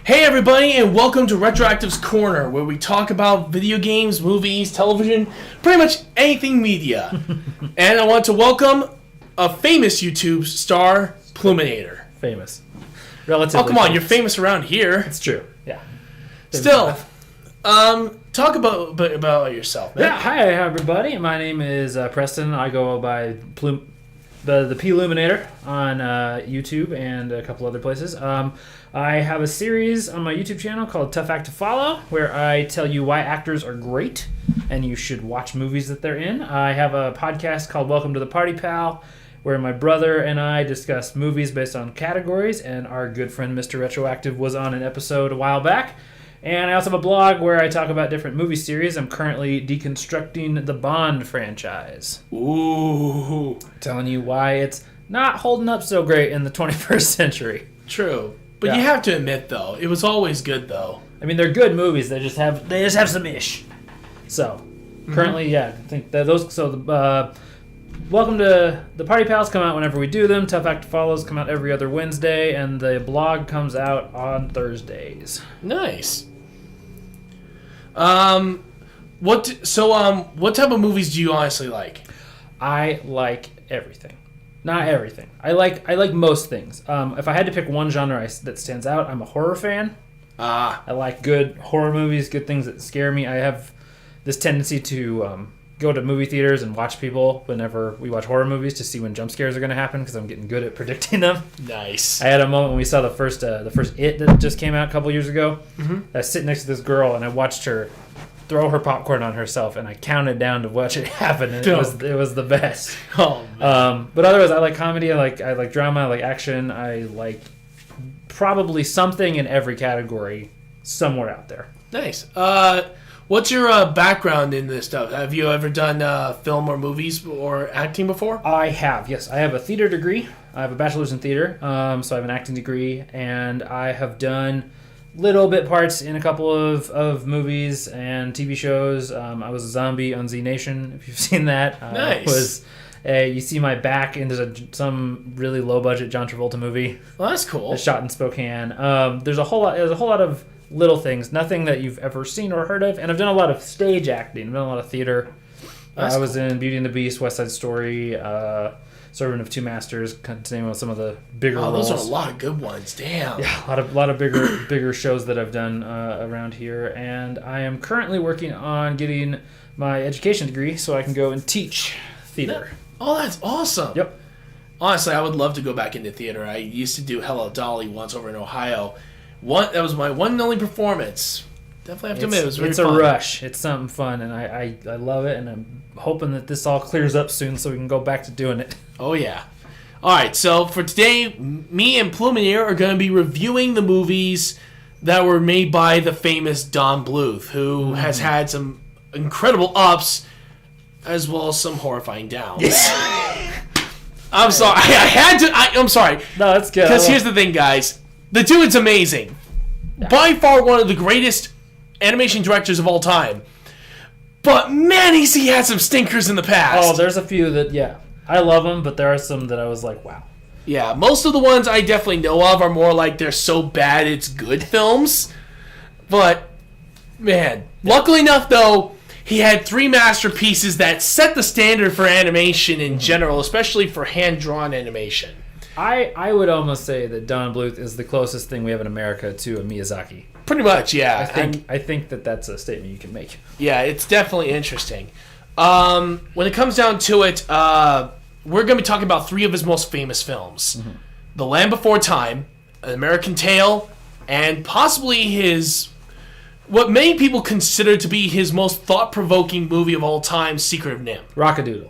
Hey everybody, and welcome to RetroActive's Corner, where we talk about video games, movies, television, pretty much anything media. And I want to welcome a famous YouTube star, Ploominator. Famous. Relatively. Oh, come on, you're famous around here. It's true, yeah. Still, talk about yourself, man. Yeah, hi everybody. My name is Preston. I go by the Ploominator on YouTube and a couple other places. I have a series on my YouTube channel called Tough Act to Follow, where I tell you why actors are great and you should watch movies that they're in. I have a podcast called Welcome to the Party Pal, where my brother and I discuss movies based on categories, and our good friend Mr. Retroactive was on an episode a while back. And I also have a blog where I talk about different movie series. I'm currently deconstructing the Bond franchise. Ooh. Telling you why it's not holding up so great in the 21st century. True. But Yeah. you have to admit, though, it was always good, though. I mean, they're good movies. They just have some ish. So, currently, yeah, I think that those. So, Welcome to the Party Pals come out whenever we do them. Tough Act to Follows come out every other Wednesday, and the blog comes out on Thursdays. Nice. What type of movies do you honestly like? I like everything. Not everything. I like most things. If I had to pick one genre that stands out, I'm a horror fan. I like good horror movies, good things that scare me. I have this tendency to go to movie theaters and watch people whenever we watch horror movies to see when jump scares are going to happen, because I'm getting good at predicting them. Nice. I had a moment when we saw the first It that just came out a couple years ago. Mm-hmm. I was sitting next to this girl and I watched her throw her popcorn on herself, and I counted down to watch it happen, and it was the best. Oh, man. But otherwise, I like comedy, I like drama, I like action, I like probably something in every category somewhere out there. Nice. What's your background in this stuff? Have you ever done film or movies or acting before? I have, yes. I have a theater degree. I have a bachelor's in theater, so I have an acting degree, and I have done little bit parts in a couple of movies and TV shows. I was a zombie on Z Nation, if you've seen that. Nice. You see my back into some really low budget John Travolta movie. Well, that's cool. Shot in Spokane. There's a whole lot of little things, nothing that you've ever seen or heard of, and I've done a lot of stage acting. I've done a lot of theater. I was in Beauty and the Beast, West Side Story, Servant of Two Masters, to name some of the bigger roles. Those are a lot of good ones. Damn. Yeah, a lot of bigger shows that I've done around here, and I am currently working on getting my education degree so I can go and teach theater. That's awesome. Yep. Honestly, I would love to go back into theater. I used to do Hello Dolly once over in Ohio. That was my one and only performance. Definitely have to admit, it was very fun. It's a rush. It's something fun, and I love it, and I'm hoping that this all clears up soon so we can go back to doing it. Oh, yeah. All right, so for today, me and Ploominator are going to be reviewing the movies that were made by the famous Don Bluth, who has had some incredible ups as well as some horrifying downs. I'm sorry. I'm sorry. No, that's good. Because here's the thing, guys. The dude's amazing. Yeah. By far one of the greatest animation directors of all time. But, man, he had some stinkers in the past. Oh, there's a few that, yeah. I love them, but there are some that I was like, wow. Yeah, most of the ones I definitely know of are more like they're so bad it's good films. But, man, luckily enough, though, he had 3 masterpieces that set the standard for animation in general, especially for hand-drawn animation. I would almost say that Don Bluth is the closest thing we have in America to a Miyazaki. Pretty much, yeah. I think that's a statement you can make. Yeah, it's definitely interesting. When it comes down to it, we're going to be talking about 3 of his most famous films. Mm-hmm. The Land Before Time, An American Tail, and possibly what many people consider to be his most thought-provoking movie of all time, Secret of NIMH. Rockadoodle.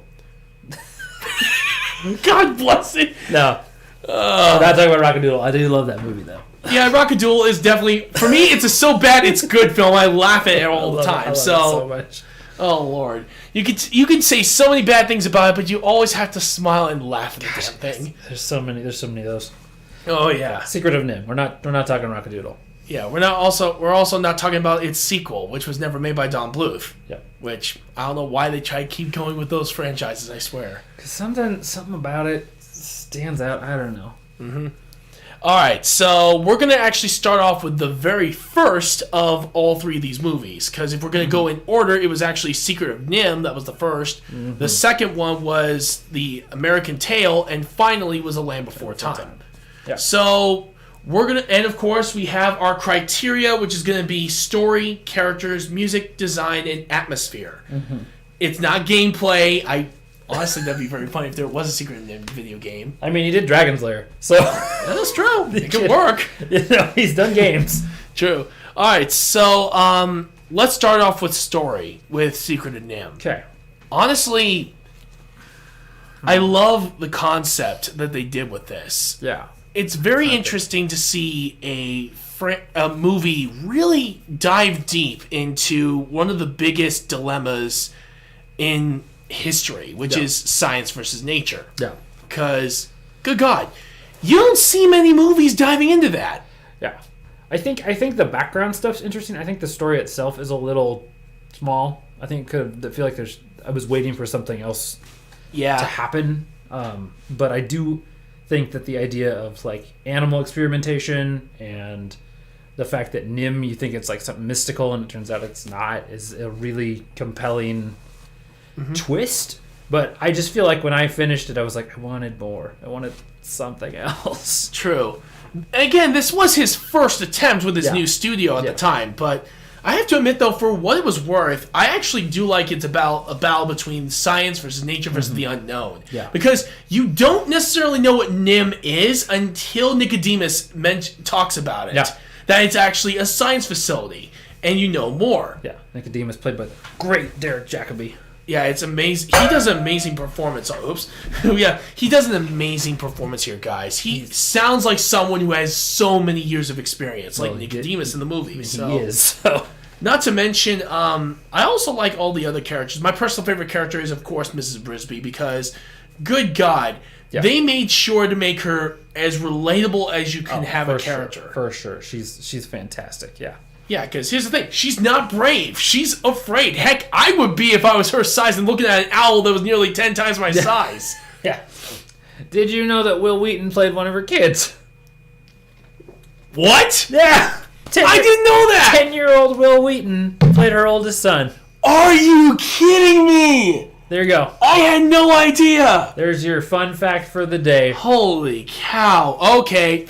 God bless it. No. I'm not talking about Rockadoodle. I do love that movie, though. Yeah, Rockadoodle is definitely, for me, it's a so bad it's good film. I laugh at it all the time. I love it so much. Oh, Lord. You could say so many bad things about it, but you always have to smile and laugh at the damn thing. There's so many of those. Oh, yeah. Secret of NIMH. We're not talking Rockadoodle. Yeah, we're also not talking about its sequel, which was never made by Don Bluth. Yep. Which, I don't know why they try to keep going with those franchises, I swear. Because something about it stands out. I don't know. Mm-hmm. All right, so we're going to actually start off with the very first of all three of these movies, because if we're going to go in order, it was actually Secret of Nim that was the first. The second one was The American Tale, and finally was A Land Before Time. Yeah. So we're going to, and of course, we have our criteria, which is going to be story, characters, music, design, and atmosphere. It's not gameplay. Honestly, that'd be very funny if there was a Secret of Nim video game. I mean, he did Dragon's Lair, so That's true. It could work. He's done games. True. All right, so let's start off with story with Secret of Nim. Okay. Honestly, I love the concept that they did with this. Yeah. It's very interesting to see a movie really dive deep into one of the biggest dilemmas in history, which is science versus nature. Yeah. Because, good God, you don't see many movies diving into that. Yeah. I think the background stuff's interesting. I think the story itself is a little small. I think I feel like I was waiting for something else to happen. But I do think that the idea of like animal experimentation and the fact that Nim, you think it's like something mystical and it turns out it's not, is a really compelling twist. But I just feel like when I finished it, I was like, I wanted more. I wanted something else. True. Again, this was his first attempt with his new studio at the time, but I have to admit, though, for what it was worth, I actually do like it's about a battle between science versus nature versus the unknown. Yeah. Because you don't necessarily know what Nim is until Nicodemus talks about it. Yeah. That it's actually a science facility, and you know more. Yeah, Nicodemus played by the great Derek Jacobi. Yeah, it's amazing. He does an amazing performance. Oops. Yeah, he does an amazing performance here, guys. He sounds like someone who has so many years of experience, like Nicodemus in the movie. He is. So. Not to mention, I also like all the other characters. My personal favorite character is, of course, Mrs. Brisby, because, good God, they made sure to make her as relatable as you can have a character. For sure. She's fantastic, yeah. Yeah, because here's the thing. She's not brave. She's afraid. Heck, I would be if I was her size and looking at an owl that was nearly 10 times my size. Yeah. Did you know that Will Wheaton played one of her kids? What? Yeah. I didn't know that. 10-year-old Will Wheaton played her oldest son. Are you kidding me? There you go. I had no idea. There's your fun fact for the day. Holy cow. Okay,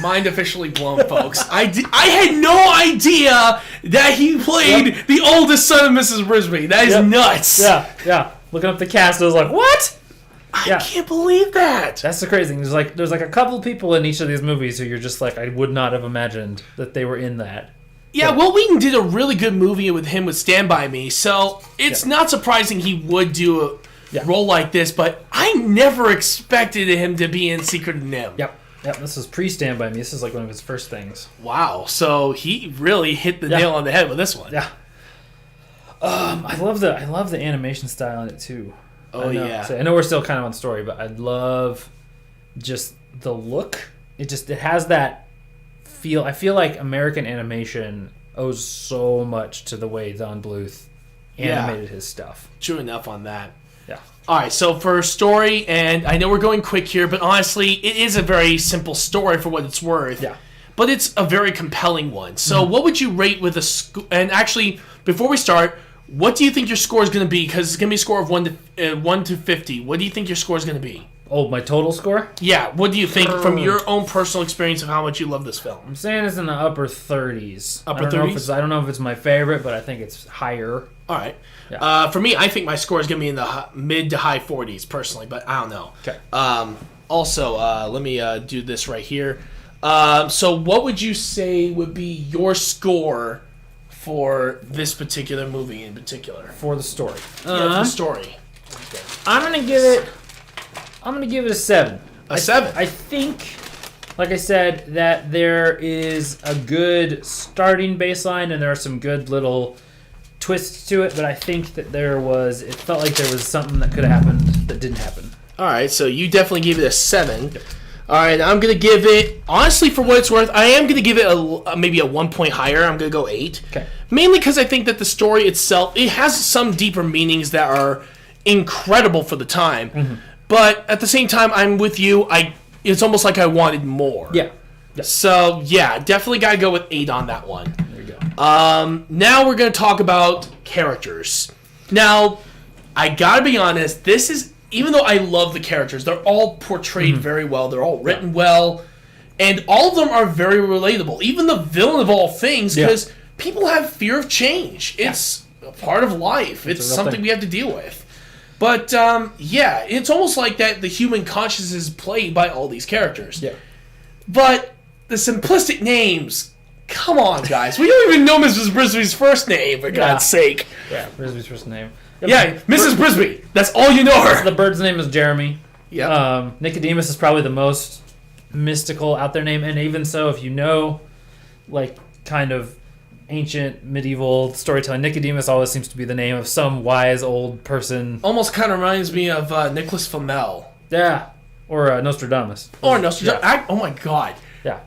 mind officially blown, folks. I had no idea that he played the oldest son of Mrs. Brisby. That is nuts. Yeah. Looking up the cast, I was like, what? I can't believe that. That's the crazy thing. There's like a couple people in each of these movies who you're just like, I would not have imagined that they were in that. Yeah, Will Wheaton did a really good movie with him with Stand By Me, so it's not surprising he would do a role like this, but I never expected him to be in Secret of Nim. Yep, this is pre-Stand By Me. This is like one of his first things. Wow, so he really hit the nail on the head with this one. Yeah. I love the animation style in it too. Oh, yeah. So I know we're still kind of on story, but I love just the look. It has that feel. I feel like American animation owes so much to the way Don Bluth animated his stuff. True enough on that. Yeah. All right, so for story, and I know we're going quick here, but honestly, it is a very simple story for what it's worth. Yeah. But it's a very compelling one. So what would you rate with and actually, before we start, what do you think your score is going to be? Because it's going to be a score of 1 to 50. What do you think your score is going to be? Oh, my total score? Yeah, what do you think from your own personal experience of how much you love this film? I'm saying it's in the upper 30s. Upper 30s? I don't know if it's my favorite, but I think it's higher. All right. Yeah. For me, I think my score is going to be in the mid to high 40s, personally, but I don't know. Okay. Also, let me do this right here. So what would you say would be your score for this particular movie in particular? For the story. For the story. Okay. I'm gonna give it a 7. A 7? I think, like I said, that there is a good starting baseline and there are some good little twists to it, but I think that it felt like there was something that could have happened that didn't happen. All right, so you definitely gave it a 7. Yep. All right, I'm going to give it, honestly, for what it's worth, I am going to give it maybe a 1 point higher. I'm going to go 8. Okay. Mainly because I think that the story itself, it has some deeper meanings that are incredible for the time. Mm-hmm. But at the same time, I'm with you. I it's almost like I wanted more. Yeah. So, yeah, definitely got to go with 8 on that one. There you go. Now we're going to talk about characters. Now, I got to be honest, this is, even though I love the characters, they're all portrayed very well. They're all written well. And all of them are very relatable. Even the villain of all things, because people have fear of change. It's a part of life. It's something we have to deal with. But, it's almost like that the human consciousness is played by all these characters. Yeah. But the simplistic names, come on, guys. We don't even know Mrs. Brisby's first name, for God's sake. Yeah, Brisby's first name. Yeah, Mrs. Brisby. That's all you know her. The bird's name is Jeremy. Yeah. Nicodemus is probably the most mystical out there name, and even so, if you know, like, kind of ancient medieval storytelling, Nicodemus always seems to be the name of some wise old person. Almost kind of reminds me of Nicholas Flamel. Yeah, or Nostradamus. Or Nostradamus. Yeah. Oh my God. Yeah.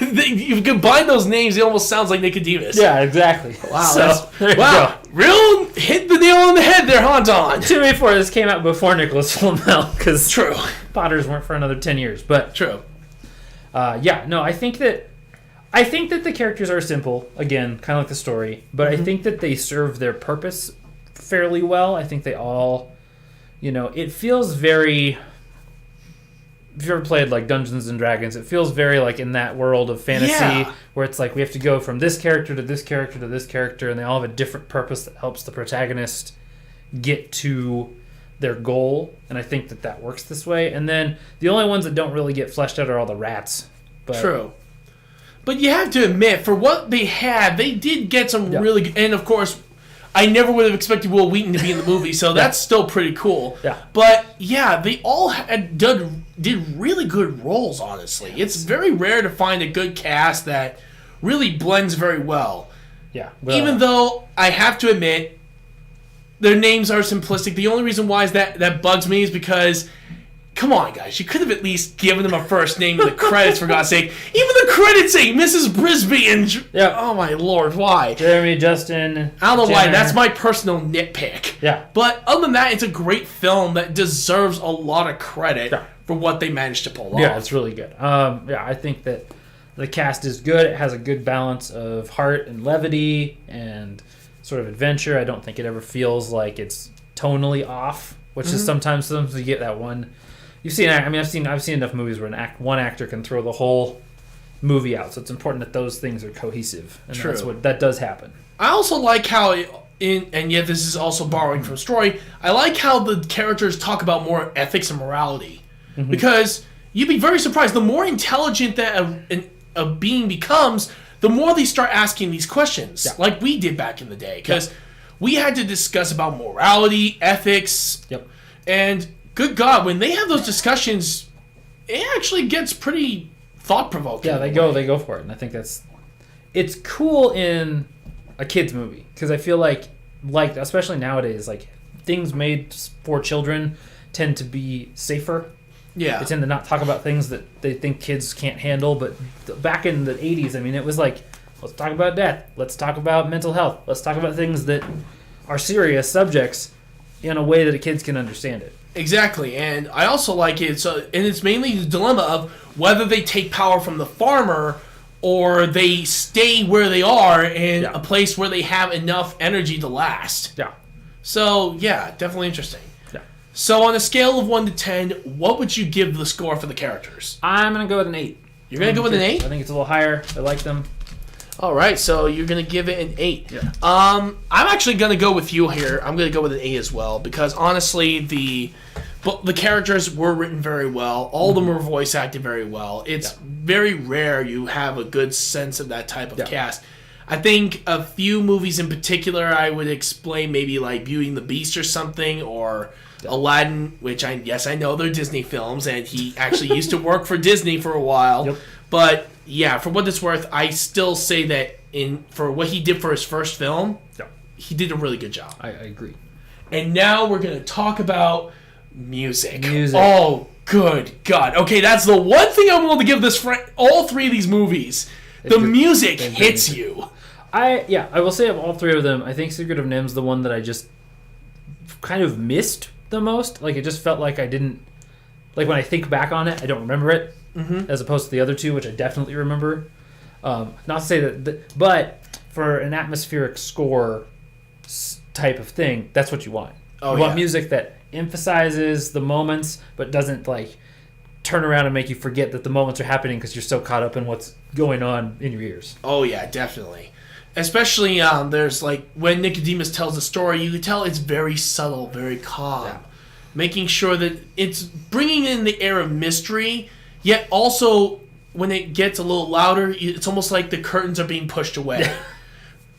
You combine those names, it almost sounds like Nicodemus. Yeah, exactly. Wow. Real hit the nail on the head there, Anton. To me, before this came out before Nicholas Flamel, because True. Potters weren't for another 10 years. But True. I think that the characters are simple, again, kind of like the story, but I think that they serve their purpose fairly well. I think they all, it feels very... If you've ever played like Dungeons and Dragons, it feels very like in that world of fantasy where it's like we have to go from this character to this character to this character, and they all have a different purpose that helps the protagonist get to their goal. And I think that works this way. And then the only ones that don't really get fleshed out are all the rats. But, True. But you have to admit, for what they had, they did get some really good... And of course, I never would have expected Will Wheaton to be in the movie, so that's still pretty cool. Yeah. But, they all did really good roles, honestly. It's very rare to find a good cast that really blends very well. Yeah. Even though, I have to admit, their names are simplistic. The only reason why is that bugs me is because... Come on, guys. You could have at least given them a first name in the credits, for God's sake. Even the credits say Mrs. Brisby and... Oh, my Lord. Why? Jeremy, Justin, I don't know Jenner. why. That's my personal nitpick. Yeah. But other than that, it's a great film that deserves a lot of credit for what they managed to pull off. Yeah, it's really good. I think that the cast is good. It has a good balance of heart and levity and sort of adventure. I don't think it ever feels like it's tonally off, which is sometimes you get that one... You've seen. I mean, I've seen enough movies where one actor can throw the whole movie out. So it's important that those things are cohesive, and that does happen. I also like how, and yet this is also borrowing from story. I like how the characters talk about more ethics and morality, because you'd be very surprised. The more intelligent that a being becomes, the more they start asking these questions, like we did back in the day, because we had to discuss about morality, ethics, and. Good God, when they have those discussions, it actually gets pretty thought-provoking. Yeah, they go for it, and I think it's cool in a kid's movie, because I feel like especially nowadays, like things made for children tend to be safer. Yeah, they tend to not talk about things that they think kids can't handle. But back in the 80s, I mean, it was like, let's talk about death, let's talk about mental health, let's talk about things that are serious subjects in a way that the kids can understand it. Exactly, and I also like it. So, and it's mainly the dilemma of whether they take power from the farmer or they stay where they are in a place where they have enough energy to last. Yeah. So, definitely interesting. Yeah. So, on a scale of 1 to 10, what would you give the score for the characters? I'm gonna go with an 8. You're gonna go with an 8? I think it's a little higher. I like them. All right, so you're going to give it an 8. Yeah. I'm actually going to go with you here. I'm going to go with an 8 as well, because honestly, the characters were written very well. All of them were voice acted very well. It's very rare you have a good sense of that type of cast. I think a few movies in particular I would explain, maybe like Beauty and the Beast or something, or Aladdin, which I know they're Disney films, and he actually used to work for Disney for a while. Yep. But for what it's worth, I still say that for what he did for his first film, he did a really good job. I agree. And now we're going to talk about music. Oh, good God. Okay, that's the one thing I'm willing to give this all three of these movies. The music hits you. I will say of all three of them, I think Secret of NIMH's the one that I just kind of missed the most. Like, it just felt like I didn't like when I think back on it, I don't remember it, as opposed to the other two, which I definitely remember. Not to say that, but for an atmospheric score type of thing, that's what you want. You want music that emphasizes the moments, but doesn't like turn around and make you forget that the moments are happening because you're so caught up in what's going on in your ears. Oh yeah, definitely. Especially there's like when Nicodemus tells the story, you can tell it's very subtle, very calm, making sure that it's bringing in the air of mystery, yet also when it gets a little louder, it's almost like the curtains are being pushed away.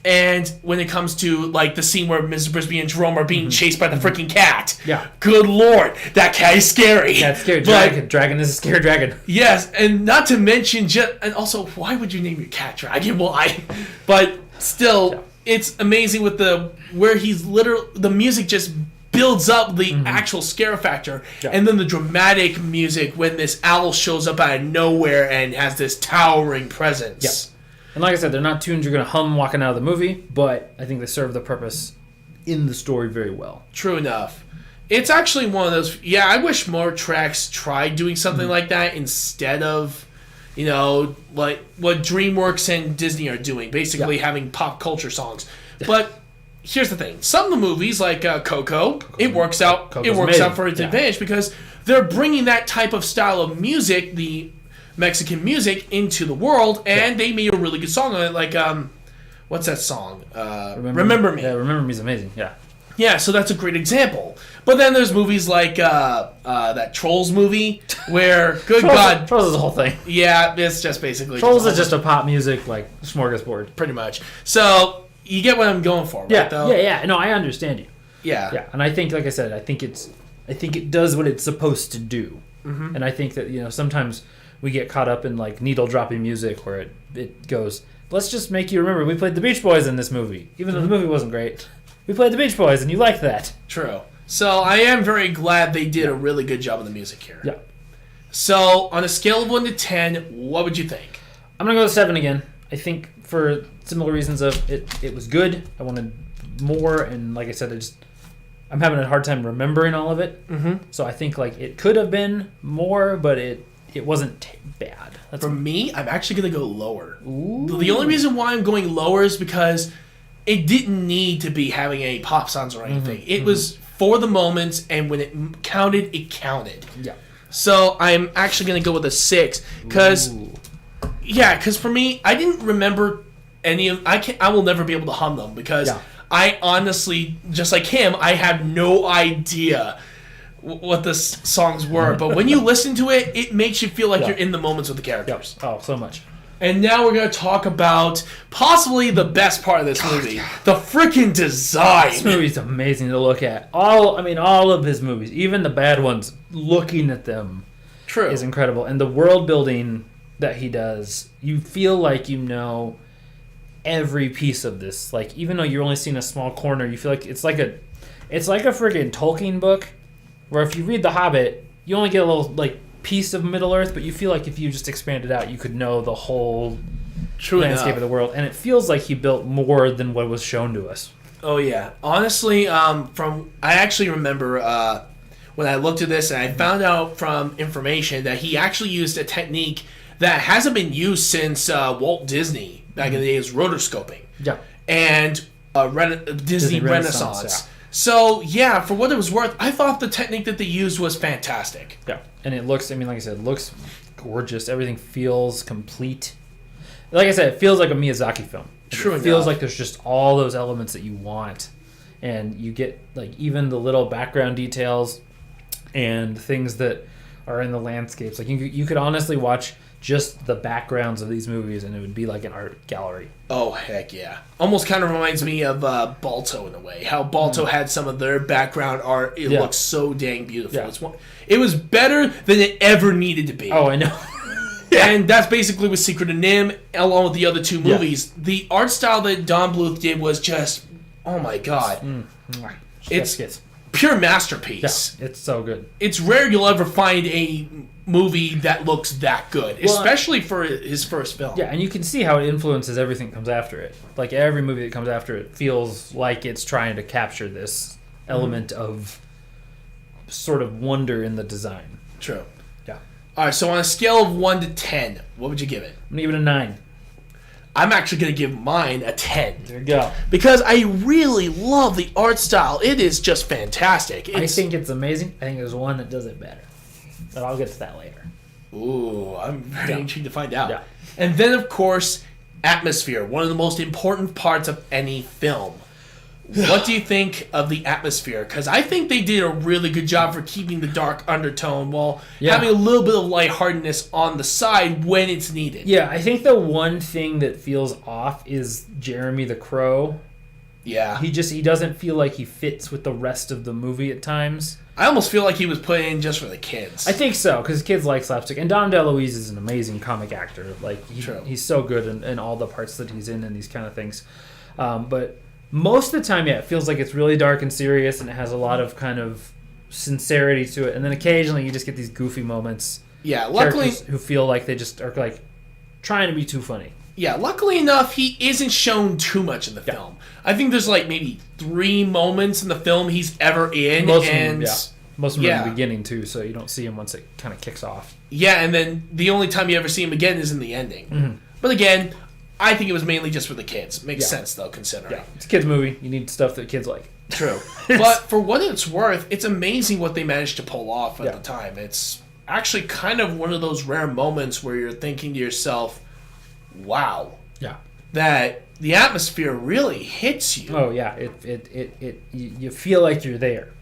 And when it comes to like the scene where Mrs. Brisby and Jerome are being chased by the freaking cat, good lord, that cat is scary. That's scary. Dragon is a scary dragon. Yes, and not to mention, and also, why would you name your cat Dragon? Why? But still, it's amazing with where he's the music just builds up the actual scare factor, and then the dramatic music when this owl shows up out of nowhere and has this towering presence. Yeah. And like I said, they're not tunes you're going to hum walking out of the movie, but I think they serve the purpose in the story very well. True enough. It's actually one of those... Yeah, I wish more tracks tried doing something like that instead of, like what DreamWorks and Disney are doing, basically having pop culture songs. But here's the thing. Some of the movies, like Coco, it works out for its advantage because they're bringing that type of style of music, the Mexican music, into the world, and they made a really good song on it. Like, what's that song? Remember Me. Yeah, Remember Me is amazing. Yeah. Yeah, so that's a great example. But then there's movies like that Trolls movie, where, good God. Trolls is the whole thing. Yeah, it's just basically... Trolls is just a pop music, like, smorgasbord. Pretty much. So, you get what I'm going for, right, though? Yeah. No, I understand you. Yeah. Yeah, and I think, like I said, I think it does what it's supposed to do. Mm-hmm. And I think that, sometimes we get caught up in, like, needle-dropping music where it goes, let's just make you remember we played the Beach Boys in this movie, even though the movie wasn't great. We played the Beach Boys, and you liked that. True. So I am very glad they did a really good job of the music here. Yeah. So on a scale of 1 to 10, what would you think? I'm going to go with 7 again. I think for similar reasons of it was good. I wanted more, and like I said, I'm having a hard time remembering all of it. Mm-hmm. So I think like it could have been more, but it wasn't bad. For me, I'm actually going to go lower. Ooh. The only reason why I'm going lower is because it didn't need to be having any pop songs or anything. It was for the moments, and when it counted, it counted. Yeah. So I'm actually going to go with a 6 because for me, I didn't remember any of. I will never be able to hum them because I honestly, just like him, I have no idea what the songs were. But when you listen to it, it makes you feel like you're in the moments with the characters. Oh, so much. And now we're going to talk about possibly the best part of this movie, the freaking design. This movie's amazing to look at. All of his movies, even the bad ones, looking at them is incredible. And the world building that he does, you feel like you know every piece of this. Like, even though you're only seeing a small corner, you feel like it's like a friggin' Tolkien book, where if you read The Hobbit, you only get a little, like, piece of Middle Earth, but you feel like if you just expanded out, you could know the whole landscape of the world. And it feels like he built more than what was shown to us. Oh yeah, honestly, I actually remember when I looked at this, and I found out from information that he actually used a technique that hasn't been used since Walt Disney back in the days, rotoscoping. Yeah, and Disney Renaissance. So, yeah, for what it was worth, I thought the technique that they used was fantastic. Yeah, and it looks, like I said, it looks gorgeous. Everything feels complete. Like I said, it feels like a Miyazaki film. True enough. It feels like there's just all those elements that you want. And you get, like, even the little background details and things that are in the landscapes. Like, you could honestly watch just the backgrounds of these movies, and it would be like an art gallery. Oh, heck yeah. Almost kind of reminds me of Balto in a way. How Balto had some of their background art. It looks so dang beautiful. Yeah. It was better than it ever needed to be. Oh, I know. And that's basically with Secret of Nim, along with the other two movies. Yeah. The art style that Don Bluth did was just, oh my god. It's pure masterpiece. Yeah, it's so good. It's rare you'll ever find a movie that looks that good, especially for his first film. Yeah, and you can see how it influences everything that comes after it. Like, every movie that comes after it feels like it's trying to capture this element of sort of wonder in the design. True. Yeah. All right, so on a scale of 1 to 10, what would you give it? I'm gonna give it a 9. I'm actually going to give mine a 10. There you go. Because I really love the art style. It is just fantastic. I think it's amazing. I think there's one that does it better. But I'll get to that later. Ooh, I'm very intrigued to find out. Yeah. And then, of course, atmosphere. One of the most important parts of any film. What do you think of the atmosphere? Because I think they did a really good job for keeping the dark undertone while having a little bit of lightheartedness on the side when it's needed. Yeah, I think the one thing that feels off is Jeremy the Crow. Yeah. He doesn't feel like he fits with the rest of the movie at times. I almost feel like he was put in just for the kids. I think so, because kids like slapstick. And Dom DeLuise is an amazing comic actor. Like True. He's so good in all the parts that he's in and these kind of things. But most of the time, it feels like it's really dark and serious, and it has a lot of kind of sincerity to it. And then occasionally you just get these goofy moments. Yeah, luckily... Who feel like they just are like trying to be too funny. Yeah, luckily enough, he isn't shown too much in the film. I think there's like maybe 3 moments in the film he's ever in. Most of them are in the beginning, too, so you don't see him once it kind of kicks off. Yeah, and then the only time you ever see him again is in the ending. Mm-hmm. But again, I think it was mainly just for the kids. Makes sense, though, considering. Yeah, it's a kids' movie. You need stuff that kids like. True. But for what it's worth, it's amazing what they managed to pull off at the time. It's actually kind of one of those rare moments where you're thinking to yourself, wow. Yeah. That the atmosphere really hits you. Oh, yeah. You feel like you're there.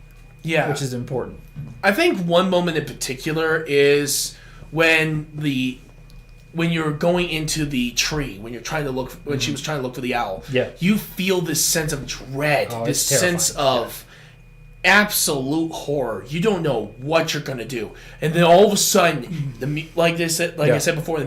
Yeah. Which is important. I think one moment in particular is when you're going into the tree, when you're trying to look, when she was trying to look for the owl. Yeah. You feel this sense of dread, this sense terrifying. of absolute horror. You don't know what you're gonna do, and then all of a sudden, I said before, the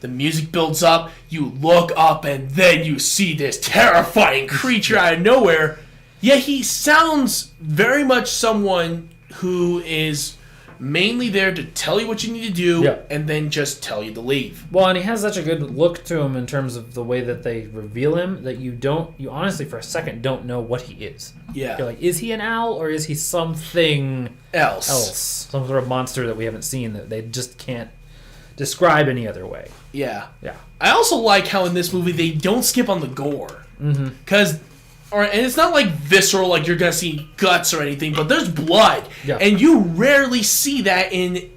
music builds up. You look up, and then you see this terrifying creature out of nowhere. Yeah, he sounds very much someone who is mainly there to tell you what you need to do and then just tell you to leave. Well, and he has such a good look to him in terms of the way that they reveal him that you honestly for a second don't know what he is. Yeah. You're like, is he an owl or is he something else? Some sort of monster that we haven't seen that they just can't describe any other way. Yeah. Yeah. I also like how in this movie they don't skip on the gore. Because... and it's not like visceral, like you're gonna see guts or anything, but there's blood, and you rarely see that in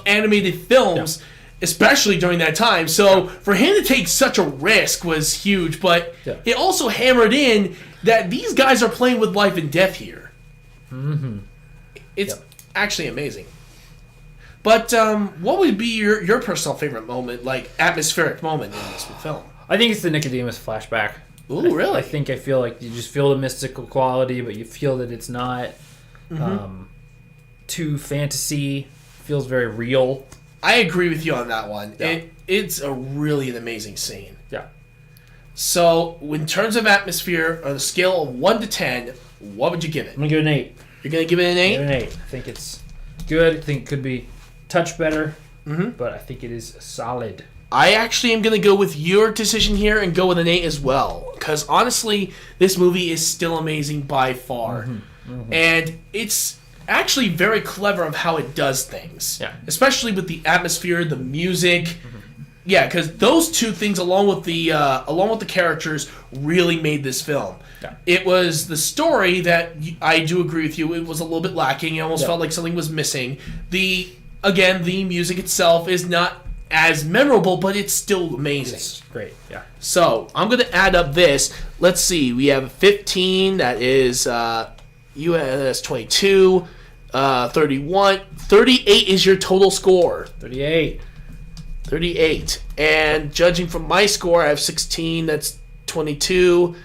animated films, especially during that time. So for him to take such a risk was huge, but it also hammered in that these guys are playing with life and death here. It's actually amazing. But what would be your personal favorite moment, like atmospheric moment in this film? I think it's the Nicodemus flashback. Ooh, really? I feel like you just feel the mystical quality, but you feel that it's not too fantasy. Feels very real. I agree with you on that one. Yeah. It's an amazing scene. Yeah. So, in terms of atmosphere, on a scale of 1 to 10, what would you give it? I'm going to give it an 8. You're going to give it an 8? Give it an 8. I think it's good. I think it could be a touch better, but I think it is solid. I actually am going to go with your decision here and go with an 8 as well. Because honestly, this movie is still amazing by far. And it's actually very clever of how it does things. Yeah. Especially with the atmosphere, the music. Yeah, because those two things, along with the characters, really made this film. Yeah. It was the story that I do agree with you. It was a little bit lacking. It almost felt like something was missing. The music itself is not as memorable, but it's still amazing. It's great, yeah. So, I'm going to add up this. Let's see. We have 15. That is US 22. 31. 38 is your total score. 38. And judging from my score, I have 16. That's 22.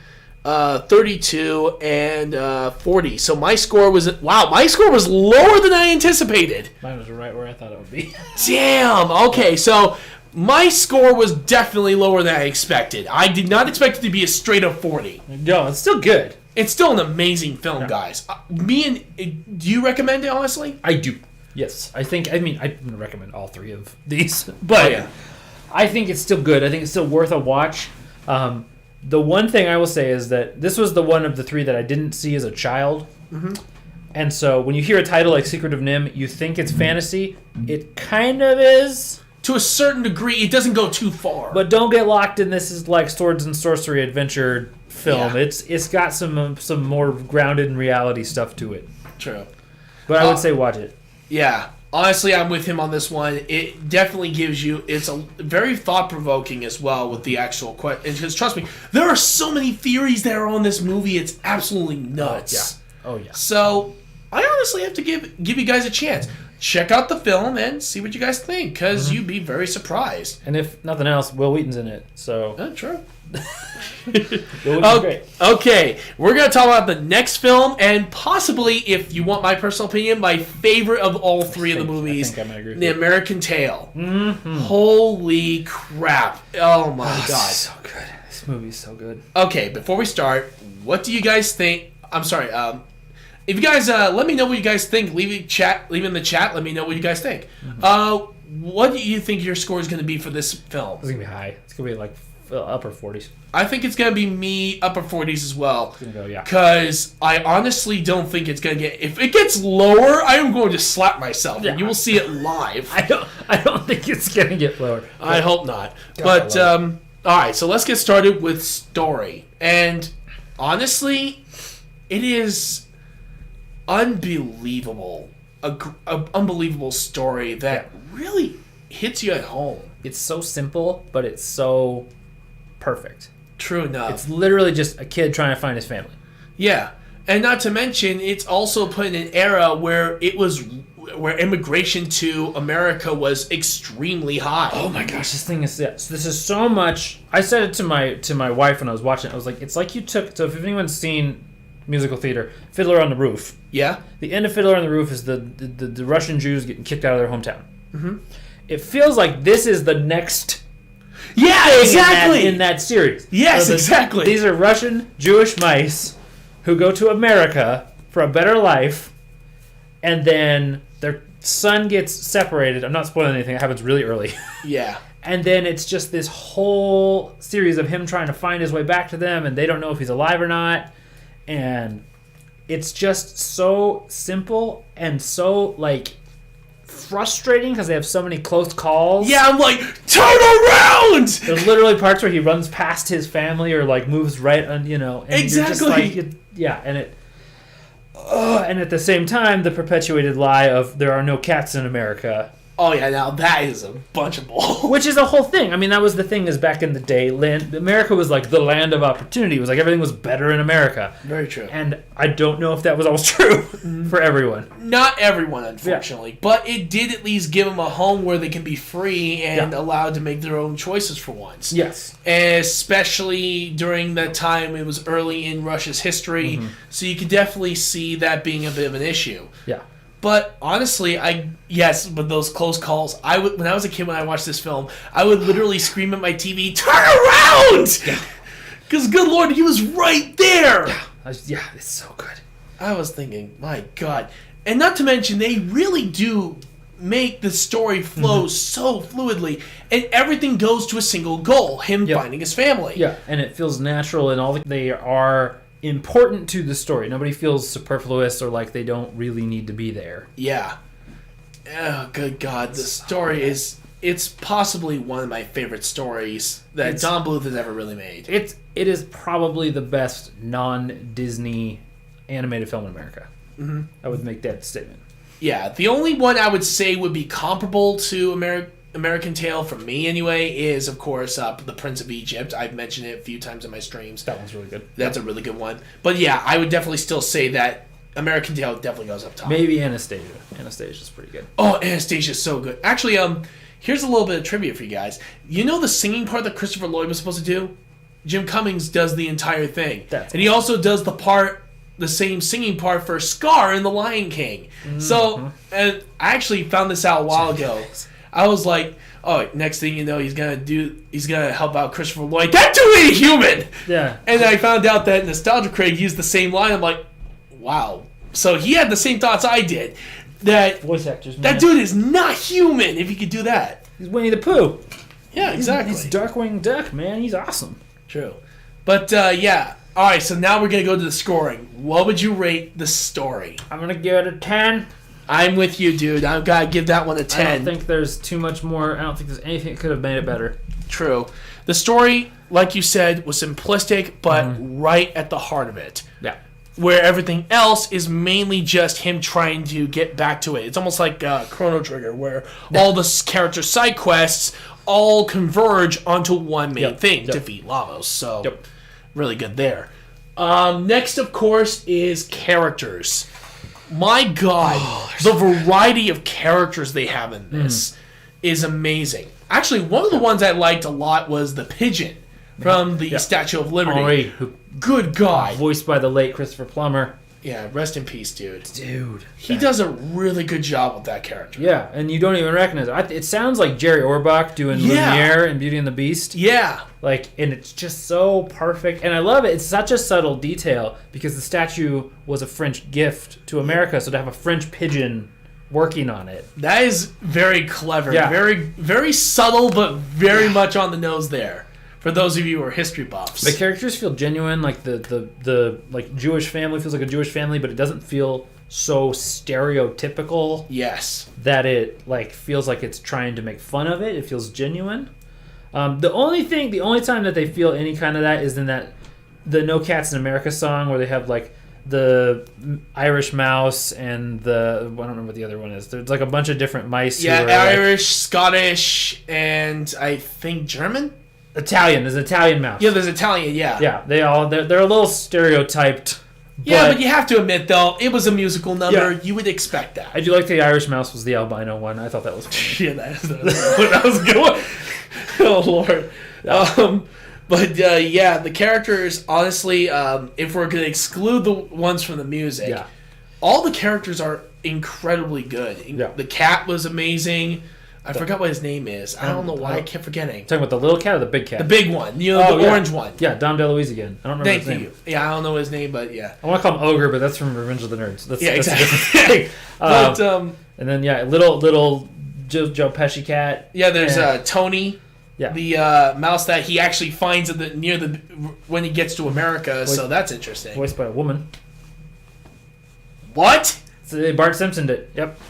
32 and 40. So my score was lower than I anticipated. Mine was right where I thought it would be. Damn. Okay, so my score was definitely lower than I expected. I did not expect it to be a straight up 40. No, it's still good. It's still an amazing film, guys. Do you recommend it, honestly? I do. Yes. I'm going to recommend all 3 of these, but I think it's still good. I think it's still worth a watch. The one thing I will say is that this was the one of the 3 that I didn't see as a child. And so when you hear a title like Secret of Nim, you think it's fantasy. It kind of is. To a certain degree, it doesn't go too far. But don't get locked in this is like swords and sorcery adventure film. Yeah. It's got some more grounded in reality stuff to it. True. But I would say watch it. Yeah. Honestly, I'm with him on this one. It definitely gives you... It's a very thought-provoking as well with the actual question. Because trust me, there are so many theories that are on this movie. It's absolutely nuts. Oh, yeah. So, I honestly have to give you guys a chance. Check out the film and see what you guys think, because you'd be very surprised. And if nothing else, Will Wheaton's in it, so... True. Will Wheaton's great. Okay, we're going to talk about the next film, and possibly, if you want my personal opinion, my favorite of all three of the movies, I think I might agree with The you. American Tale. Mm-hmm. Holy crap. Oh my god. So good. This movie's so good. Okay, before we start, what do you guys think? I'm sorry, if you guys let me know what you guys think, leave in the chat, let me know what you guys think. What do you think your score is going to be for this film? It's going to be high. It's going to be like upper 40s. I think it's going to be me upper 40s as well. It's going to go, yeah. Because I honestly don't think it's going to get... If it gets lower, I am going to slap myself. Yeah. And you will see it live. I don't think it's going to get lower. I hope not. God, But, alright, so let's get started with story. And honestly, it is unbelievable. A unbelievable story that really hits you at home. It's so simple, but it's so perfect. True enough. It's literally just a kid trying to find his family. Yeah. And not to mention, it's also put in an era where immigration to America was extremely high. Oh my gosh, this thing is this is so much. I said it to my wife when I was watching it. I was like, it's like you took. So if anyone's seen musical theater, Fiddler on the Roof. Yeah. The end of Fiddler on the Roof is the Russian Jews getting kicked out of their hometown. Mm-hmm. It feels like this is the next. Yeah, exactly. In that series. Yes, exactly. These are Russian Jewish mice who go to America for a better life, and then their son gets separated. I'm not spoiling anything. It happens really early. Yeah. And then it's just this whole series of him trying to find his way back to them, and they don't know if he's alive or not. And it's just so simple and so, like, frustrating because they have so many close calls. Yeah, I'm like, turn around! There's literally parts where he runs past his family or, like, moves right on, and exactly. You're just like, and it... and at the same time, the perpetuated lie of there are no cats in America. Oh, yeah, now that is a bunch of bull. Which is a whole thing. I mean, that was the thing is back in the day, America was like the land of opportunity. It was like everything was better in America. Very true. And I don't know if that was always true for everyone. Not everyone, unfortunately. But it did at least give them a home where they can be free and allowed to make their own choices for once. Yes. Especially during that time, it was early in Russia's history. Mm-hmm. So you could definitely see that being a bit of an issue. Yeah. But honestly, with those close calls, when I was a kid when I watched this film, I would literally scream at my TV, "Turn around!" Because good Lord, he was right there. Yeah, it's so good. I was thinking, my God, and not to mention they really do make the story flow so fluidly, and everything goes to a single goal: him finding his family. Yeah, and it feels natural, and they are important to the story. Nobody feels superfluous or like they don't really need to be there. Yeah. Oh, good God. The story it's possibly one of my favorite stories that Don Bluth has ever really made. It is probably the best non-Disney animated film in America. Mm-hmm. I would make that statement. Yeah. The only one I would say would be comparable to American Tale, for me anyway, is of course The Prince of Egypt. I've mentioned it a few times in my streams. That one's really good. That's a really good one. But yeah, I would definitely still say that American Tale definitely goes up top. Maybe Anastasia. Anastasia's pretty good. Oh, Anastasia's so good. Actually, here's a little bit of trivia for you guys. You know the singing part that Christopher Lloyd was supposed to do? Jim Cummings does the entire thing. And he also does the same singing part for Scar in The Lion King. Mm-hmm. So, and I actually found this out a while ago. I was like, oh, next thing you know, he's gonna help out Christopher Lloyd. That dude ain't human! Yeah. And I found out that Nostalgia Craig used the same line. I'm like, wow. So he had the same thoughts I did. That voice actors, man. That dude is not human if he could do that. He's Winnie the Pooh. Yeah, exactly. He's Darkwing Duck, man. He's awesome. True. But, yeah. All right, so now we're going to go to the scoring. What would you rate the story? I'm going to give it a 10. I'm with you, dude. I've got to give that one a 10. I don't think there's too much more. I don't think there's anything that could have made it better. True. The story, like you said, was simplistic, but right at the heart of it. Yeah. Where everything else is mainly just him trying to get back to it. It's almost like Chrono Trigger, where all the character side quests all converge onto one main thing, defeat Lavos. So, really good there. Next, of course, is characters. My God, the variety of characters they have in this is amazing. Actually, one of the ones I liked a lot was the pigeon from the Statue of Liberty. Henri, who good God. voiced by the late Christopher Plummer. Yeah, rest in peace, dude. Dude. He does a really good job with that character. Yeah, and you don't even recognize it. It sounds like Jerry Orbach doing Lumiere and Beauty and the Beast. Yeah. Like, and it's just so perfect. And I love it. It's such a subtle detail because the statue was a French gift to America, so to have a French pigeon working on it. That is very clever. Yeah. Very, very subtle, but very much on the nose there. For those of you who are history buffs. The characters feel genuine, like the like Jewish family feels like a Jewish family, but it doesn't feel so stereotypical. Yes. That it like feels like it's trying to make fun of it. It feels genuine. The only time that they feel any kind of that is in that the No Cats in America song where they have like the Irish mouse and the I don't remember what the other one is. There's like a bunch of different mice. Yeah, who are Irish, Scottish, and I think German. Italian. There's an Italian mouse. Yeah, there's Italian. Yeah. Yeah, they're a little stereotyped. Yeah, but you have to admit though, it was a musical number. Yeah. You would expect that. I do like the Irish mouse was the albino one. I thought that was funny. Yeah, that was good one. Oh Lord. But the characters, honestly, if we're going to exclude the ones from the music, all the characters are incredibly good. Yeah. The cat was amazing. I forgot what his name is. I don't know why I kept forgetting. Talking about the little cat or the big cat? The big one. The orange one. Yeah, Dom DeLuise again. I don't remember his name. Yeah, I don't know his name, but yeah. I want to call him Ogre, but that's from Revenge of the Nerds. That's exactly. But, and then, little Joe Pesci cat. Yeah, there's Tony. Yeah. The mouse that he actually finds when he gets to America, so that's interesting. Voiced by a woman. What? So Bart Simpson did. Yep.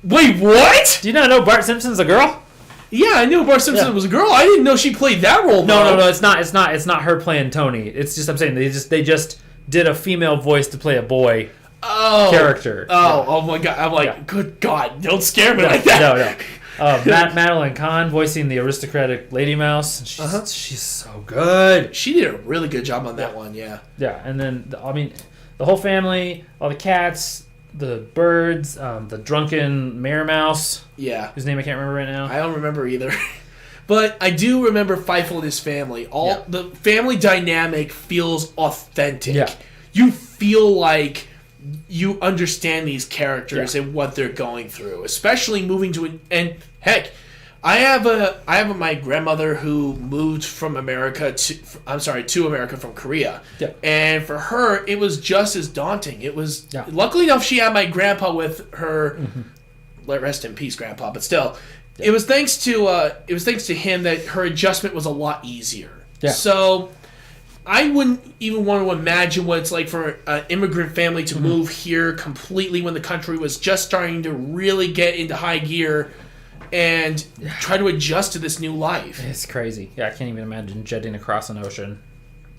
Wait, what? Do you not know Bart Simpson's a girl? Yeah, I knew Bart Simpson was a girl. I didn't know she played that role. No, it's not her playing Tony. It's just I'm saying they just did a female voice to play a boy character. Oh my God! I'm like, good God! Don't scare me like that. No. Madeline Kahn voicing the aristocratic Lady Mouse. She's so good. She did a really good job on that one. Yeah. Yeah, and then the whole family, all the cats. The birds, the drunken mayor mouse. Yeah. Whose name I can't remember right now. I don't remember either. But I do remember Feifel and his family. The family dynamic feels authentic. Yeah. You feel like you understand these characters and what they're going through. Especially moving to and heck, I have my grandmother who moved from America to America from Korea. Yeah. And for her, it was just as daunting. It was luckily enough she had my grandpa with her. Rest in peace, grandpa. But still, it was thanks to him that her adjustment was a lot easier. Yeah. So I wouldn't even want to imagine what it's like for an immigrant family to move here completely when the country was just starting to really get into high gear. And try to adjust to this new life. It's crazy. Yeah, I can't even imagine jetting across an ocean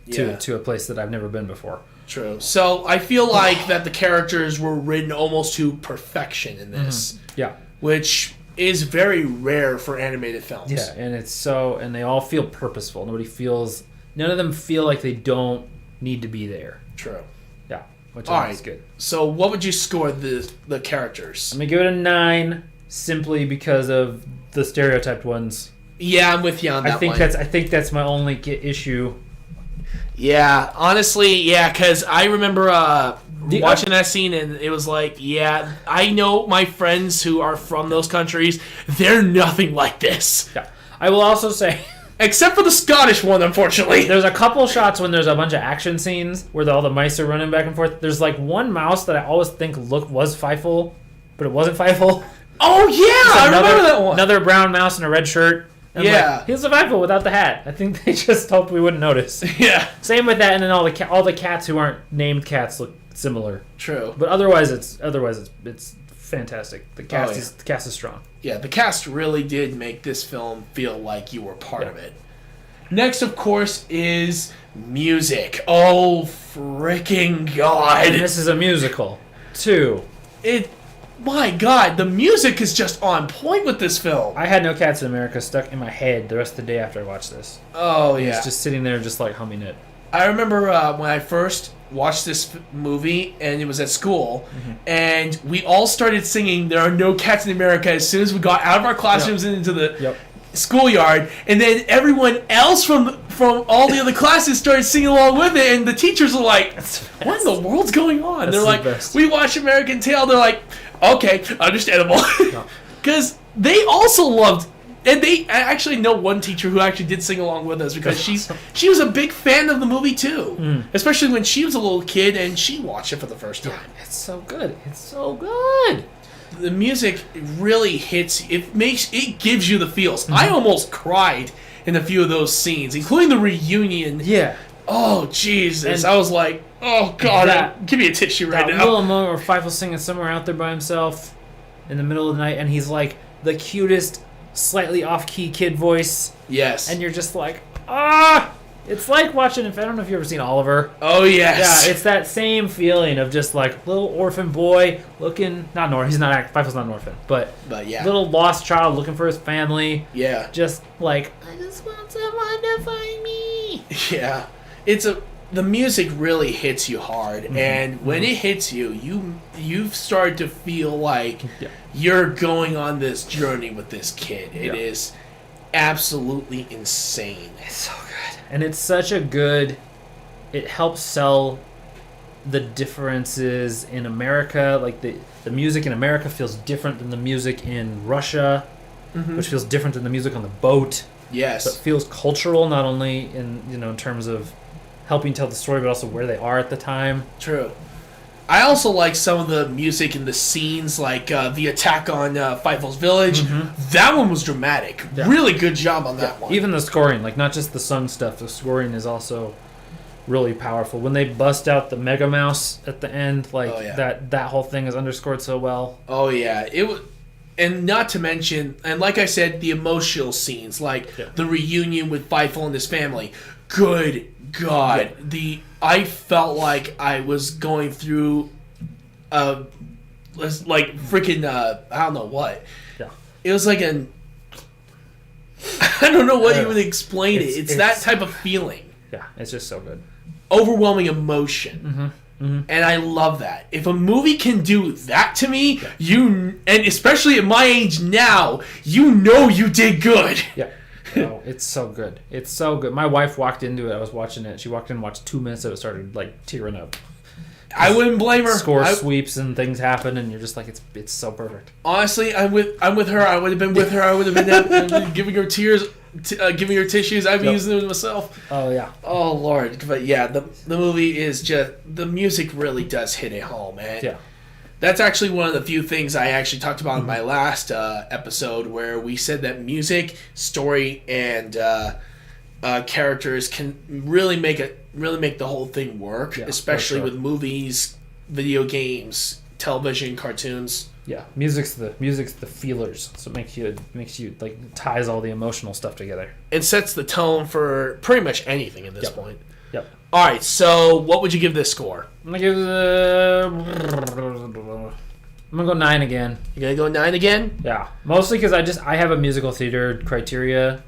to a place that I've never been before. True. So I feel like that the characters were written almost to perfection in this. Yeah. Which is very rare for animated films. Yeah, and they all feel purposeful. None of them feel like they don't need to be there. True. Yeah, which I think is good. So what would you score the characters? I'm going to give it a 9. Simply because of the stereotyped ones. Yeah, I'm with you on that one. I think that's my only issue. Yeah, honestly, because I remember watching that scene and it was like, I know my friends who are from those countries, they're nothing like this. Yeah. I will also say... Except for the Scottish one, unfortunately. There's a couple shots when there's a bunch of action scenes where all the mice are running back and forth. There's like one mouse that I always think was Feifel, but it wasn't Feifel. Oh, yeah! I remember that one. Another brown mouse in a red shirt. And Yeah. he'll survive without the hat. I think they just hoped we wouldn't notice. Yeah. Same with that, and then all the cats who aren't named cats look similar. True. But otherwise it's fantastic. The cast is strong. Yeah, the cast really did make this film feel like you were part of it. Next, of course, is music. Oh, freaking God. And this is a musical, too. My God, the music is just on point with this film. I had No Cats in America stuck in my head the rest of the day after I watched this. Oh, yeah. I was just sitting there just like humming it. I remember when I first watched this movie, and it was at school, and we all started singing There Are No Cats in America as soon as we got out of our classrooms and into the schoolyard, and then everyone else from all the other classes started singing along with it, and the teachers were like, what in the world's going on? They're like, we watch American Tail. They're like, okay, understandable. Because they also loved, and I actually know one teacher who actually did sing along with us, because she was a big fan of the movie too, especially when she was a little kid and she watched it for the first time. It's so good. It's so good. The music really hits. It gives you the feels. I almost cried in a few of those scenes, including the reunion. Yeah. Oh Jesus! And I was like, oh God, give me a tissue right now. That little moment where Feifel's singing somewhere out there by himself in the middle of the night, and he's like the cutest, slightly off-key kid voice. Yes. And you're just like, ah! It's like watching, I don't know if you've ever seen Oliver. Oh, yes. Yeah, it's that same feeling of just like little orphan boy looking, not an orphan, Feifel's not an orphan, but yeah. Little lost child looking for his family. Yeah. Just like, I just want someone to find me. Yeah. The music really hits you hard, and when it hits you, you start to feel like you're going on this journey with this kid. It is absolutely insane. It's so good. And it's such a good... It helps sell the differences in America. Like, the music in America feels different than the music in Russia, which feels different than the music on the boat. Yes. So it feels cultural, not only in terms of helping tell the story, but also where they are at the time. True. I also like some of the music in the scenes, like the attack on Feifel's village. That one was dramatic. Yeah. Really good job on that one. Even the scoring, like not just the sung stuff, the scoring is also really powerful. When they bust out the Mega Mouse at the end, like that whole thing is underscored so well. Oh yeah, it was. And not to mention, and like I said, the emotional scenes, like the reunion with Feifel and his family. Good God, I felt like I was going through, like freaking, I don't know what. Yeah. It was like I don't know what you would explain it. It's that type of feeling. Yeah, it's just so good. Overwhelming emotion. And I love that. If a movie can do that to me, and especially at my age now, you did good. Yeah. Oh, it's so good. It's so good. My wife walked into it. I was watching it. She walked in and watched 2 minutes of it, started like tearing up. I wouldn't blame her. Score sweeps and things happen, and you're just like, it's so perfect. Honestly, I'm with her. I would have been with her. I would have been giving her tears, giving her tissues. I've been using them myself. Oh yeah. Oh Lord, but yeah, the movie is just, the music really does hit it home, man. Yeah. That's actually one of the few things I actually talked about in my last episode, where we said that music, story, and characters can really make the whole thing work, especially with movies, video games, television, cartoons. Yeah, music's the feelers, so it makes you like ties all the emotional stuff together. It sets the tone for pretty much anything at this point. Yep. All right, so what would you give this score? I'm gonna give I'm gonna go 9 again. You're gonna go 9 again? Yeah, mostly because I have a musical theater criteria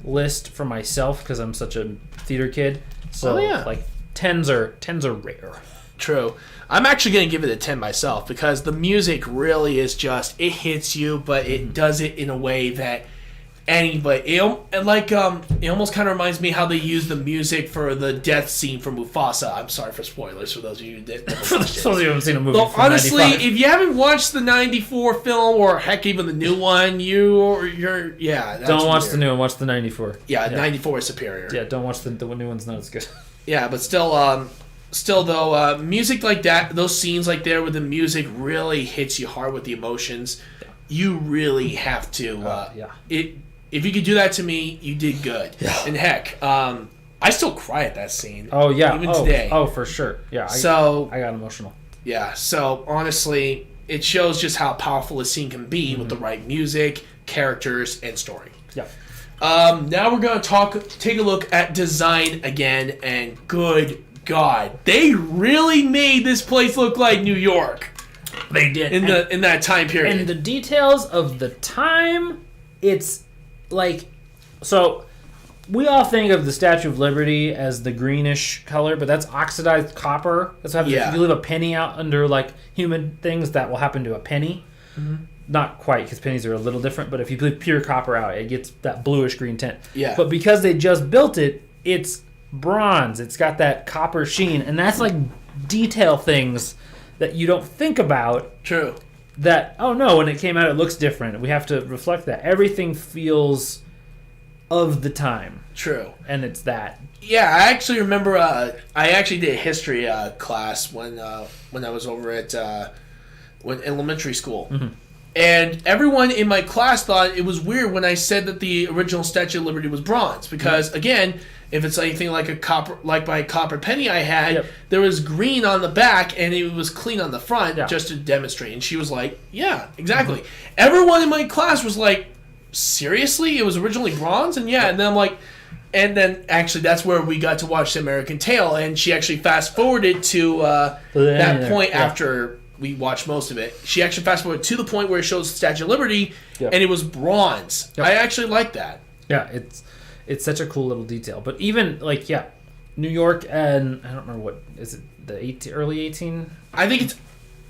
list for myself because I'm such a theater kid. So like tens are rare. True. I'm actually gonna give it a 10 myself because the music really is just, it hits you, but it does it in a way that anybody, it almost kind of reminds me how they use the music for the death scene from Mufasa. I'm sorry for spoilers for those of you that haven't seen a movie. Well, honestly, 95. If you haven't watched the '94 film, or heck, even the new one, you're don't watch the new one. Watch the '94. Yeah, '94 is superior. Yeah, don't watch the new one's not as good. Yeah, but still though, music like that, those scenes like there where the music really hits you hard with the emotions, you really have to. If you could do that to me, you did good. Yeah. And heck, I still cry at that scene. Oh yeah, even today. Oh, for sure. Yeah. I got emotional. Yeah. So honestly, it shows just how powerful a scene can be with the right music, characters, and story. Yeah. Now we're gonna take a look at design again, and good God, they really made this place look like New York. They did in that time period. And the details of the time, it's like, so we all think of the Statue of Liberty as the greenish color, but that's oxidized copper. That's what happens if you leave a penny out under like human things. That will happen to a penny. Mm-hmm. Not quite, because pennies are a little different, but if you leave pure copper out, it gets that bluish green tint. Yeah. But because they just built it, it's bronze. It's got that copper sheen, and that's like detail things that you don't think about. True. That, oh no, when it came out, it looks different. We have to reflect that. Everything feels of the time. True. And it's that. Yeah, I actually remember. I actually did a history class when I was over at elementary school. Mm-hmm. And everyone in my class thought it was weird when I said that the original Statue of Liberty was bronze, because again, if it's anything like my copper penny I had, there was green on the back and it was clean on the front, just to demonstrate. And she was like, "Yeah, exactly." Mm-hmm. Everyone in my class was like, "Seriously, it was originally bronze?" And and then I'm like, and then actually that's where we got to watch The American Tail, and she actually fast forwarded to that point after we watched most of it. She actually fast forwarded to the point where it shows the Statue of Liberty, and it was bronze. Yep. I actually like that. Yeah, it's such a cool little detail. But even like New York, and I don't remember what is it, the early 18? I think it's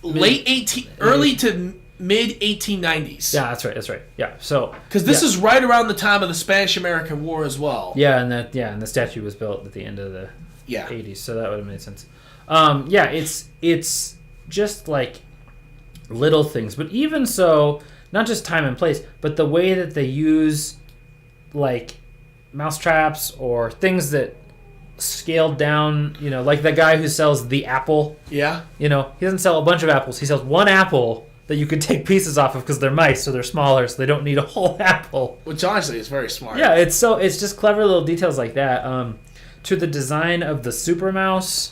late 18, early to mid 1890s. Yeah, that's right. Yeah, so because this is right around the time of the Spanish-American War as well. Yeah, and the statue was built at the end of the 80s, so that would have made sense. It's just like little things, but even so, not just time and place, but the way that they use like mouse traps or things that scaled down, like the guy who sells the apple. Yeah. He doesn't sell a bunch of apples. He sells one apple that you can take pieces off of because they're mice, so they're smaller, so they don't need a whole apple. Which honestly is very smart. Yeah, it's just clever little details like that. To the design of the super mouse.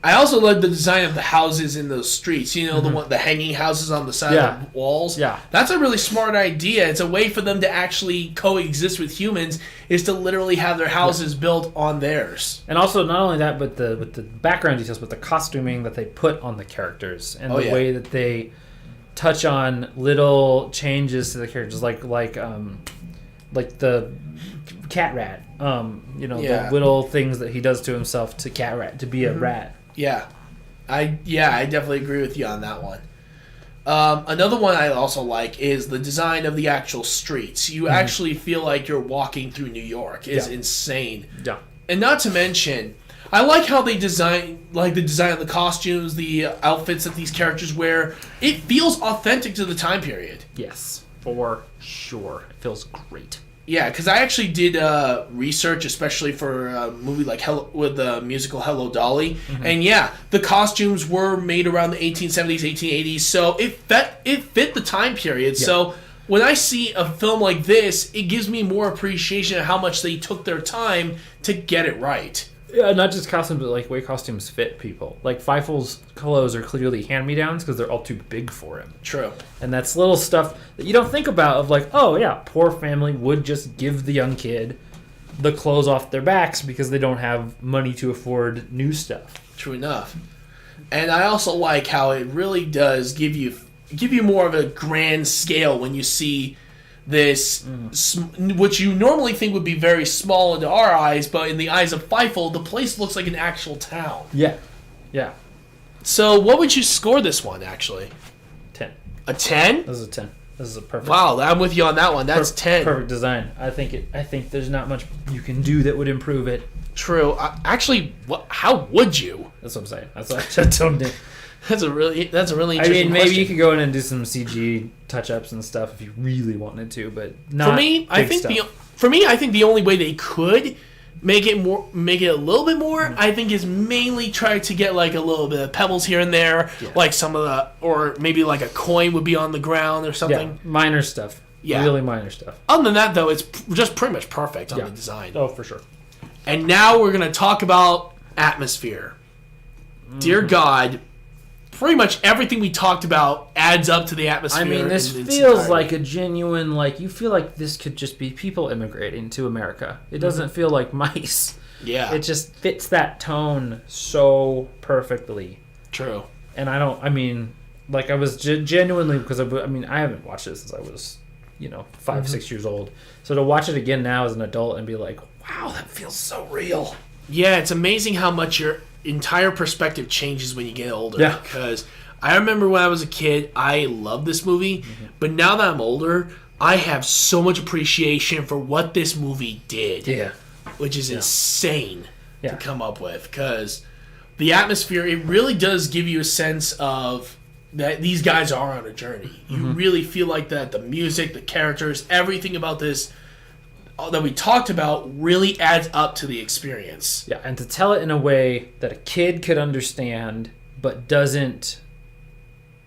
I also like the design of the houses in those streets. The hanging houses on the side of the walls. Yeah, that's a really smart idea. It's a way for them to actually coexist with humans, is to literally have their houses built on theirs. And also, not only that, but with the background details, but the costuming that they put on the characters, and the way that they touch on little changes to the characters, like the cat rat. The little things that he does to himself to cat rat to be a rat. Yeah, I definitely agree with you on that one. Another one I also like is the design of the actual streets. You actually feel like you're walking through New York. It's insane. Yeah, and not to mention, I like how they design, the design of the costumes, the outfits that these characters wear. It feels authentic to the time period. Yes, for sure. It feels great. Yeah, because I actually did research, especially for a movie like with the musical Hello, Dolly. Mm-hmm. And the costumes were made around the 1870s, 1880s, so it fit the time period. Yeah. So when I see a film like this, it gives me more appreciation of how much they took their time to get it right. Yeah, not just costumes, but like way costumes fit people. Like Fiefel's clothes are clearly hand-me-downs because they're all too big for him. True. And that's little stuff that you don't think about of like, oh yeah, poor family would just give the young kid the clothes off their backs because they don't have money to afford new stuff. True enough. And I also like how it really does give you more of a grand scale when you see this, which you normally think would be very small into our eyes, but in the eyes of Feifel, the place looks like an actual town. Yeah. Yeah. So what would you score this one, actually? 10. A 10? This is a 10. This is a perfect. Wow, I'm with you on that one. That's 10. Perfect design. I think there's not much you can do that would improve it. True. Actually, how would you? That's what I'm saying. That's what I don't do. That's a really interesting question. Maybe you could go in and do some CG touch-ups and stuff if you really wanted to, but not for me. I think the only way they could make it a little bit more, I think, is mainly try to get like a little bit of pebbles here and there, like some of the, or maybe like a coin would be on the ground or something. Yeah, minor stuff. Yeah. Really minor stuff. Other than that, though, it's just pretty much perfect on the design. Oh, for sure. And now we're going to talk about atmosphere. Dear God, pretty much everything we talked about adds up to the atmosphere. I mean, this feels like a genuine, like, you feel like this could just be people immigrating to America. It doesn't feel like mice. Yeah. It just fits that tone so perfectly. True. And I was genuinely, because I haven't watched this since I was, 5, 6 years old. So to watch it again now as an adult and be like, wow, that feels so real. Yeah, it's amazing how much your entire perspective changes when you get older. Yeah. Because I remember when I was a kid, I loved this movie. But now that I'm older, I have so much appreciation for what this movie did. Yeah. Which is insane Yeah. to come up with. Because the atmosphere, it really does give you a sense of that these guys are on a journey. You really feel like that the music, the characters, everything about this that we talked about really adds up to the experience. Yeah, and to tell it in a way that a kid could understand, but doesn't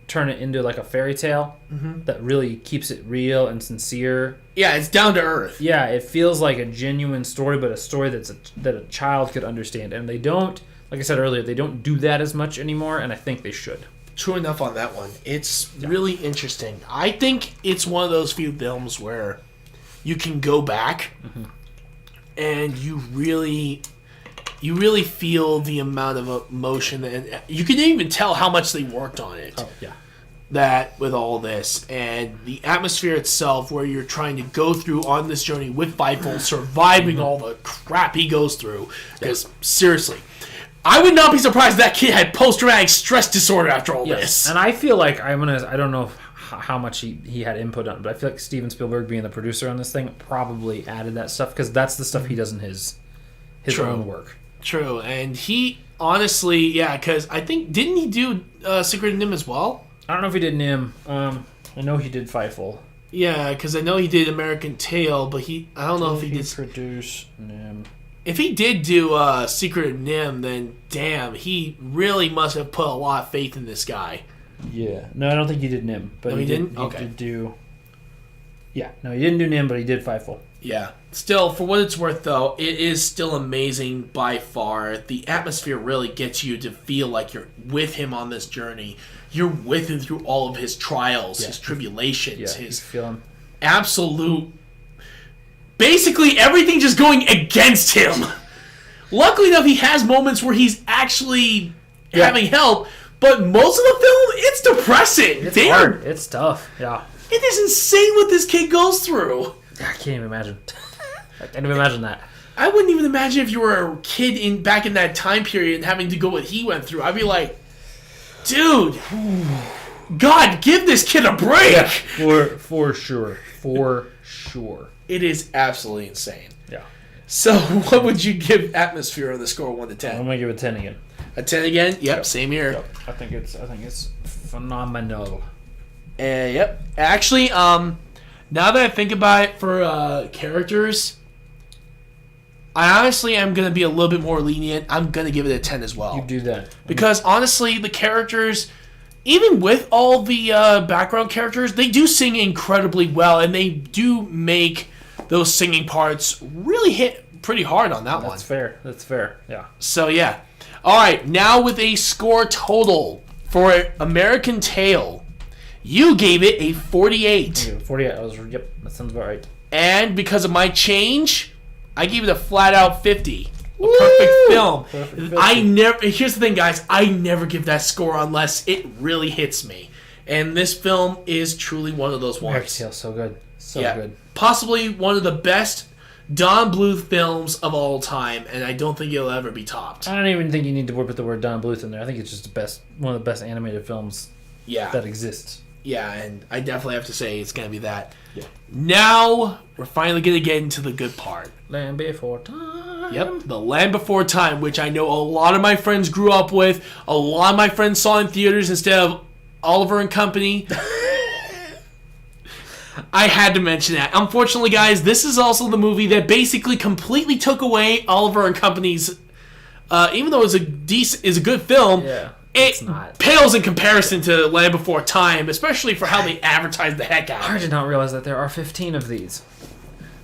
turn it into like a fairy tale that really keeps it real and sincere. Yeah, it's down to earth. Yeah, it feels like a genuine story, but a story that a child could understand. And they don't, like I said earlier, they don't do that as much anymore, and I think they should. True enough on that one. It's really interesting. I think it's one of those few films where you can go back and you really feel the amount of emotion, and you can even tell how much they worked on it. Oh, yeah. That with all this and the atmosphere itself, where you're trying to go through on this journey with Fievel, surviving all the crap he goes through. Because seriously, I would not be surprised that kid had post-traumatic stress disorder after all this. And I feel like I don't know how much he had input on it, but I feel like Steven Spielberg, being the producer on this thing, probably added that stuff, because that's the stuff he does in his own work. True, and he honestly, because I think, didn't he do Secret of NIMH as well? I don't know if he did NIMH. I know he did Fievel. Yeah, because I know he did American Tail, but I don't know if he did produce NIMH. If he did do Secret of NIMH, then damn, he really must have put a lot of faith in this guy. Yeah. No, I don't think he did NIMH. But he didn't? He did do... Yeah. No, he didn't do NIMH, but he did Fievel. Yeah. Still, for what it's worth, though, it is still amazing by far. The atmosphere really gets you to feel like you're with him on this journey. You're with him through all of his trials, his tribulations, his absolute... Basically, everything just going against him. Luckily enough, he has moments where he's actually having help, but most of the film, it's depressing. It's hard. It's tough. Yeah. It is insane what this kid goes through. I can't even imagine. I can't even imagine that. I wouldn't even imagine if you were a kid back in that time period and having to go what he went through. I'd be like, dude, God, give this kid a break. Yeah, for sure. For sure. It is absolutely insane. Yeah. So, what would you give Atmosphere on the score of 1 to 10? I'm gonna give it 10 again. A 10 again? Yep. Same here. Yep. I think it's phenomenal. Yep. Actually, now that I think about it for characters, I honestly am going to be a little bit more lenient. I'm going to give it a 10 as well. You do that. Because honestly, the characters, even with all the background characters, they do sing incredibly well, and they do make those singing parts really hit pretty hard on that one. That's fair. Yeah. So, yeah. All right, now with a score total for American Tail, you gave it a 48. 48. Yep, that sounds about right. And because of my change, I gave it a flat out 50. A perfect film. Here's the thing, guys. I never give that score unless it really hits me. And this film is truly one of those ones. American Tail, so good. So good. Possibly one of the best Don Bluth films of all time, and I don't think it'll ever be topped. I don't even think you need to put the word Don Bluth in there. I think it's just one of the best animated films that exists. Yeah, and I definitely have to say it's going to be that. Yeah. Now, we're finally going to get into the good part. Land Before Time. Yep, The Land Before Time, which I know a lot of my friends grew up with. A lot of my friends saw in theaters instead of Oliver and Company. I had to mention that. Unfortunately, guys, this is also the movie that basically completely took away Oliver and Company's... even though it's a good film... Yeah. it's not. Pales in comparison to Land Before Time, especially for how they advertise the heck out of it. I did not realize that there are 15 of these.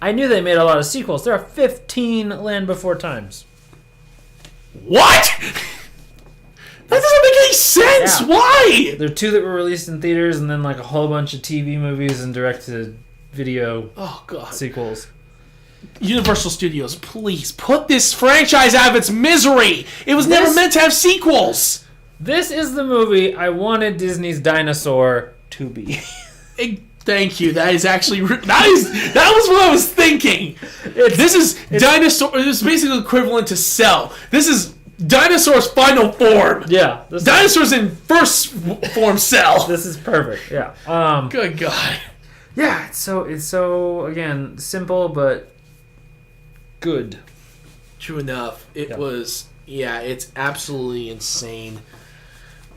I knew they made a lot of sequels. There are 15 Land Before Times. What? That doesn't make any sense. Yeah. Why? There are 2 that were released in theaters, and then like a whole bunch of TV movies and direct-to-video sequels. Universal Studios, please put this franchise out of its misery. It was never meant to have sequels. This is the movie I wanted Disney's Dinosaur to be. Thank you. That is actually that was what I was thinking. This is Dinosaur. This is basically equivalent to Cell. This is Dinosaur's final form. Yeah, Dinosaur's in first form Cell. This is perfect. Yeah. Good God. Yeah. It's so again simple but good. True enough. It was. Yeah. It's absolutely insane.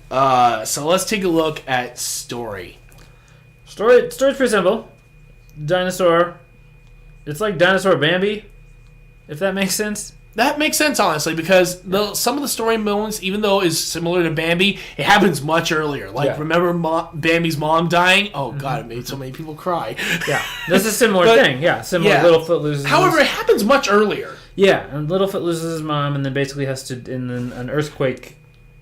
So let's take a look at story. Story's pretty simple. Dinosaur. It's like Dinosaur Bambi, if that makes sense. That makes sense, honestly, because some of the story moments, even though it's similar to Bambi, it happens much earlier. Like, remember Bambi's mom dying? Oh, God, it made so many people cry. Yeah, that's a similar thing. Yeah, similar. Yeah. Littlefoot loses. However, it happens much earlier. Yeah, and Littlefoot loses his mom, and then basically has to in an earthquake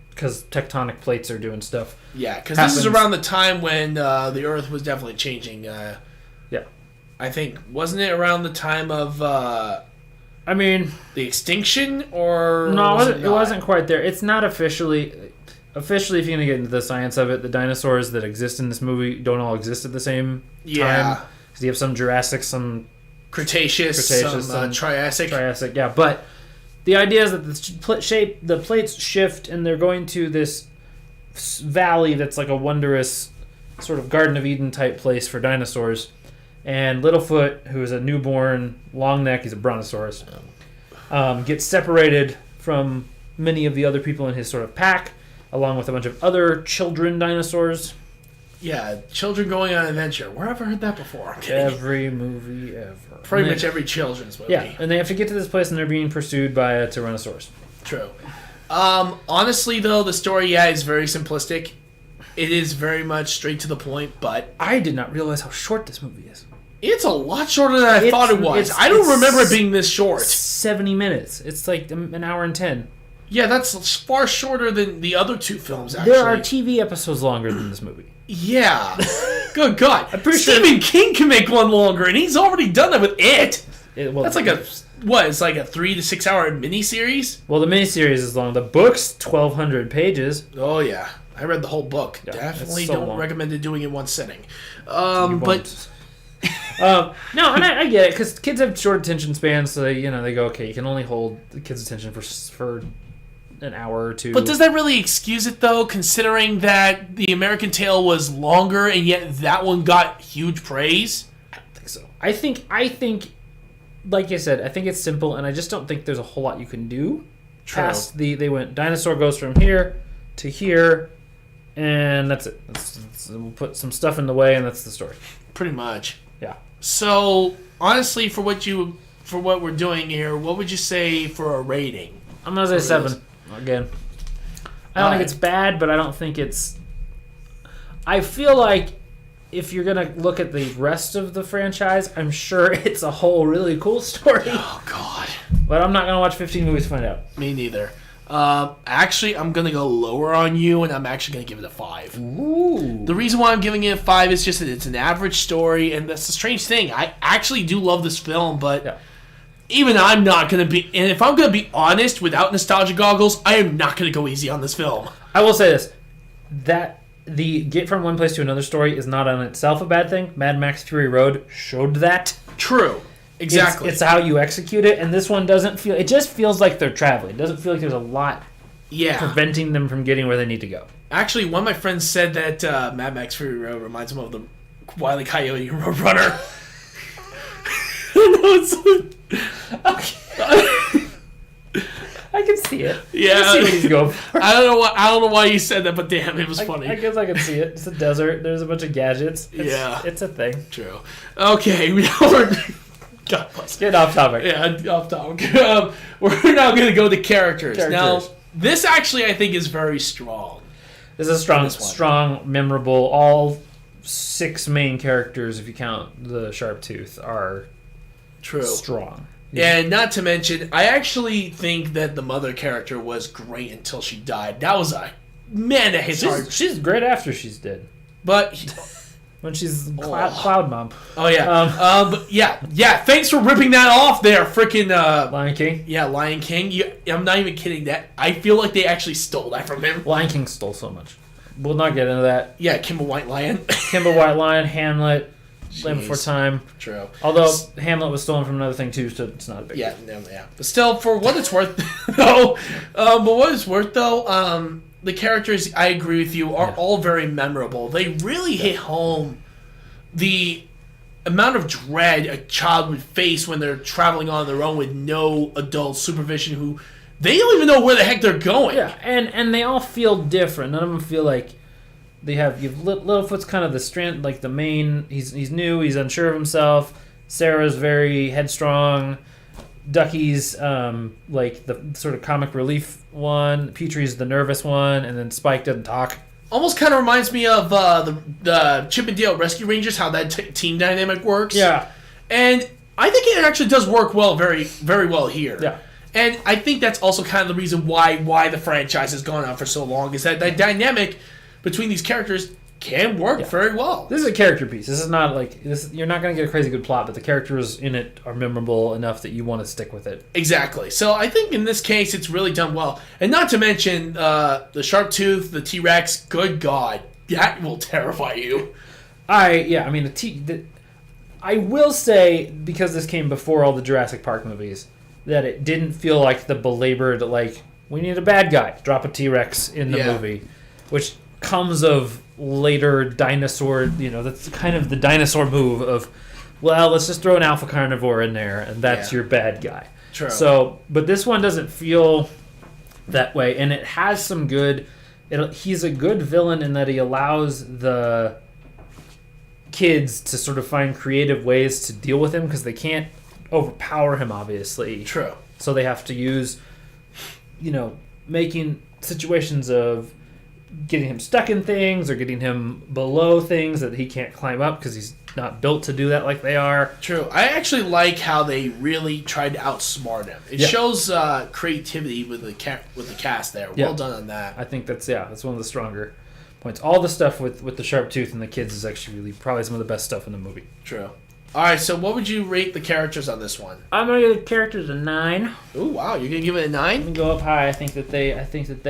because tectonic plates are doing stuff. Yeah, because this is around the time when the Earth was definitely changing. Yeah, I think wasn't it around the time of? I mean, the extinction, or no, it wasn't quite there. It's not officially. Officially, if you're gonna get into the science of it, the dinosaurs that exist in this movie don't all exist at the same time. Because you have some Jurassic, some Cretaceous, some Triassic. Triassic, yeah. But the idea is that the plates shift, and they're going to this valley that's like a wondrous sort of Garden of Eden type place for dinosaurs. And Littlefoot, who is a newborn long neck, he's a brontosaurus, gets separated from many of the other people in his sort of pack, along with a bunch of other children dinosaurs. Yeah, children going on an adventure. Where have I heard that before? Every movie ever. Pretty much every children's movie. Yeah, and they have to get to this place, and they're being pursued by a Tyrannosaurus. True. Honestly, though, the story, is very simplistic. It is very much straight to the point, but I did not realize how short this movie is. It's a lot shorter than I thought it was. I don't remember it being this short. 70 minutes. It's like an hour and 10. Yeah, that's far shorter than the other 2 films, actually. There are TV episodes longer than this movie. Yeah. Good God. I'm pretty Stephen King can make one longer, and he's already done that with it. That's like it's like a 3 to 6 hour miniseries? Well, the miniseries is long. The book's 1,200 pages. Oh, yeah. I read the whole book. Yeah, definitely don't recommend it doing it in one sitting. But... no, and I get it, because kids have short attention spans, so they go, okay, you can only hold the kids' attention for an hour or 2. But does that really excuse it, though, considering that the American Tale was longer, and yet that one got huge praise? I don't think so. I think, like I said, I think it's simple, and I just don't think there's a whole lot you can do. True. Past they went, dinosaur goes from here to here, and that's it. We'll put some stuff in the way, and that's the story. Pretty much. Yeah. So, honestly, for what we're doing here, what would you say for a rating? I'm gonna say 7 again. I don't think it's bad, but I don't think it's. I feel like if you're gonna look at the rest of the franchise, I'm sure it's a whole really cool story. Oh God! But I'm not gonna watch 15 movies to find out. Me neither. Actually, I'm gonna go lower on you, and I'm actually gonna give it a 5. Ooh. The reason why I'm giving it a 5 is just that it's an average story, and that's the strange thing. I actually do love this film, but even I'm not gonna be. And if I'm gonna be honest, without nostalgia goggles, I am not gonna go easy on this film. I will say this: that the get from one place to another story is not on itself a bad thing. Mad Max Fury Road showed that. True. Exactly. It's how you execute it, and this one doesn't feel... It just feels like they're traveling. It doesn't feel like there's a lot preventing them from getting where they need to go. Actually, one of my friends said that Mad Max Fury Road reminds him of the Wile E. Coyote Roadrunner. I can see it. Yeah. I can see what he's going for. I don't know why you said that, but damn, it was funny. I guess I can see it. It's a desert. There's a bunch of gadgets. It's a thing. True. Okay, God bless. Get off topic. Yeah, off topic. We're now going to go to characters. Now, this actually I think is very strong. This is a strong, memorable. All 6 main characters, if you count the Sharptooth, are strong. Yeah. And not to mention, I actually think that the mother character was great until she died. That was that hits hard. She's great after she's dead. But when she's Cloud Mom. Oh yeah. But yeah. Thanks for ripping that off there, freaking Lion King. Yeah, Lion King. I'm not even kidding. That I feel like they actually stole that from him. Lion King stole so much. We'll not get into that. Yeah, Kimber White Lion. Kimber White Lion, Hamlet, Land Before Time. True. Although Hamlet was stolen from another thing too, so it's not a big deal. Yeah. But still, for what it's worth, though, the characters, I agree with you, are all very memorable. They really hit home the amount of dread a child would face when they're traveling on their own with no adult supervision who they don't even know where the heck they're going. Yeah, and they all feel different. None of them feel like they have... Littlefoot's kind of the strand, like the main... He's new, he's unsure of himself. Sarah's very headstrong. Ducky's like the sort of comic relief one. Petrie's the nervous one, and then Spike doesn't talk. Almost kind of reminds me of the Chip and Dale Rescue Rangers, how that team dynamic works. Yeah. And I think it actually does work well, very, very well here. Yeah. And I think that's also kind of the reason why the franchise has gone on for so long, is that dynamic between these characters can work very well. This is a character piece. This is not like this. You're not going to get a crazy good plot, but the characters in it are memorable enough that you want to stick with it. Exactly. So I think in this case, it's really done well. And not to mention the Sharptooth, the T-Rex. Good God, that will terrify you. I will say, because this came before all the Jurassic Park movies, that it didn't feel like the belabored, like, we need a bad guy, drop a T-Rex in the movie, which comes of later dinosaur, that's kind of the dinosaur move of, well, let's just throw an alpha carnivore in there, and that's your bad guy. True. So, but this one doesn't feel that way, and it has some good... he's a good villain in that he allows the kids to sort of find creative ways to deal with him, because they can't overpower him, obviously. True. So they have to use, making situations of getting him stuck in things or getting him below things that he can't climb up because he's not built to do that like they are. True. I actually like how they really tried to outsmart him. It shows creativity with the cast there. Well done on that. I think that's one of the stronger points. All the stuff with the Sharptooth and the kids is actually really probably some of the best stuff in the movie. True. All right, so what would you rate the characters on this one? I'm gonna give the characters a 9. Oh wow, you're gonna give it a 9? I'm gonna go up high. I think that they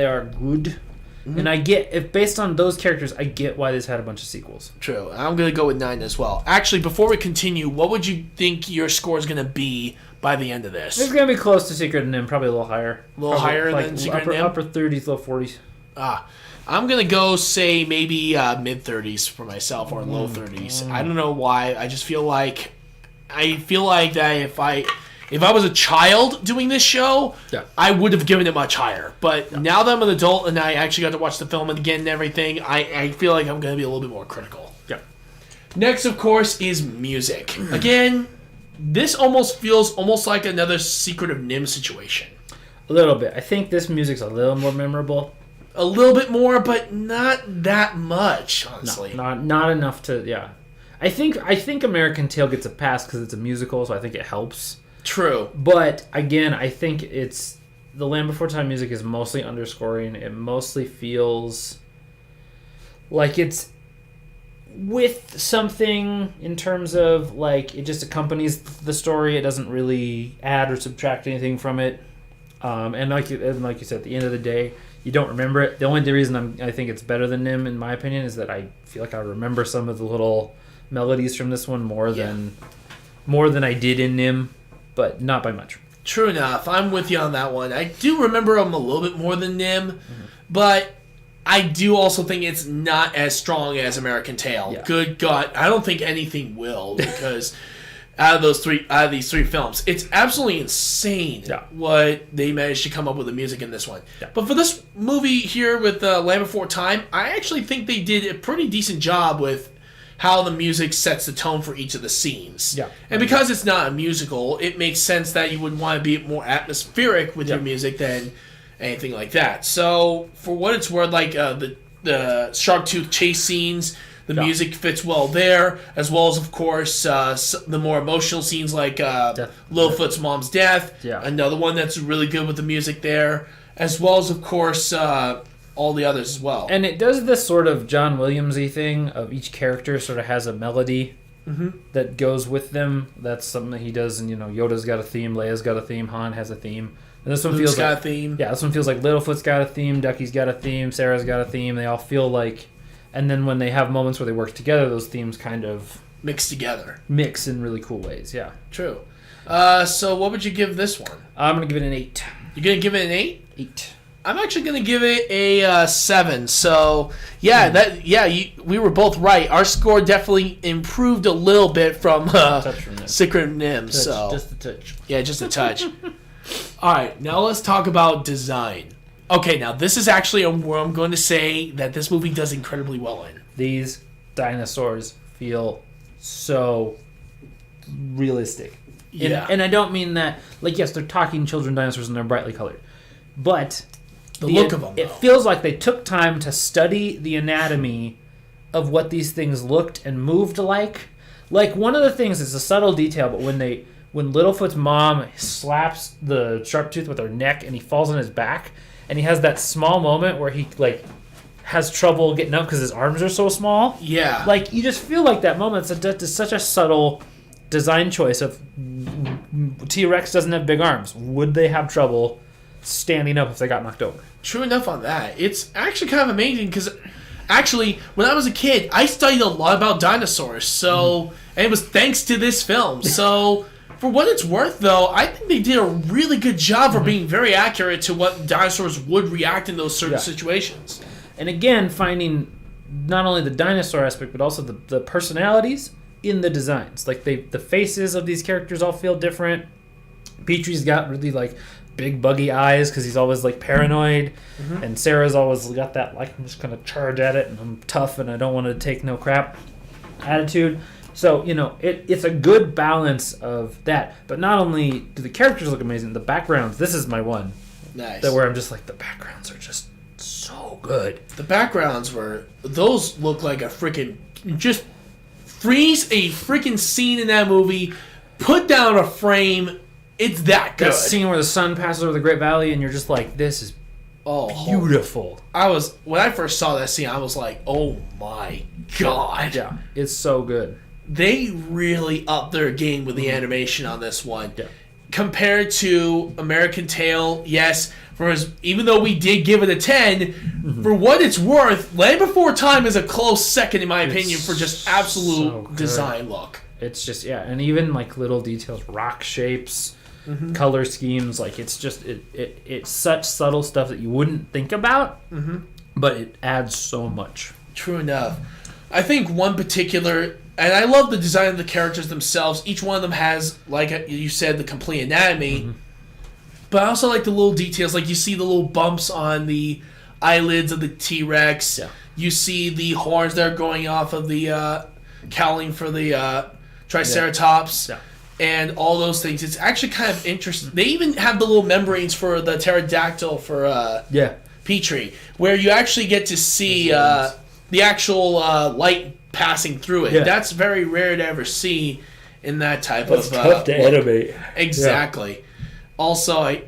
are good. Mm-hmm. And if based on those characters, I get why this had a bunch of sequels. True. I'm going to go with 9 as well. Actually, before we continue, what would you think your score is going to be by the end of this? It's going to be close to Secret and Nim, probably a little higher. A little higher than Secret and Nim? Upper 30s, low 40s. I'm going to go, say, maybe mid-30s for myself, or low 30s. I don't know why. I just feel like... that if I was a child doing this show, I would have given it much higher. But now that I'm an adult and I actually got to watch the film again and everything, I feel like I'm going to be a little bit more critical. Yeah. Next, of course, is music. Again, this almost feels like another Secret of Nim situation. A little bit. I think this music's a little more memorable. A little bit more, but not that much, honestly. No, not enough to, I think American Tail gets a pass because it's a musical, so I think it helps. True. But, again, I think it's... The Land Before Time music is mostly underscoring. It mostly feels like it's with something in terms of, like, it just accompanies the story. It doesn't really add or subtract anything from it. And like you said, at the end of the day, you don't remember it. The only reason I think it's better than Nim, in my opinion, is that I feel like I remember some of the little melodies from this one more than I did in Nim. But not by much. True enough. I'm with you on that one. I do remember them a little bit more than Nim, but I do also think it's not as strong as American Tail. Yeah. Good God. I don't think anything will, because out of these three films, it's absolutely insane what they managed to come up with the music in this one. Yeah. But for this movie here with Land Before Time, I actually think they did a pretty decent job with how the music sets the tone for each of the scenes. Yeah. And because it's not a musical, it makes sense that you would want to be more atmospheric with your music than anything like that. So, for what it's worth, like the shark tooth chase scenes. The music fits well there, as well as, of course, the more emotional scenes like Littlefoot's mom's death. Yeah. Another one that's really good with the music there, as well as, of course, all the others as well. And it does this sort of John Williams-y thing of each character sort of has a melody that goes with them. That's something that he does, and Yoda's got a theme, Leia's got a theme, Han has a theme. And this one Luke's feels got like a theme. Yeah, this one feels like Littlefoot's got a theme, Ducky's got a theme, Sarah's got a theme. They all feel like, and then when they have moments where they work together, those themes kind of mix together. Mix in really cool ways, yeah. True. So what would you give this one? I'm going to give it an 8. You're going to give it an 8? 8. I'm actually going to give it a 7. So, we were both right. Our score definitely improved a little bit from Secret Nim. So just a touch. Yeah, just a touch. All right, now let's talk about design. Okay, now this is actually where I'm going to say that this movie does incredibly well in. These dinosaurs feel so realistic. Yeah. And I don't mean that, like, yes, they're talking children dinosaurs and they're brightly colored. But the look of them, it feels like they took time to study the anatomy of what these things looked and moved like. Like, one of the things is a subtle detail, but when Littlefoot's mom slaps the sharp tooth with her neck and he falls on his back, and he has that small moment where he, like, has trouble getting up because his arms are so small. Yeah. Like, you just feel like that moment. It's such a subtle design choice of T-Rex doesn't have big arms. Would they have trouble standing up if they got knocked over? True enough on that. It's actually kind of amazing because, actually, when I was a kid, I studied a lot about dinosaurs. So, and it was thanks to this film. So... For what it's worth, though, I think they did a really good job for being very accurate to what dinosaurs would react in those certain situations. And again, finding not only the dinosaur aspect, but also the personalities in the designs. Like, the faces of these characters all feel different. Petrie's got really, like, big buggy eyes because he's always, like, paranoid. And Sarah's always got that, like, I'm just going to charge at it and I'm tough and I don't want to take no crap attitude. So, it's a good balance of that. But not only do the characters look amazing, the backgrounds, this is my one. Nice. Where I'm just like, the backgrounds are just so good. The backgrounds those look like a freaking, just freeze a freaking scene in that movie, put down a frame, it's that good. That scene where the sun passes over the Great Valley and you're just like, this is beautiful. When I first saw that scene, I was like, oh my god. Yeah, it's so good. They really upped their game with the animation on this one. Yeah. Compared to American Tail, yes, even though we did give it a 10, for what it's worth, Land Before Time is a close second, in my opinion, for just absolute design look. It's just, and even like little details, rock shapes, color schemes, like it's just, it's such subtle stuff that you wouldn't think about, but it adds so much. True enough. I think one particular... And I love the design of the characters themselves. Each one of them has, like you said, the complete anatomy. But I also like the little details. Like, you see the little bumps on the eyelids of the T-Rex. Yeah. You see the horns that are going off of the cowling for the Triceratops. Yeah. And all those things. It's actually kind of interesting. They even have the little membranes for the pterodactyl for Petrie, where you actually get to see the actual light passing through it. Yeah. That's very rare to ever see in that type of tough to animate. Exactly. Yeah. Also, I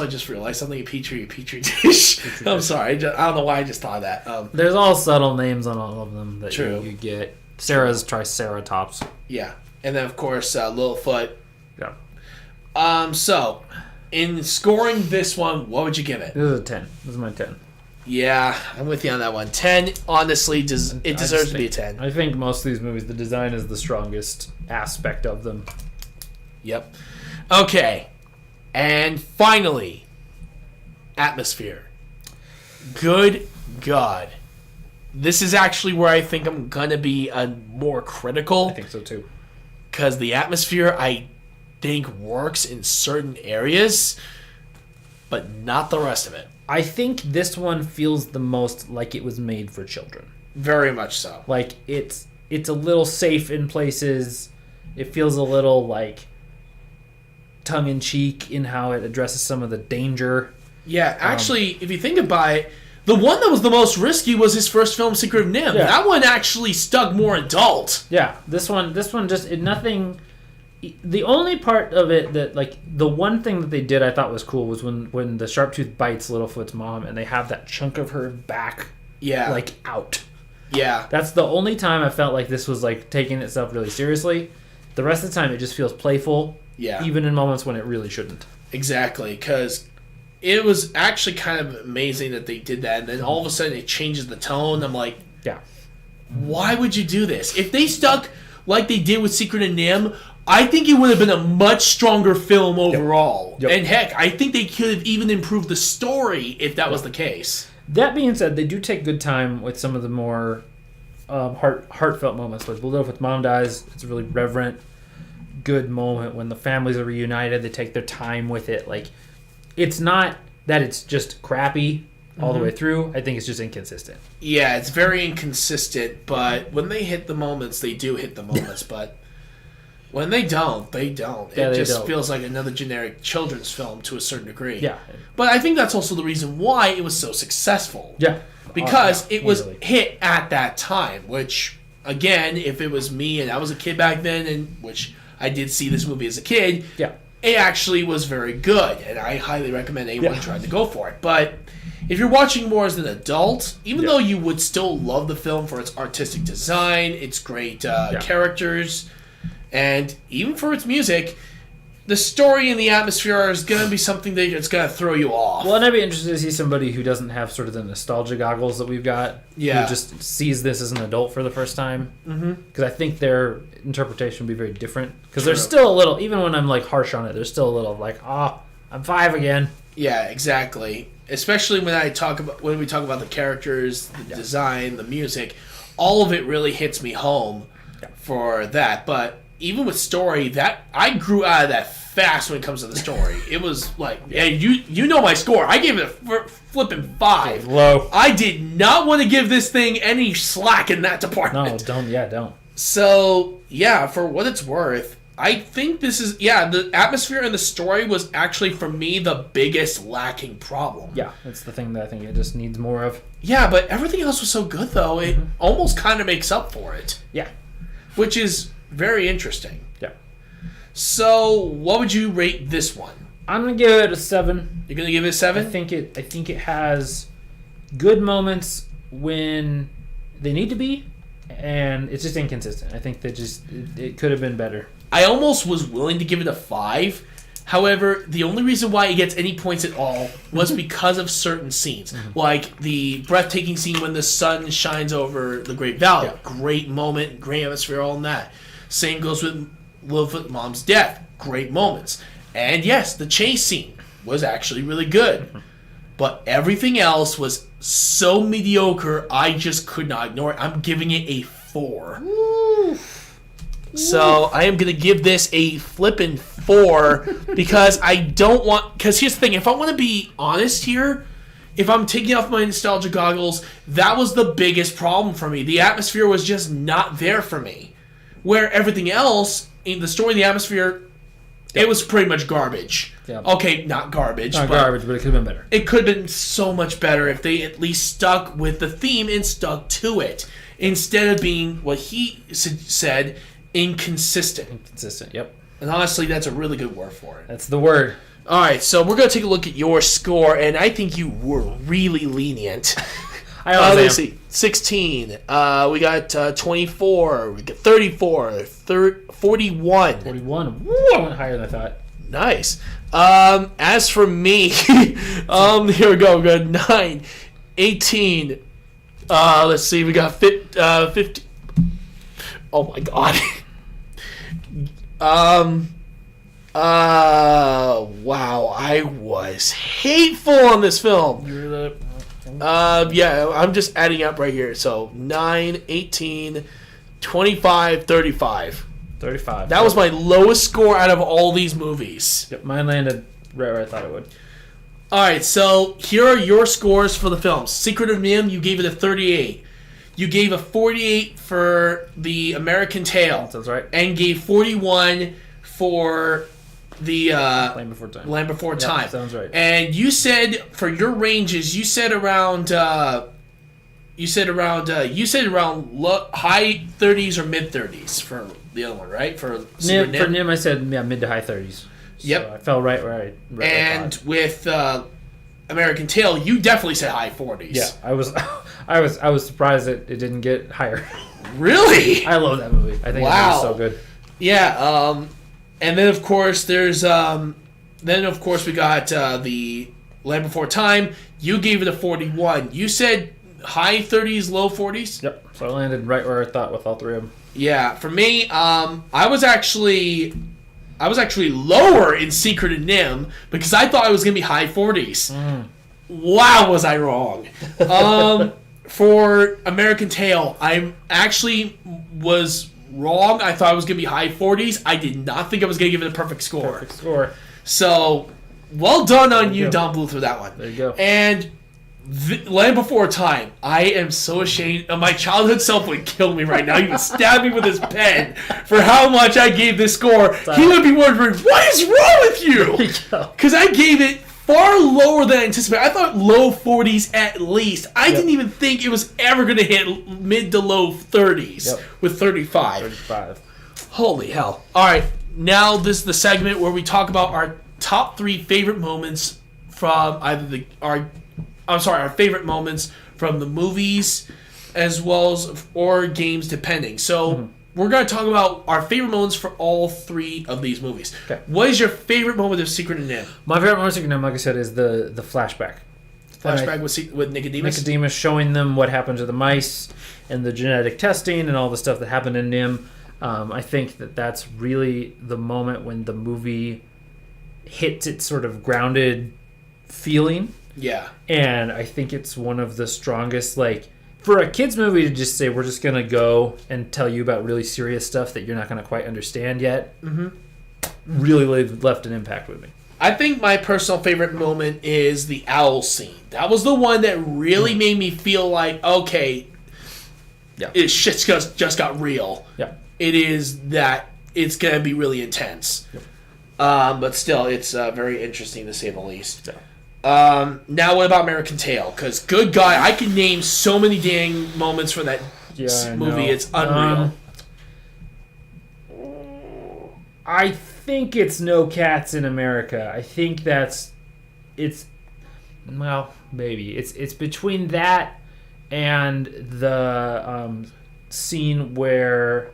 just realized something. A petri dish. I'm sorry. I don't know why I just thought of that. There's all subtle names on all of them that True. You get. Sarah's Triceratops. Yeah, and then of course Littlefoot. Yeah. So, in scoring this one, what would you give it? This is a 10. This is my 10. Yeah, I'm with you on that one. 10, honestly, it deserves to be a 10. I think most of these movies, the design is the strongest aspect of them. Yep. Okay. And finally, atmosphere. Good God. This is actually where I think I'm going to be more critical. I think so, too. Because the atmosphere, I think, works in certain areas, but not the rest of it. I think this one feels the most like it was made for children. Very much so. Like, it's a little safe in places. It feels a little, like, tongue-in-cheek in how it addresses some of the danger. Yeah, actually, if you think about it, The one that was the most risky was his first film, Secret of Nim. Yeah. That one actually stuck more adult. Yeah, this one just nothing. The only part of it that, like, the one thing that they did I thought was cool was when the Sharptooth bites Littlefoot's mom and they have that chunk of her back, like, out. Yeah. That's the only time I felt like this was, like, taking itself really seriously. The rest of the time it just feels playful. Yeah. Even in moments when it really shouldn't. Exactly, because it was actually kind of amazing that they did that, and then all of a sudden it changes the tone. I'm like, yeah, why would you do this? If they stuck like they did with Secret of Nim, I think it would have been a much stronger film overall. Yep. And heck, I think they could have even improved the story if that was the case. That being said, they do take good time with some of the more heartfelt moments. Like Littlefoot's mom dies, it's a really reverent, good moment. When the families are reunited, they take their time with it. Like, it's not that it's just crappy all the way through. I think it's just inconsistent. Yeah, it's very inconsistent, but when they hit the moments, they do hit the moments, but when they don't, they don't. Yeah, it they just don't. feels like another generic children's film to a certain degree. Yeah. But I think that's also the reason why it was so successful. Yeah. Because it was easily. hit at that time, which, again, if it was me and I was a kid back then, and which I did see this movie as a kid, Yeah. it actually was very good, and I highly recommend anyone trying to go for it. But if you're watching more as an adult, even though you would still love the film for its artistic design, its great characters, and even for its music, the story and the atmosphere is going to be something that's going to throw you off. Well, and I'd be interested to see somebody who doesn't have sort of the nostalgia goggles that we've got. Yeah. Who just sees this as an adult for the first time. Because I think their interpretation would be very different. Because there's still a little, even when I'm like harsh on it, there's still a little like, I'm 5 again. Yeah, exactly. Especially when we talk about the characters, the design, the music, all of it really hits me home for that. But even with story, that I grew out of that fast when it comes to the story. It was like, you know my score. I gave it a flipping 5. Low. I did not want to give this thing any slack in that No, department. don't. So, yeah, for what it's worth, I think this is, the atmosphere and the story was actually, for me, the biggest lacking problem. Yeah, that's the thing that I think it just needs more of. Yeah, but everything else was so good, though. It almost kind of makes up for it. Yeah. Which is very interesting. Yeah. So, what would you rate this one? I'm going to give it a 7. You're going to give it a 7? I think it has good moments when they need to be, and it's just inconsistent. I think that it could have been better. I almost was willing to give it a 5. However, the only reason why it gets any points at all was because of certain scenes. Like the breathtaking scene when the sun shines over the Great Valley. Yeah. Great moment, great atmosphere, all in that. Same goes with Littlefoot Mom's death. Great moments. And yes, the chase scene was actually really good. But everything else was so mediocre, I just could not ignore it. I'm giving it a 4. Woo. So I am going to give this a flippin' 4 because I don't want... Because here's the thing. If I want to be honest here, if I'm taking off my nostalgia goggles, that was the biggest problem for me. The atmosphere was just not there for me. Where everything else, in the story, the atmosphere, it was pretty much garbage. Yep. Okay, not garbage. Not but garbage, but it could have been better. it could have been so much better if they at least stuck with the theme and stuck to it. Instead of being, what he said, inconsistent. Inconsistent, yep. And honestly, that's a really good word for it. That's the word. All right, so we're going to take a look at your score, and I think you were really lenient. I always Let's am. see. 16. We got 24. We got 34. 41. 41. Woo, I went higher than I thought. Nice. As for me, here we go. We got 9, 18. Let's see. We got 50. Oh my god. Wow. I was hateful on this film. You were the... Yeah, I'm just adding up right here. So 9, 18, 25, 35. 35. That was my lowest score out of all these movies. Yep, mine landed right where I thought it would. Alright, so here are your scores for the films. Secret of Nim, you gave it a 38. You gave a 48 for The American Tale. Sounds right. And gave 41 for Land Before Time. Land Before Time. Sounds right. And you said for your ranges, you said around high 30s or mid 30s for the other one, right? For Nim, I said mid to high 30s. Yep. So I fell right where I and with American Tail, you definitely said high 40s. Yeah, I was surprised that it didn't get higher. Really? I love that movie. I think it was so good. Yeah. And then of course we got the Land Before Time. You gave it a 41. You said high 30s, low 40s. Yep. So I landed right where I thought with all three of them. Yeah. For me, I was actually lower in Secret of Nim because I thought it was gonna be high 40s. Wow, was I wrong? For American Tail, I actually was wrong. I thought it was gonna be high 40s. I did not think I was gonna give it a perfect score. So, well done on you, Don Bluth, for that one. There you go. And Land Before Time. I am so ashamed. My childhood self would kill me right now. He would stab me with his pen for how much I gave this score. He would be wondering, what is wrong with you? Because I gave it far lower than I anticipated. I thought low 40s at least. I didn't even think it was ever going to hit mid to low 30s with 35. Holy hell. All right. Now this is the segment where we talk about our top 3 favorite moments from either our favorite moments from the movies as well as or games, depending. So we're going to talk about our favorite moments for all 3 of these movies. Okay. What is your favorite moment of Secret of Nim? My favorite moment of Secret of Nim, like I said, is the flashback. Flashback with Nicodemus? Nicodemus showing them what happened to the mice and the genetic testing and all the stuff that happened in Nim. I think that's really the moment when the movie hits its sort of grounded feeling. Yeah. And I think it's one of the strongest, for a kid's movie to just say, we're just going to go and tell you about really serious stuff that you're not going to quite understand yet, really left an impact with me. I think my personal favorite moment is the owl scene. That was the one that really made me feel like, okay, shit's just got real. Yeah. It is that it's going to be really intense. Yep. But still, it's very interesting to say the least. Yeah. Now what about American Tail? Because good God, I can name so many dang moments from that movie. It's unreal. I think it's No Cats in America. I think maybe. It's between that and the scene where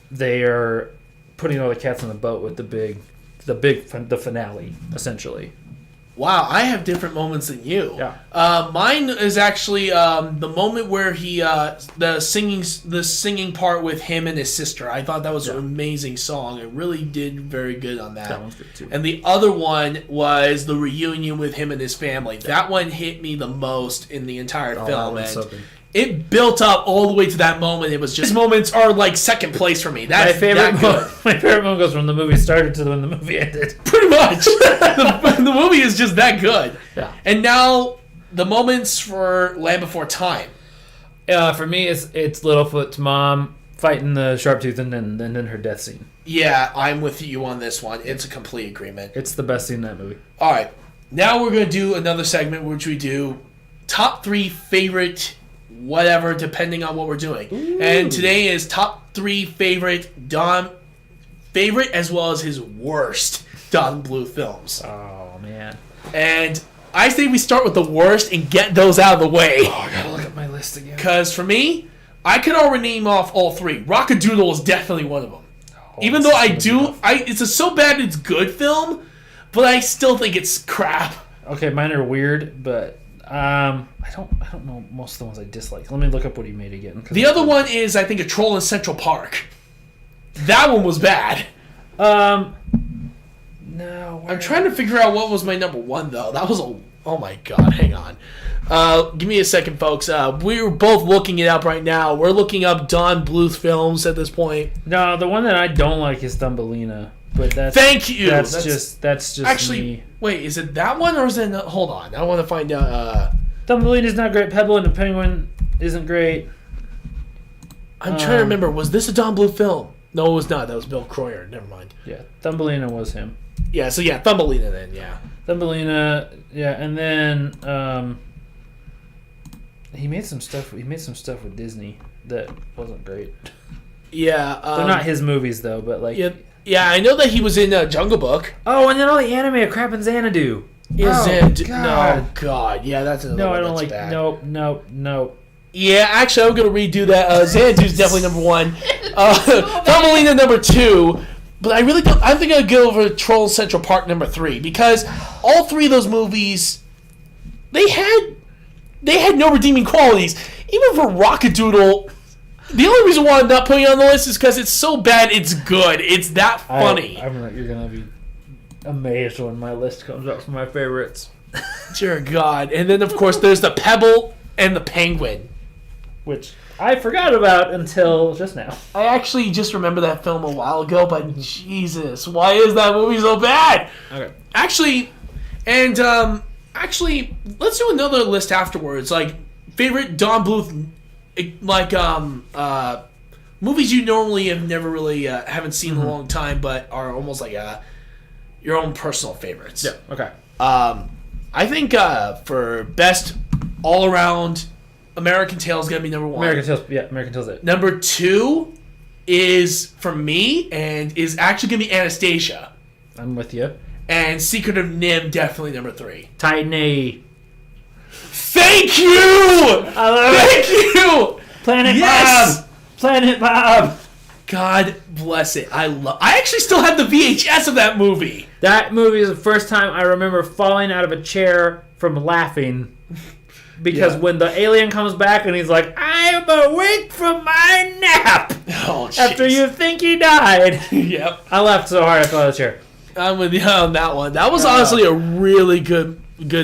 they are putting all the cats on the boat with the finale, essentially. Wow, I have different moments than you. Yeah. Mine is actually the moment where he the singing part with him and his sister. I thought that was an amazing song. It really did very good on that. That one's good too. And the other one was the reunion with him and his family. That one hit me the most in the entire film. That so good. It built up all the way to that moment. It was just, these moments are like second place for me. That's my favorite moment goes from the movie started to when the movie ended. Pretty much. the movie is just that good. Yeah. And now the moments for Land Before Time. For me, it's Littlefoot's mom fighting the Sharptooth and then her death scene. Yeah, I'm with you on this one. It's a complete agreement. It's the best scene in that movie. All right. Now we're going to do another segment which we do top 3 favorite whatever, depending on what we're doing. Ooh. And today is top 3 favorite as well as his worst Don Bluth films. Oh, man. And I say we start with the worst and get those out of the way. Oh, I gotta look at my list again. Because for me, I could already name off all 3. Rockadoodle is definitely one of them. Oh, even though it's a so bad it's good film, but I still think it's crap. Okay, mine are weird, but I don't know most of the ones I dislike. Let me look up what he made again. The other one is, I think, A Troll in Central Park. That one was bad. No. I'm trying to figure out what was my number 1, though. That was oh my God, hang on. Give me a second, folks. We're both looking it up right now. We're looking up Don Bluth films at this point. No, the one that I don't like is Thumbelina. But thank you. That's just actually me. Wait, is it that one or is it? Hold on, I want to find out. Thumbelina's not great. Pebble and the Penguin isn't great. I'm trying to remember. Was this a Don Bluth film? No, it was not. That was Bill Croyer. Never mind. Yeah, Thumbelina was him. Yeah, so yeah, Thumbelina then, yeah. Thumbelina, yeah, and then he made some stuff with Disney that wasn't great. Yeah. They're not his movies though, but like yeah, I know that he was in Jungle Book. Oh, and then all the anime of Crap and Xanadu. No, God. Yeah, that's another one. I don't that's like bad. Nope. Yeah, actually, I'm going to redo that. Xanadu's definitely number 1. Thumbelina number 2. But I really don't. I think I'd go over Troll Central Park number 3 because all 3 of those movies, they had no redeeming qualities. Even for Rockadoodle, the only reason why I'm not putting it on the list is because it's so bad it's good. It's that funny. You're gonna be amazed when my list comes up for my favorites. Dear God! And then of course there's the Pebble and the Penguin, which I forgot about until just now. I actually just remember that film a while ago, but Jesus, why is that movie so bad? Okay. Actually, let's do another list afterwards. Like favorite Don Bluth, movies you normally have never really haven't seen in a long time, but are almost like your own personal favorites. Yeah. Okay. I think for best all around, American Tail is gonna be number 1. American Tail's it. Number 2 is for me and is actually gonna be Anastasia. I'm with you. And Secret of Nim definitely number 3. Titan A. Thank you! I love Thank you! Planet Yes! Bob! Planet Bob! God bless it. I actually still have the VHS of that movie. That movie is the first time I remember falling out of a chair from laughing. Because when the alien comes back and he's like, I am awake from my nap! Oh, after you think he died. Yep. I laughed so hard I fell out of the chair. I'm with you on that one. That was honestly a really good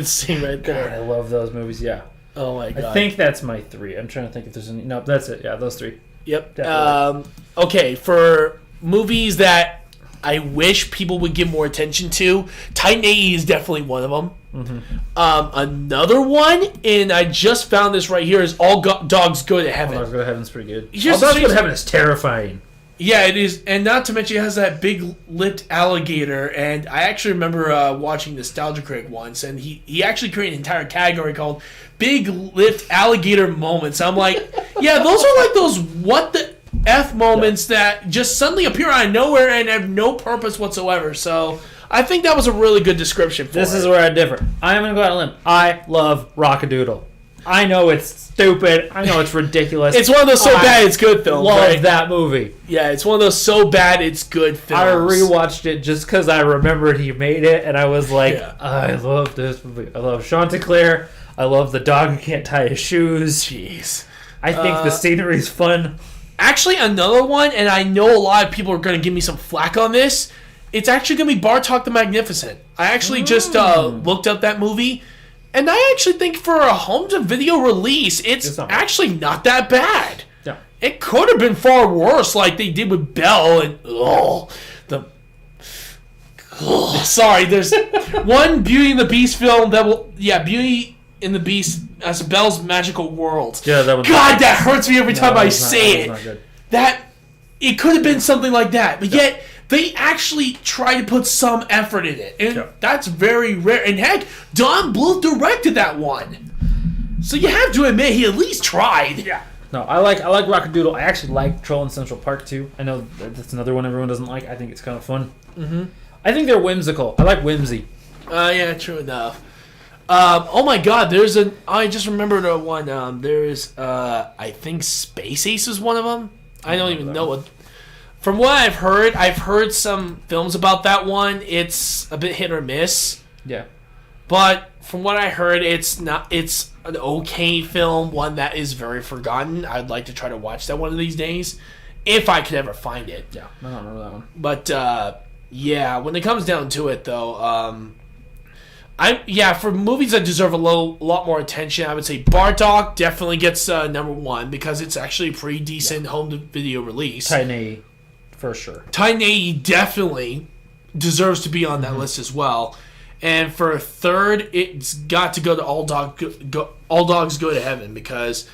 scene right there. God, I love those movies, yeah. Oh my God. I think that's my 3. I'm trying to think if there's any... No, that's it. Yeah, those 3. Yep. Definitely. Okay, for movies that I wish people would give more attention to, Titan AE is definitely one of them. Mm-hmm. Another one, and I just found this right here, is All Dogs Go to Heaven. All Dogs Go to Heaven's pretty good. Here's All Dogs Go to Heaven is terrifying. Yeah, it is, and not to mention it has that big-lipped alligator, and I actually remember watching Nostalgia Critic once, and he actually created an entire category called Big-Lipped Alligator Moments. I'm like, yeah, those are like those what the F moments that just suddenly appear out of nowhere and have no purpose whatsoever, so I think that was a really good description for This it. is where I differ. I'm going to go out on a limb. I love Rockadoodle. I know it's stupid. I know it's ridiculous. It's one of those so bad it's good films. Love right? that movie. Yeah, it's one of those so bad it's good films. I rewatched it just because I remembered he made it, and I was like, Yeah. I love this movie. I love Chanticleer. I love the dog who can't tie his shoes. Jeez. I think the scenery's fun. Actually, another one, and I know a lot of people are going to give me some flack on this. It's actually going to be Bartok the Magnificent. I actually just looked up that movie, and I actually think for a home-to-video release, it's actually not that bad. Yeah. It could have been far worse, like they did with Belle, and sorry, there's one Beauty and the Beast film that will... Yeah, Beauty and the Beast as Belle's Magical World. Yeah, that was God, that hurts me every time I say it. Not good. It could have been something like that, but yet they actually try to put some effort in it, and that's very rare. And heck, Don Bluth directed that one, so you have to admit he at least tried. Yeah. No, I like Rockadoodle. I actually like Troll in Central Park too. I know that's another one everyone doesn't like. I think it's kind of fun. Mm-hmm. I think they're whimsical. I like whimsy. Yeah, true enough. Oh my God, I just remembered one. There's I think Space Ace is one of them. I don't even know what. From what I've heard some films about that one. It's a bit hit or miss. Yeah. But from what I heard, it's an okay film, one that is very forgotten. I'd like to try to watch that one of these days, if I could ever find it. Yeah, I don't remember that one. But yeah, when it comes down to it, though, for movies that deserve a lot more attention, I would say Bartok definitely gets number 1 because it's actually a pretty decent home-to-video release. Titan AE, for sure. Titan AE definitely deserves to be on that list as well. And for third, it's got to go to All Dogs Go to Heaven because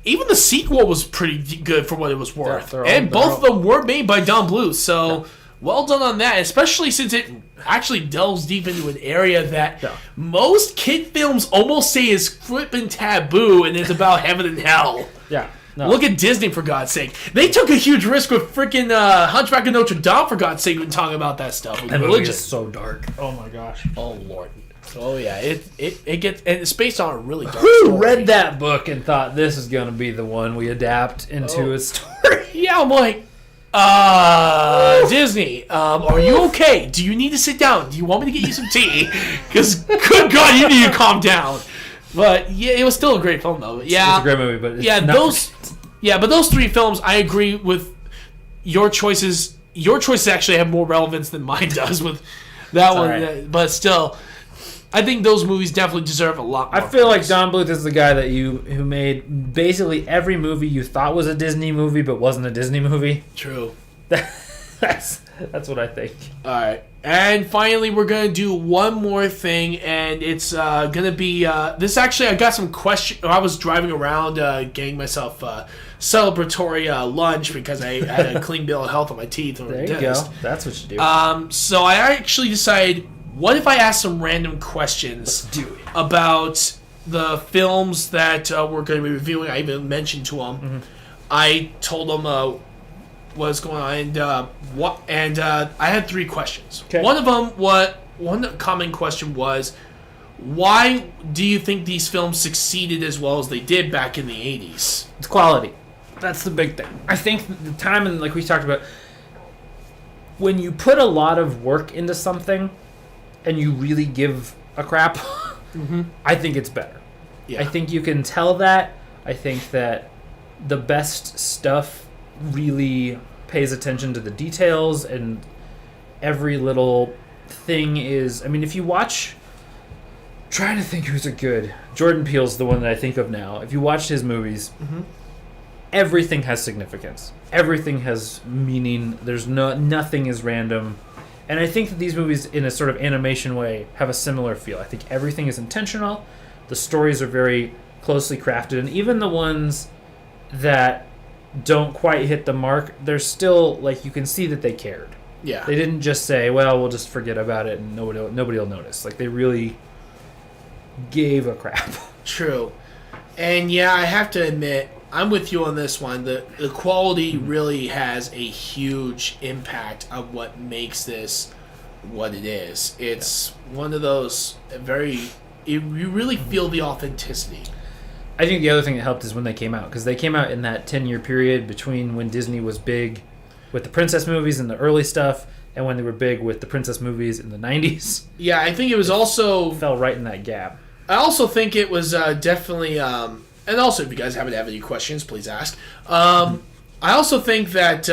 even the sequel was pretty good for what it was worth. Yeah, both of them were made by Don Bluth, so well done on that, especially since it actually delves deep into an area that most kid films almost say is flippin' taboo, and it's about heaven and hell. Yeah. No. Look at Disney, for God's sake. They took a huge risk with freaking Hunchback of Notre Dame, for God's sake, when talking about that stuff. And religion is so dark. Oh, my gosh. Oh, Lord. Oh, yeah. It gets... And it's based on a really dark Who story. read that book and thought this is going to be the one we adapt into a story? Yeah, I'm like, Disney, are you okay? Do you need to sit down? Do you want me to get you some tea? Because, good God, you need to calm down. But yeah, it was still a great film, though. Yeah, it's a great movie, but but those three films, I agree with your choices. Your choices actually have more relevance than mine does with that one. Right. But still, I think those movies definitely deserve a lot more. I feel like Don Bluth is the guy that who made basically every movie you thought was a Disney movie but wasn't a Disney movie. True. That's what I think. All right. And finally, we're going to do one more thing, and it's going to be... this actually, I got some questions... I was driving around getting myself celebratory lunch because I had a clean bill of health on my teeth. There you go. That's what you do. So I actually decided, what if I asked some random questions about the films that we're going to be reviewing? I even mentioned to them. Mm-hmm. I told them... what's going on, and I had 3 questions. Okay. One common question was, why do you think these films succeeded as well as they did back in the 80s? It's quality. That's the big thing. I think the time, and like we talked about, when you put a lot of work into something and you really give a crap, I think it's better. Yeah. I think you can tell that. I think that the best stuff really pays attention to the details, and every little thing is... I mean, if you watch... Trying to think who's a good... Jordan Peele's the one that I think of now. If you watch his movies, everything has significance. Everything has meaning. There's nothing is random. And I think that these movies, in a sort of animation way, have a similar feel. I think everything is intentional. The stories are very closely crafted, and even the ones that don't quite hit the mark, they're still, like, you can see that they cared. Yeah. They didn't just say, well, we'll just forget about it and nobody will notice. Like, they really gave a crap. True. And yeah, I have to admit, I'm with you on this one. The quality really has a huge impact on what makes this what it is. It's one of those you really feel the authenticity. I think the other thing that helped is when they came out, because they came out in that 10-year period between when Disney was big with the princess movies and the early stuff, and when they were big with the princess movies in the 90s. Yeah, I think it was also... fell right in that gap. I also think it was definitely... and also, if you guys haven't have any questions, please ask. I also think that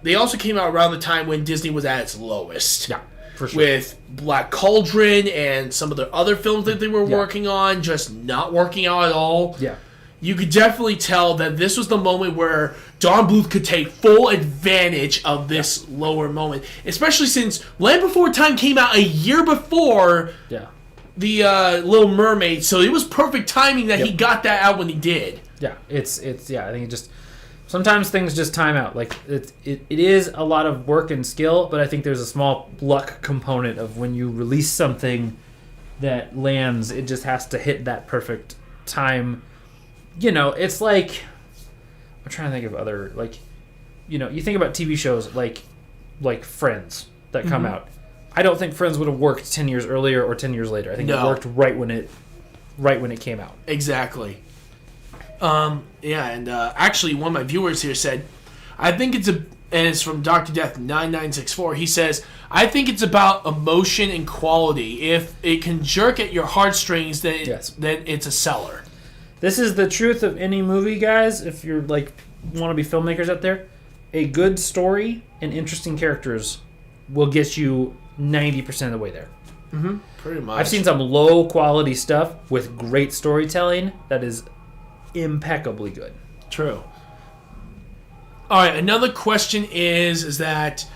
they also came out around the time when Disney was at its lowest. Yeah. For sure. With Black Cauldron and some of the other films that they were working on just not working out at all. Yeah. You could definitely tell that this was the moment where Don Bluth could take full advantage of this lower moment. Especially since Land Before Time came out a year before the Little Mermaid. So it was perfect timing that he got that out when he did. Yeah. It's I think it just... Sometimes things just time out. Like it is a lot of work and skill, but I think there's a small luck component of when you release something that lands, it just has to hit that perfect time. You know, it's like, I'm trying to think of other, like, you know, you think about TV shows like Friends that come out. I don't think Friends would have worked 10 years earlier or 10 years later. I think it worked right when it came out. Exactly. Actually, one of my viewers here said, I think and it's from Dr. Death 9964. He says, I think it's about emotion and quality. If it can jerk at your heartstrings, then it's a seller. This is the truth of any movie, guys. If you're want to be filmmakers out there, a good story and interesting characters will get you 90% of the way there. Mm-hmm. Pretty much. I've seen some low quality stuff with great storytelling that is impeccably good. True. All right, another question is that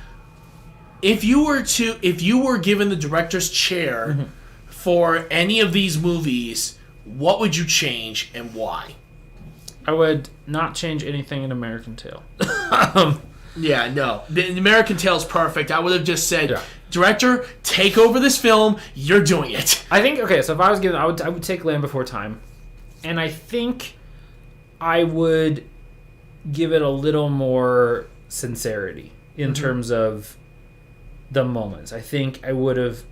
if you were given the director's chair for any of these movies, what would you change and why? I would not change anything in American Tail. Yeah, no. The American Tail's perfect. I would have just said, director, take over this film. You're doing it. I think, okay, so if I was given, I would take Land Before Time. And I think I would give it a little more sincerity in terms of the moments. I think I would have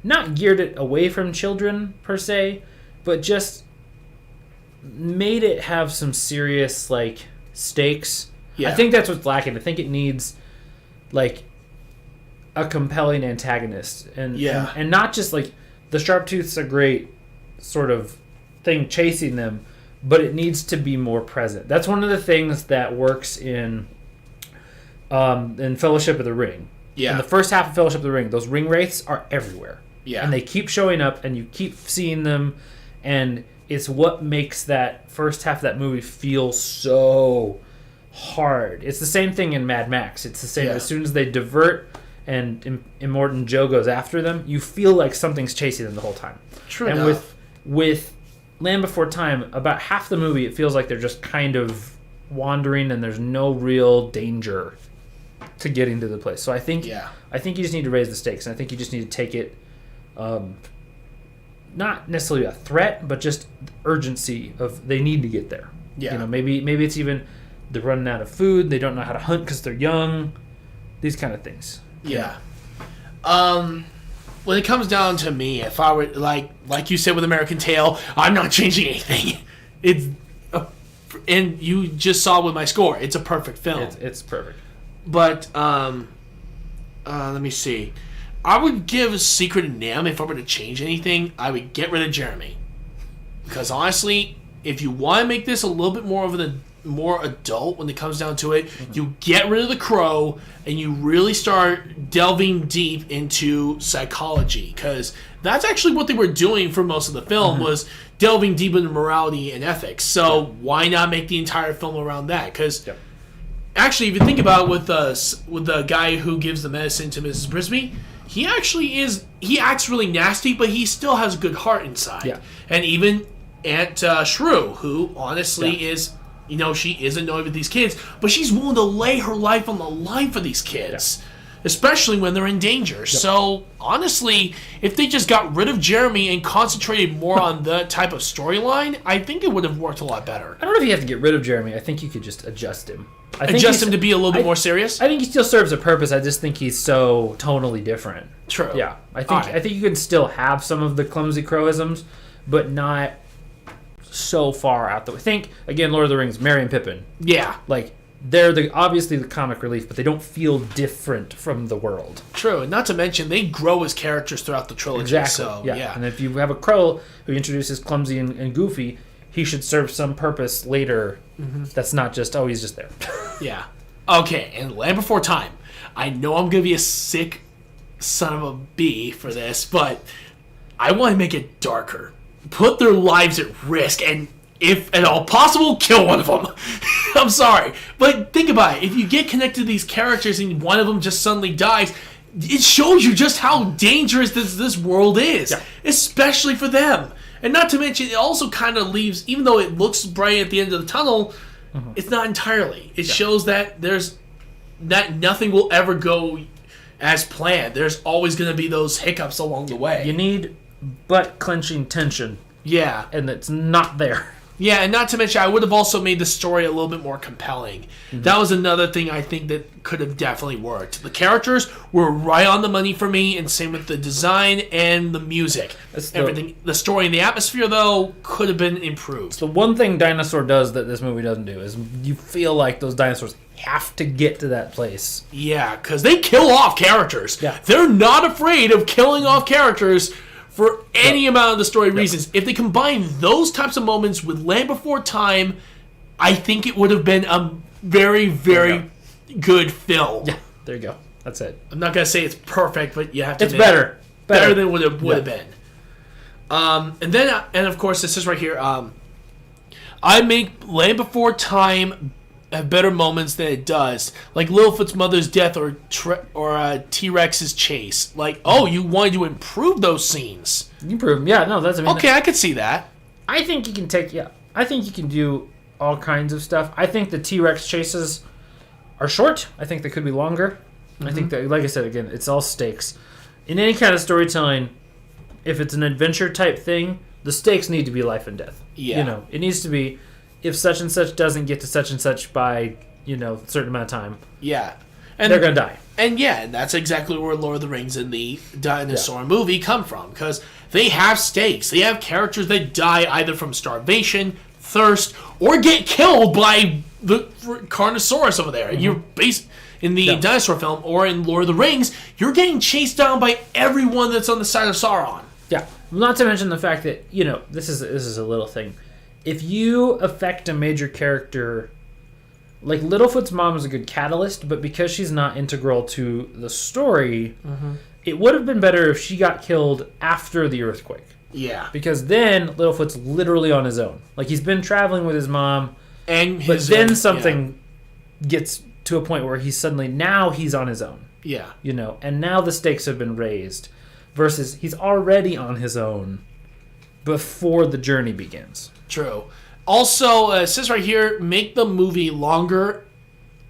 not geared it away from children per se, but just made it have some serious, like, stakes. Yeah. I think that's what's lacking. I think it needs, like, a compelling antagonist. And not just, like, the Sharptooth's a great sort of thing chasing them, but it needs to be more present. That's one of the things that works in Fellowship of the Ring. Yeah. In the first half of Fellowship of the Ring, those ring wraiths are everywhere. Yeah. And they keep showing up, and you keep seeing them, and it's what makes that first half of that movie feel so hard. It's the same thing in Mad Max. It's the same. As soon as they divert and Immortan Joe goes after them, you feel like something's chasing them the whole time. True enough. And with Land Before Time, about half the movie, it feels like they're just kind of wandering and there's no real danger to getting to the place. So I think you just need to raise the stakes, and I think you just need to take it not necessarily a threat, but just urgency of they need to get there. Yeah. You know, maybe it's even they're running out of food, they don't know how to hunt because they're young, these kind of things. Yeah. When it comes down to me, if I were like you said with American Tail, I'm not changing anything. And you just saw with my score, it's a perfect film. It's perfect. But let me see. I would give Secret of NIMH, if I were to change anything, I would get rid of Jeremy. Because honestly, if you want to make this a little bit more adult when it comes down to it, you get rid of the crow and you really start delving deep into psychology. Because that's actually what they were doing for most of the film, was delving deep into morality and ethics. So why not make the entire film around that? Because actually, if you think about it, with the guy who gives the medicine to Mrs. Brisby, he acts really nasty, but he still has a good heart inside. Yeah. And even Aunt Shrew, who honestly is, you know, she is annoyed with these kids, but she's willing to lay her life on the line for these kids, especially when they're in danger. Yep. So honestly, if they just got rid of Jeremy and concentrated more on that type of storyline, I think it would have worked a lot better. I don't know if you have to get rid of Jeremy. I think you could just adjust him. Adjust him to be a little bit more serious? I think he still serves a purpose. I just think he's so tonally different. True. Yeah. I think you can still have some of the clumsy crowisms, but not so far out the way. Think, again, Lord of the Rings, Merry and Pippin. Yeah. Like, they're obviously the comic relief, but they don't feel different from the world. True. And not to mention, they grow as characters throughout the trilogy. Exactly. So, yeah. And if you have a crow who introduces clumsy and goofy, he should serve some purpose later. That's not just, he's just there. Yeah. Okay, and Land Before Time. I know I'm going to be a sick son of a bee for this, but I want to make it darker. Put their lives at risk, and if at all possible, kill one of them. I'm sorry. But think about it. If you get connected to these characters and one of them just suddenly dies, it shows you just how dangerous this world is, especially for them. And not to mention, it also kind of leaves, even though it looks bright at the end of the tunnel, it's not entirely. It shows that nothing will ever go as planned. There's always going to be those hiccups along the way. You need butt-clenching tension. Yeah. And it's not there. Yeah, and not to mention, I would have also made the story a little bit more compelling. That was another thing I think that could have definitely worked. The characters were right on the money for me, and same with the design and the music. Everything. The story and the atmosphere, though, could have been improved. So one thing Dinosaur does that this movie doesn't do is you feel like those dinosaurs have to get to that place. Yeah, because they kill off characters. Yeah. They're not afraid of killing off characters for any amount of the story reasons. If they combine those types of moments with Land Before Time, I think it would have been a very, very good film. Yeah, there you go. That's it. I'm not going to say it's perfect, but you have to admit it's better. Better than what it would have been. And of course, this is right here. I make Land Before Time have better moments than it does, like Littlefoot's mother's death or T-Rex's chase. Like, you wanted to improve those scenes. You improve them, yeah. No, that's okay. I could see that. I think you can take. Yeah, I think you can do all kinds of stuff. I think the T-Rex chases are short. I think they could be longer. I think that, like I said, again, it's all stakes. In any kind of storytelling, if it's an adventure type thing, the stakes need to be life and death. Yeah. You know, it needs to be, if such and such doesn't get to such and such by, you know, a certain amount of time, Yeah. And they're going to die. And yeah, that's exactly where Lord of the Rings and the dinosaur movie come from, because they have stakes. They have characters that die either from starvation, thirst, or get killed by the Carnosaurus over there. You're in the dinosaur film or in Lord of the Rings, you're getting chased down by everyone that's on the side of Sauron. Yeah. Not to mention the fact that, you know, this is a little thing. If you affect a major character, like Littlefoot's mom is a good catalyst, but because she's not integral to the story, it would have been better if she got killed after the earthquake. Yeah. Because then Littlefoot's literally on his own. Like, he's been traveling with his mom, And but then something gets to a point where he's on his own. Yeah. You know, and now the stakes have been raised. Versus he's already on his own before the journey begins. True. Also, it says right here, make the movie longer,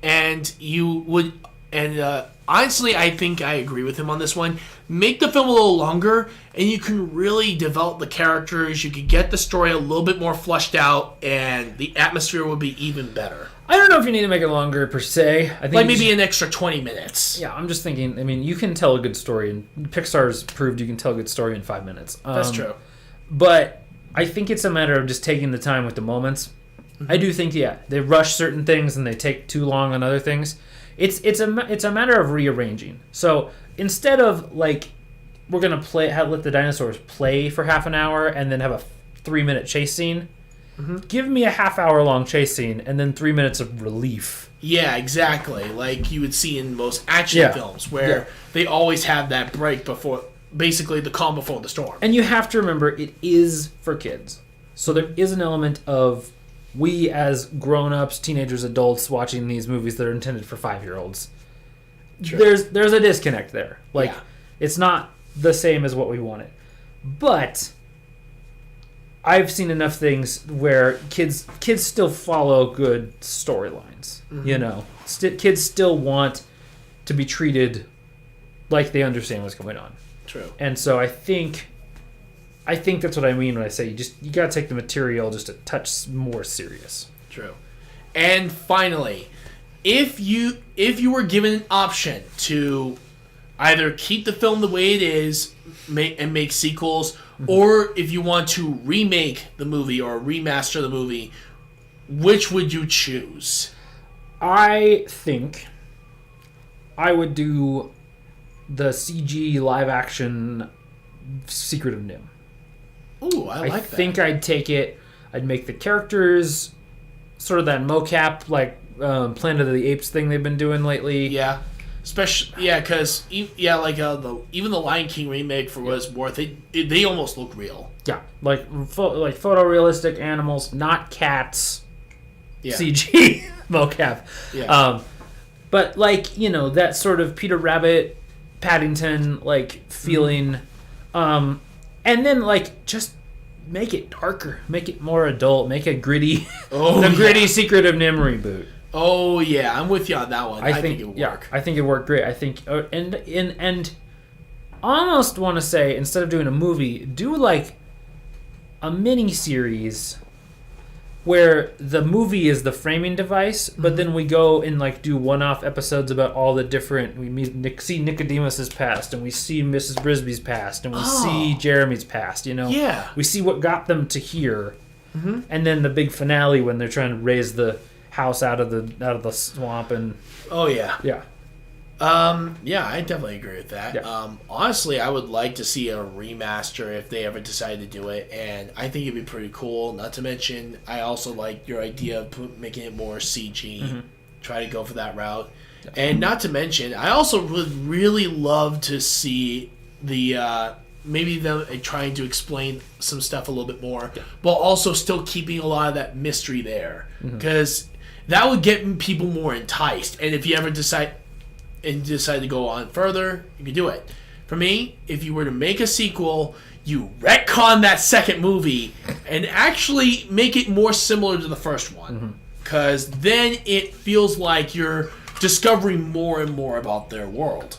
and you would, and honestly, I think I agree with him on this one. Make the film a little longer, and you can really develop the characters. You can get the story a little bit more fleshed out, and the atmosphere will be even better. I don't know if you need to make it longer per se. I think like maybe an extra 20 minutes. Yeah, I'm just thinking. I mean, you can tell a good story, and Pixar's proved you can tell a good story in 5 minutes. That's true. But I think it's a matter of just taking the time with the moments. I do think, they rush certain things and they take too long on other things. It's a matter of rearranging. So instead of like we're gonna let the dinosaurs play for half an hour and then have a 3-minute chase scene, give me a half-hour long chase scene and then 3 minutes of relief. Yeah, exactly. Like you would see in most action films where they always have that break before. Basically, the calm before the storm. And you have to remember, it is for kids. So there is an element of we as grown-ups, teenagers, adults watching these movies that are intended for 5-year-olds. There's a disconnect there. Like, it's not the same as what we wanted. But I've seen enough things where kids still follow good storylines. You know? Kids still want to be treated like they understand what's going on. True. And so I think that's what I mean when I say you gotta take the material just a touch more serious. True. And finally, if you were given an option to either keep the film the way it is make sequels, or if you want to remake the movie or remaster the movie, which would you choose? I think I would do the CG live action Secret of Nim. Ooh, I like that. I think I'd take it. I'd make the characters sort of that mocap, like Planet of the Apes thing they've been doing lately. Yeah, especially because even the Lion King remake for what it's worth, they almost look real. Yeah, like photorealistic animals, not cats. Yeah. CG mocap. Yeah. But like, you know, that sort of Peter Rabbit, Paddington like feeling, and then like just make it darker, make it more adult, make it gritty. Gritty Secret of Nim reboot. Oh yeah, I'm with you on that one. I think it would work. I think it worked great. I think and almost want to say, instead of doing a movie, do like a mini series where the movie is the framing device, but then we go and like do one-off episodes about all the different. We see Nicodemus's past, and we see Mrs. Brisby's past, and we see Jeremy's past. You know, yeah. We see what got them to here, and then the big finale when they're trying to raise the house out of the swamp and. Oh yeah. Yeah. Yeah, I definitely agree with that. Yeah. Honestly, I would like to see a remaster if they ever decide to do it, and I think it'd be pretty cool. Not to mention, I also like your idea of making it more CG. Try to go for that route. Yeah. And not to mention, I also would really love to see the maybe them trying to explain some stuff a little bit more, while also still keeping a lot of that mystery there, because that would get people more enticed. And if you ever decide to go on further, you can do it. For me, if you were to make a sequel, you retcon that second movie and actually make it more similar to the first one. Because then it feels like you're discovering more and more about their world.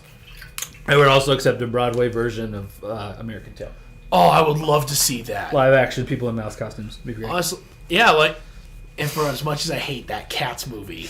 I would also accept a Broadway version of American Tail. Oh, I would love to see that. Live action, people in mouse costumes. Be great. Honestly, yeah, and for as much as I hate that Cats movie,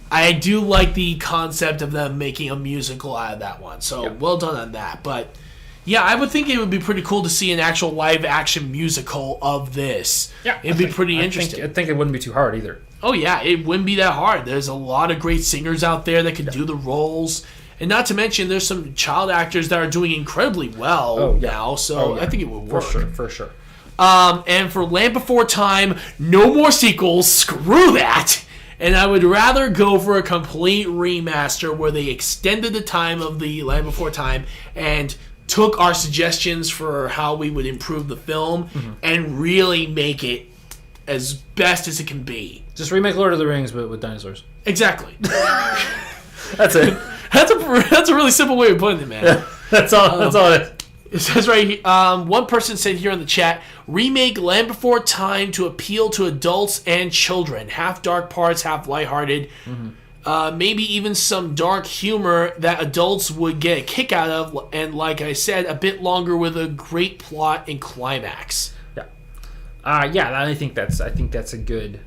I do like the concept of them making a musical out of that one. So well done on that. But yeah, I would think it would be pretty cool to see an actual live action musical of this. Yeah, it'd be pretty interesting. I think it wouldn't be too hard either. Oh yeah, it wouldn't be that hard. There's a lot of great singers out there that could do the roles. And not to mention, there's some child actors that are doing incredibly well now, so I think it would work. For sure. And for Land Before Time, no more sequels. Screw that. And I would rather go for a complete remaster where they extended the time of the Land Before Time and took our suggestions for how we would improve the film and really make it as best as it can be. Just remake Lord of the Rings, but with dinosaurs. Exactly. That's it. That's a really simple way of putting it, man. Yeah, that's all. That's all. It says right here. One person said here in the chat: remake Land Before Time to appeal to adults and children. Half dark parts, half lighthearted. Maybe even some dark humor that adults would get a kick out of. And like I said, a bit longer with a great plot and climax. Yeah. Yeah. I think that's a good.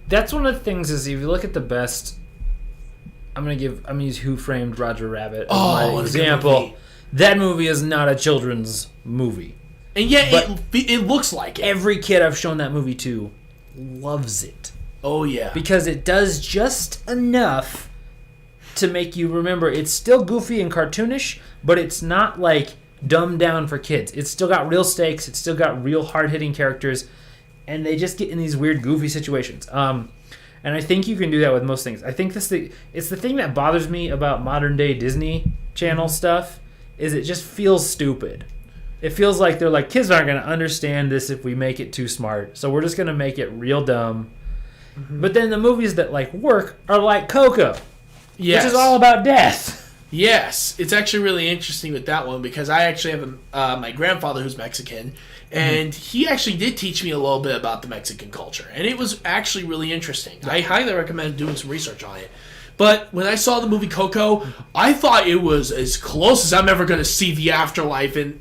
That's one of the things is if you look at the best. I'm gonna use Who Framed Roger Rabbit as my example. That movie is not a children's movie, and yet it looks like it. Every kid I've shown that movie to loves it. Oh yeah, because it does just enough to make you remember. It's still goofy and cartoonish, but it's not like dumbed down for kids. It's still got real stakes. It's still got real hard hitting characters, and they just get in these weird goofy situations. And I think you can do that with most things. I think it's the thing that bothers me about modern day Disney Channel stuff is it just feels stupid. It feels like they're like, kids aren't going to understand this if we make it too smart, so we're just going to make it real dumb. But then the movies that like work are like Coco, which is all about death. Yes, it's actually really interesting with that one because I actually have my grandfather who's Mexican, and he actually did teach me a little bit about the Mexican culture, and it was actually really interesting. I highly recommend doing some research on it. But when I saw the movie Coco, I thought it was as close as I'm ever going to see the afterlife in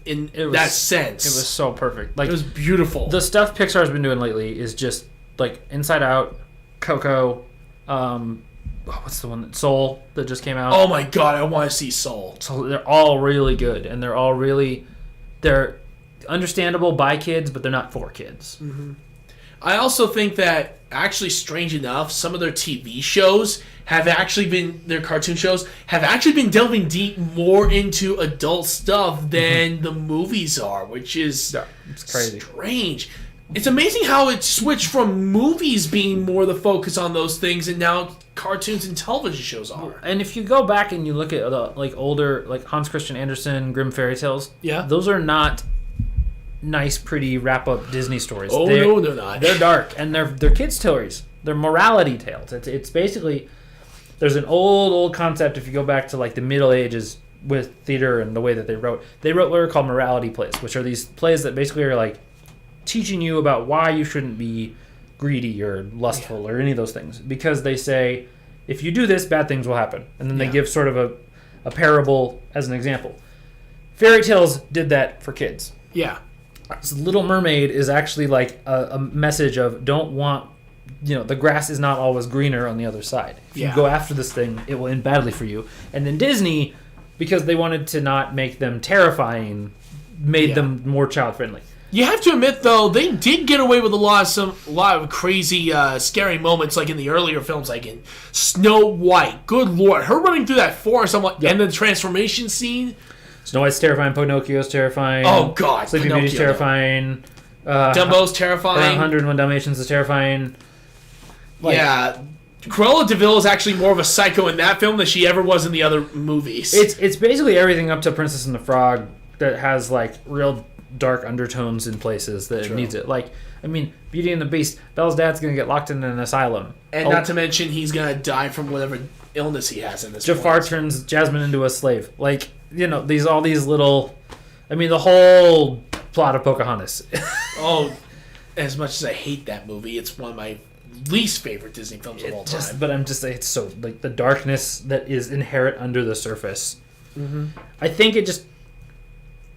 that sense. It was so perfect. Like, it was beautiful. The stuff Pixar's been doing lately is just like Inside Out, Coco, what's the one Soul that just came out? Oh my god, I want to see Soul. So they're all really good, and they're understandable by kids, but they're not for kids. I also think that, actually, strange enough, some of their TV shows have actually been, their cartoon shows, have actually been delving deep more into adult stuff than the movies are, which is it's crazy. Strange. It's amazing how it switched from movies being more the focus on those things, and now cartoons and television shows are. And if you go back and you look at older, like Hans Christian Andersen, Grimm fairy tales, those are not nice, pretty wrap-up Disney stories. Oh, no, they're not. They're dark, and they're kids' stories. They're morality tales. It's basically, there's an old concept if you go back to like the Middle Ages with theater and the way that they wrote what are called morality plays, which are these plays that basically are like teaching you about why you shouldn't be greedy or lustful or any of those things, because they say if you do this, bad things will happen, and then they give sort of a parable as an example. Fairy tales did that for kids. So Little Mermaid is actually like a message of the grass is not always greener on the other side. If you go after this thing, it will end badly for you. And then Disney, because they wanted to not make them terrifying, made them more child friendly. You have to admit, though, they did get away with a lot of crazy, scary moments, like in the earlier films, like in Snow White. Good Lord, her running through that forest, and the transformation scene. Snow White's terrifying. Pinocchio's terrifying. Oh God, Sleeping Beauty's terrifying. Dumbo's terrifying. 101 Dalmatians is terrifying. Cruella de Vil is actually more of a psycho in that film than she ever was in the other movies. It's basically everything up to Princess and the Frog that has like real dark undertones in places that it needs it. Like, I mean, Beauty and the Beast, Belle's dad's gonna get locked in an asylum, and not to mention he's gonna die from whatever illness he has in this. Jafar turns Jasmine into a slave. Like, all these little I mean, the whole plot of Pocahontas. Oh, as much as I hate that movie, it's one of my least favorite Disney films of all time. But I'm just saying, it's so like the darkness that is inherent under the surface. Mm-hmm. I think it just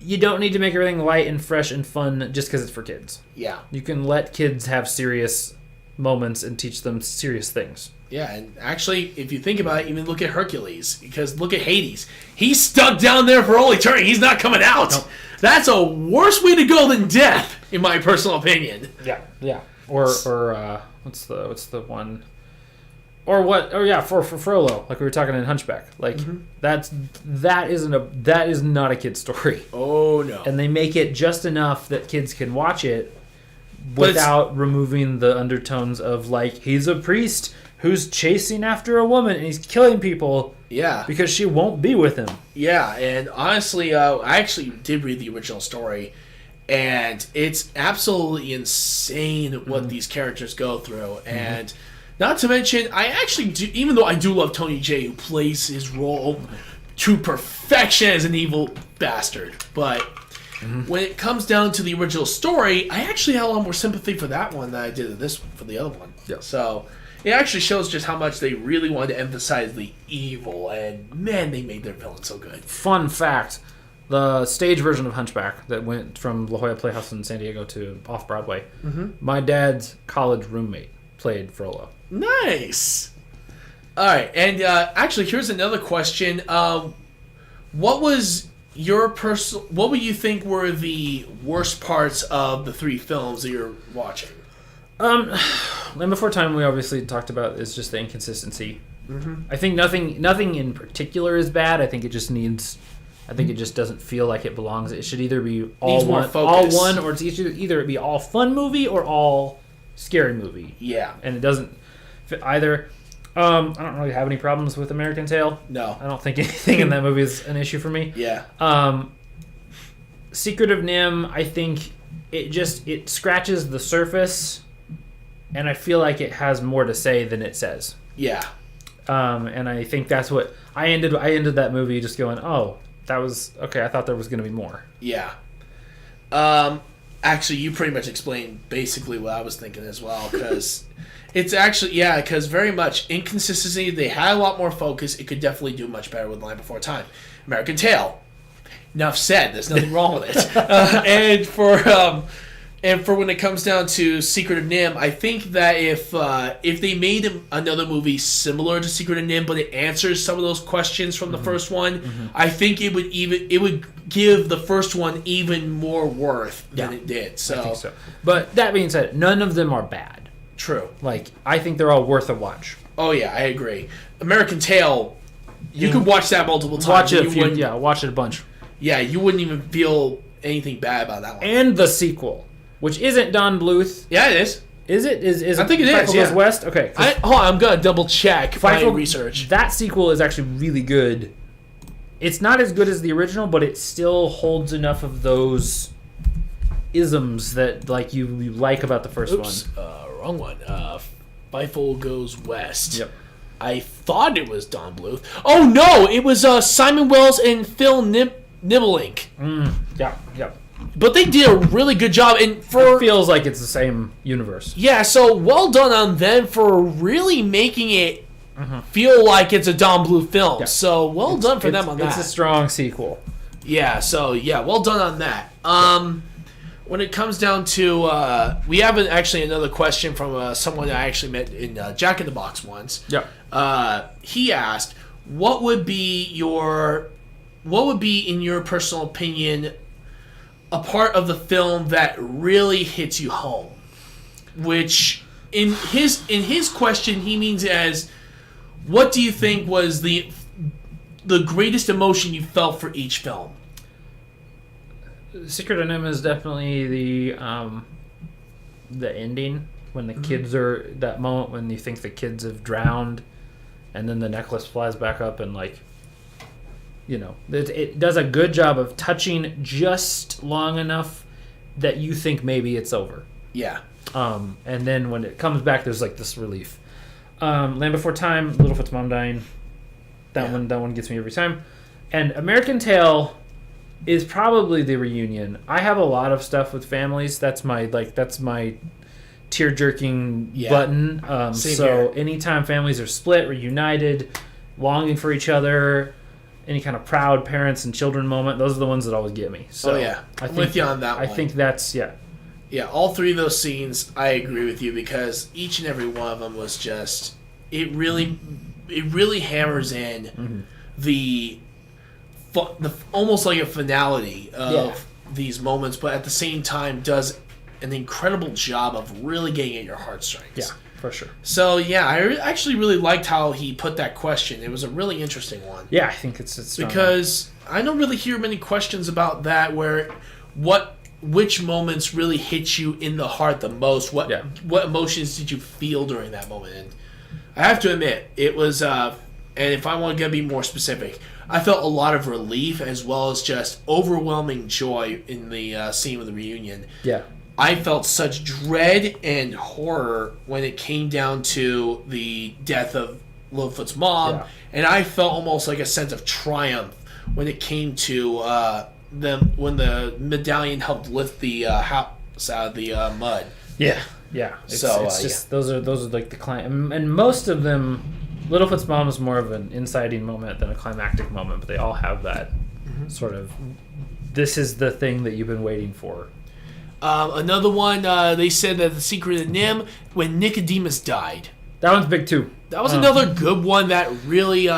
you don't need to make everything light and fresh and fun just because it's for kids. Yeah. You can let kids have serious moments and teach them serious things. Yeah, and actually, if you think about it, even look at Hercules. Because look at Hades. He's stuck down there for all eternity. He's not coming out. Nope. That's a worse way to go than death, in my personal opinion. Yeah. Or what's the one? Or what? Oh yeah, for Frollo, like we were talking in Hunchback. Like that is not a kid's story. Oh no. And they make it just enough that kids can watch it without removing the undertones of like he's a priest who's chasing after a woman and he's killing people. Yeah. Because she won't be with him. Yeah, and honestly, I actually did read the original story, and it's absolutely insane what these characters go through. And not to mention, I actually do, even though I do love Tony Jay, who plays his role to perfection as an evil bastard, but when it comes down to the original story, I actually had a lot more sympathy for that one than I did for the other one. Yeah. So it actually shows just how much they really wanted to emphasize the evil, and man, they made their villain so good. Fun fact, the stage version of Hunchback that went from La Jolla Playhouse in San Diego to off-Broadway, my dad's college roommate played Frollo. Nice! Alright, and actually, here's another question. What would you think were the worst parts of the three films that you're watching? Land Before Time, we obviously talked about, is just the inconsistency. I think nothing in particular is bad. I think it just doesn't feel like it belongs. It should either be all one, or it's either be all fun movie or all scary movie. Yeah, and it doesn't fit either. I don't really have any problems with American Tail. No, I don't think anything in that movie is an issue for me. Yeah. Secret of Nim, I think it scratches the surface. And I feel like it has more to say than it says. Yeah. And I think that's what I ended that movie just going, oh, that was okay. I thought there was going to be more. Yeah. Actually, you pretty much explained basically what I was thinking as well, because it's actually because very much inconsistency. They had a lot more focus. It could definitely do much better with Land Before Time. American Tail. Enough said. There's nothing wrong with it. And for when it comes down to Secret of Nim, I think that if they made another movie similar to Secret of Nim, but it answers some of those questions from the first one, I think it would give the first one even more worth than it did. So. I think so. But that being said, none of them are bad. True. Like I think they're all worth a watch. Oh yeah, I agree. American Tail, you could watch that multiple times. Watch it a bunch. Yeah, you wouldn't even feel anything bad about that one. And the sequel. Which isn't Don Bluth. Yeah, it is. Is it? Is I think it is. Fightful Goes West? Okay. Hold on, I'm gonna double check my research. That sequel is actually really good. It's not as good as the original, but it still holds enough of those isms that like you like about the first one. Wrong one. Fightful Goes West. Yep. I thought it was Don Bluth. Oh no, it was Simon Wells and Phil Nibelink. Yeah. But they did a really good job, and it feels like it's the same universe. Yeah, so well done on them for really making it feel like it's a Don Bluth film. Yeah. So well done for them on that. It's a strong sequel. Yeah, so well done on that. When it comes down to, we have actually another question from someone I actually met in Jack in the Box once. Yeah. He asked, what would be in your personal opinion a part of the film that really hits you home? Which in his question he means as, what do you think was the greatest emotion you felt for each film? Secret of Nim is definitely the ending when the kids are, that moment when you think the kids have drowned and then the necklace flies back up and like, you know, it does a good job of touching just long enough that you think maybe it's over. Yeah. And then when it comes back, there's like this relief. Land Before Time, Littlefoot's mom dying. That one gets me every time. And American Tail, is probably the reunion. I have a lot of stuff with families. That's my tear jerking button. Same here. Anytime families are split, reunited, longing for each other, any kind of proud parents and children moment, those are the ones that always get me. So I'm with you on that one. I think that's Yeah, all three of those scenes, I agree with you, because each and every one of them was just it really hammers in the almost like a finality of these moments, but at the same time does an incredible job of really getting at your heartstrings. Yeah, for sure. So yeah, I actually really liked how he put that question. It was a really interesting one. Yeah, I think it's because I don't really hear many questions about that where which moments really hit you in the heart the most? What emotions did you feel during that moment? And I have to admit, it was, and if I want to be more specific, I felt a lot of relief as well as just overwhelming joy in the scene of the reunion. Yeah. I felt such dread and horror when it came down to the death of Littlefoot's mom, and I felt almost like a sense of triumph when it came to when the medallion helped lift the house out of the mud. Yeah. It's just those are like the client, and most of them, Littlefoot's mom is more of an inciting moment than a climactic moment, but they all have that sort of, this is the thing that you've been waiting for. Another one, they said that the secret of Nim, when Nicodemus died. That one's big too. That was another good one that really.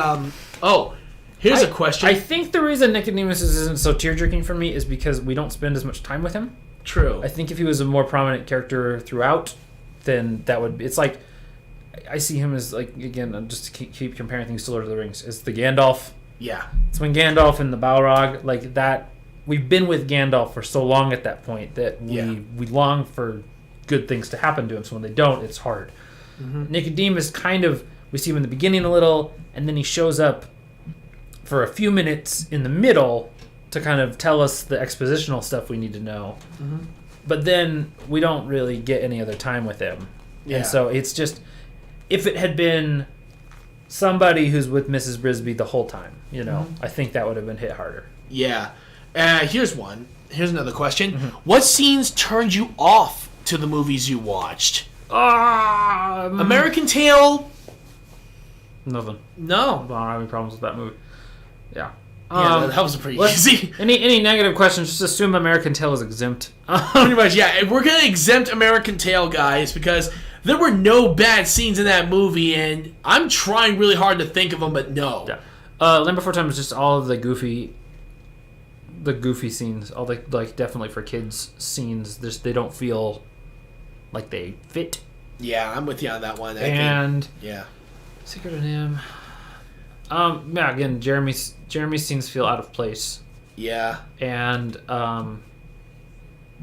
Here's a question. I think the reason Nicodemus isn't so tear-jerking for me is because we don't spend as much time with him. True. I think if he was a more prominent character throughout, then that would be... It's like, I see him as, like, again, just to keep comparing things to Lord of the Rings, it's the Gandalf. Yeah. It's when Gandalf and the Balrog, like that... We've been with Gandalf for so long at that point that we long for good things to happen to him, so when they don't, it's hard. Nicodemus kind of... We see him in the beginning a little, and then he shows up for a few minutes in the middle to kind of tell us the expositional stuff we need to know. But then we don't really get any other time with him. And so it's just, if it had been somebody who's with Mrs. Brisby the whole time, I think that would have been hit harder. Yeah. Here's one. Here's another question. What scenes turned you off to the movies you watched? American Tail? Nothing. No. I don't have any problems with that movie. Yeah. That was pretty easy. Any negative questions, just assume American Tail is exempt. Pretty much, yeah. We're going to exempt American Tail, guys, because there were no bad scenes in that movie, and I'm trying really hard to think of them, but no. Yeah. Land Before Time is just all of the goofy scenes, all the, like, definitely for kids scenes. They don't feel like they fit. Yeah, I'm with you on that one. Secret of Nim. Again, Jeremy's scenes feel out of place. Yeah. And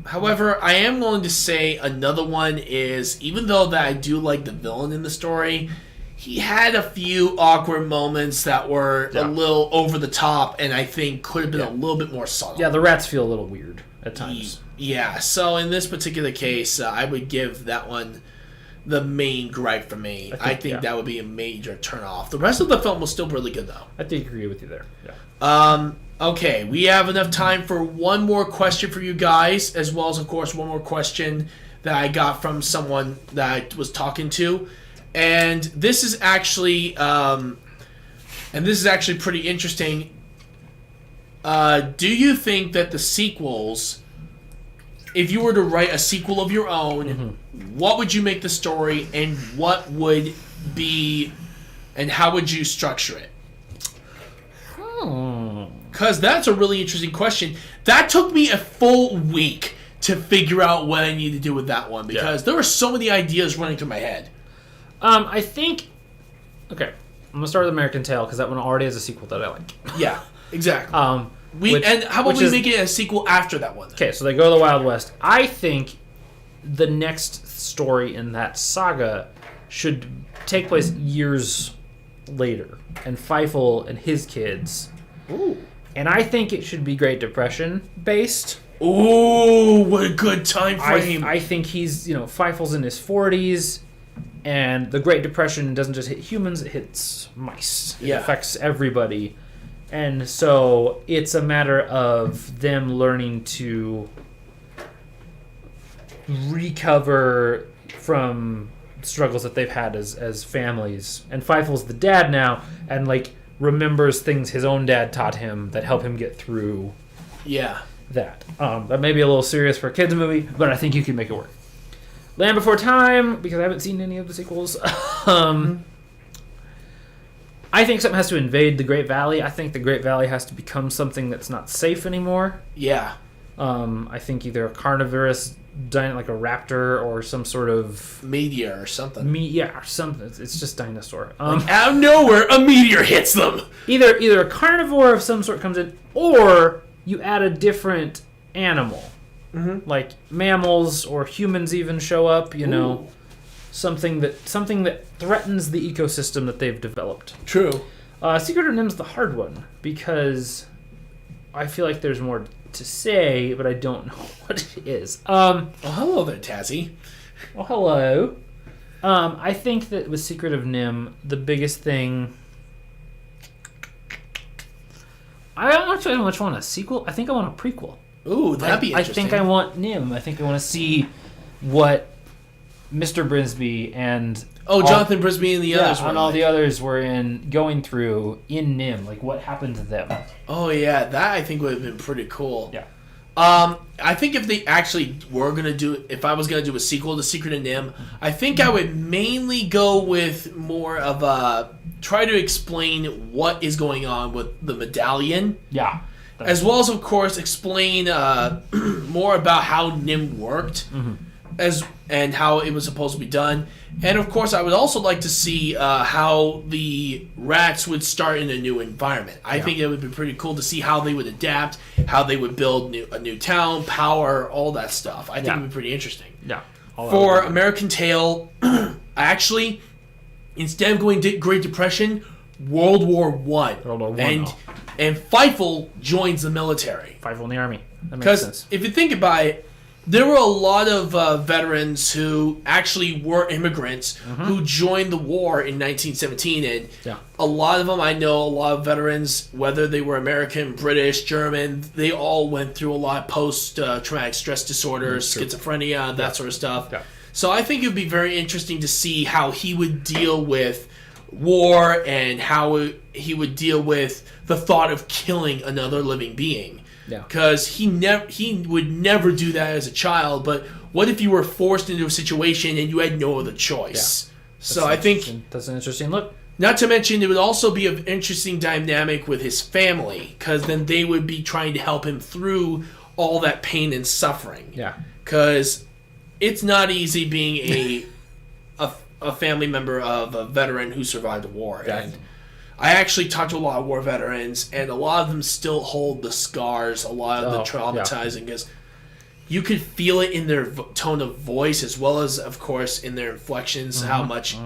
however, I am willing to say another one is, even though that I do like the villain in the story, he had a few awkward moments that were a little over the top, and I think could have been a little bit more subtle. Yeah, the rats feel a little weird at times. Yeah, so in this particular case, I would give that one the main gripe for me. I think that would be a major turnoff. The rest of the film was still really good, though. I think I agree with you there. Yeah. Okay, we have enough time for one more question for you guys, as well as, of course, one more question that I got from someone that I was talking to. And this is actually pretty interesting. Do you think that the sequels, if you were to write a sequel of your own, what would you make the story, and what would be, and how would you structure it? Because that's a really interesting question. That took me a full week to figure out what I need to do with that one, because there were so many ideas running through my head. I think... Okay, I'm going to start with American Tail, because that one already has a sequel that I like. Yeah, exactly. How about we make it a sequel after that one? Okay, so they go to the Wild West. I think the next story in that saga should take place years later, and Feifel and his kids. Ooh. And I think it should be Great Depression based. Ooh, what a good time frame. I think he's, Feifel's in his 40s, and the Great Depression doesn't just hit humans, it hits mice. It affects everybody. And so it's a matter of them learning to recover from struggles that they've had as families. And Fiefel's the dad now, and like remembers things his own dad taught him that help him get through that. That may be a little serious for a kids movie, but I think you can make it work. Land Before Time, because I haven't seen any of the sequels. I think something has to invade the Great Valley. I think the Great Valley has to become something that's not safe anymore. Yeah. I think either a carnivorous like a raptor or some sort of meteor or something. Or something. It's just dinosaur. Like out of nowhere, a meteor hits them. Either a carnivore of some sort comes in, or you add a different animal, like mammals or humans even show up. You know, something that threatens the ecosystem that they've developed. True. Secret of Nim's the hard one because I feel like there's more to say, but I don't know what it is. Well, hello there, Tazzy. Well, hello. I think that with Secret of Nim, the biggest thing... I don't actually much want a sequel. I think I want a prequel. Ooh, that'd be interesting. I think I want Nim. I think I want to see what Mr. Brisby and... Jonathan Brisby and the others were and all the others were going through in Nim. Like, what happened to them? Oh, yeah. That, I think, would have been pretty cool. Yeah. I think if they actually were going to do... If I was going to do a sequel to Secret of Nim, I think I would mainly go with more of a... Try to explain what is going on with the medallion. Yeah. As well as, of course, explain more about how Nim worked. And how it was supposed to be done. And, of course, I would also like to see how the rats would start in a new environment. I think it would be pretty cool to see how they would adapt, how they would build a new town, power, all that stuff. I think it would be pretty interesting. Yeah. For American Tail, actually, instead of going Great Depression, World War I. And Feifel joins the military. Feifel in the army. That makes sense. Because if you think about it, there were a lot of veterans who actually were immigrants who joined the war in 1917, and a lot of them, I know a lot of veterans, whether they were American, British, German, they all went through a lot of post-traumatic stress disorders, schizophrenia, that sort of stuff. Yeah. So I think it would be very interesting to see how he would deal with war and how he would deal with the thought of killing another living being. Yeah. Because he would never do that as a child, but what if you were forced into a situation and you had no other choice? Yeah. So I think that's an interesting look. Not to mention, it would also be an interesting dynamic with his family, because then they would be trying to help him through all that pain and suffering. Yeah. Because it's not easy being a family member of a veteran who survived a war. Yeah. And I actually talked to a lot of war veterans, and a lot of them still hold the scars, a lot of the traumatizing, because you could feel it in their tone of voice, as well as, of course, in their inflections, how much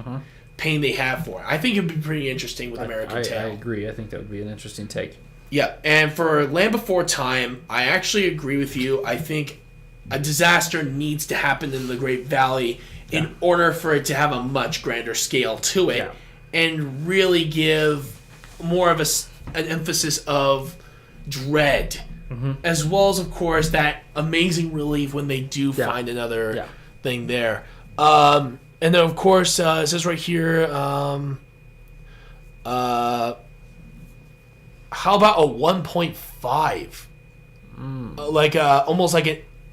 pain they have for it. I think it would be pretty interesting with American Tail. I agree. I think that would be an interesting take. Yeah, and for Land Before Time, I actually agree with you. I think a disaster needs to happen in the Great Valley in order for it to have a much grander scale to it. Yeah. And really give more of an emphasis of dread, as well as, of course, that amazing relief when they do find another thing there. And then, of course, it says right here, how about a 1.5? Like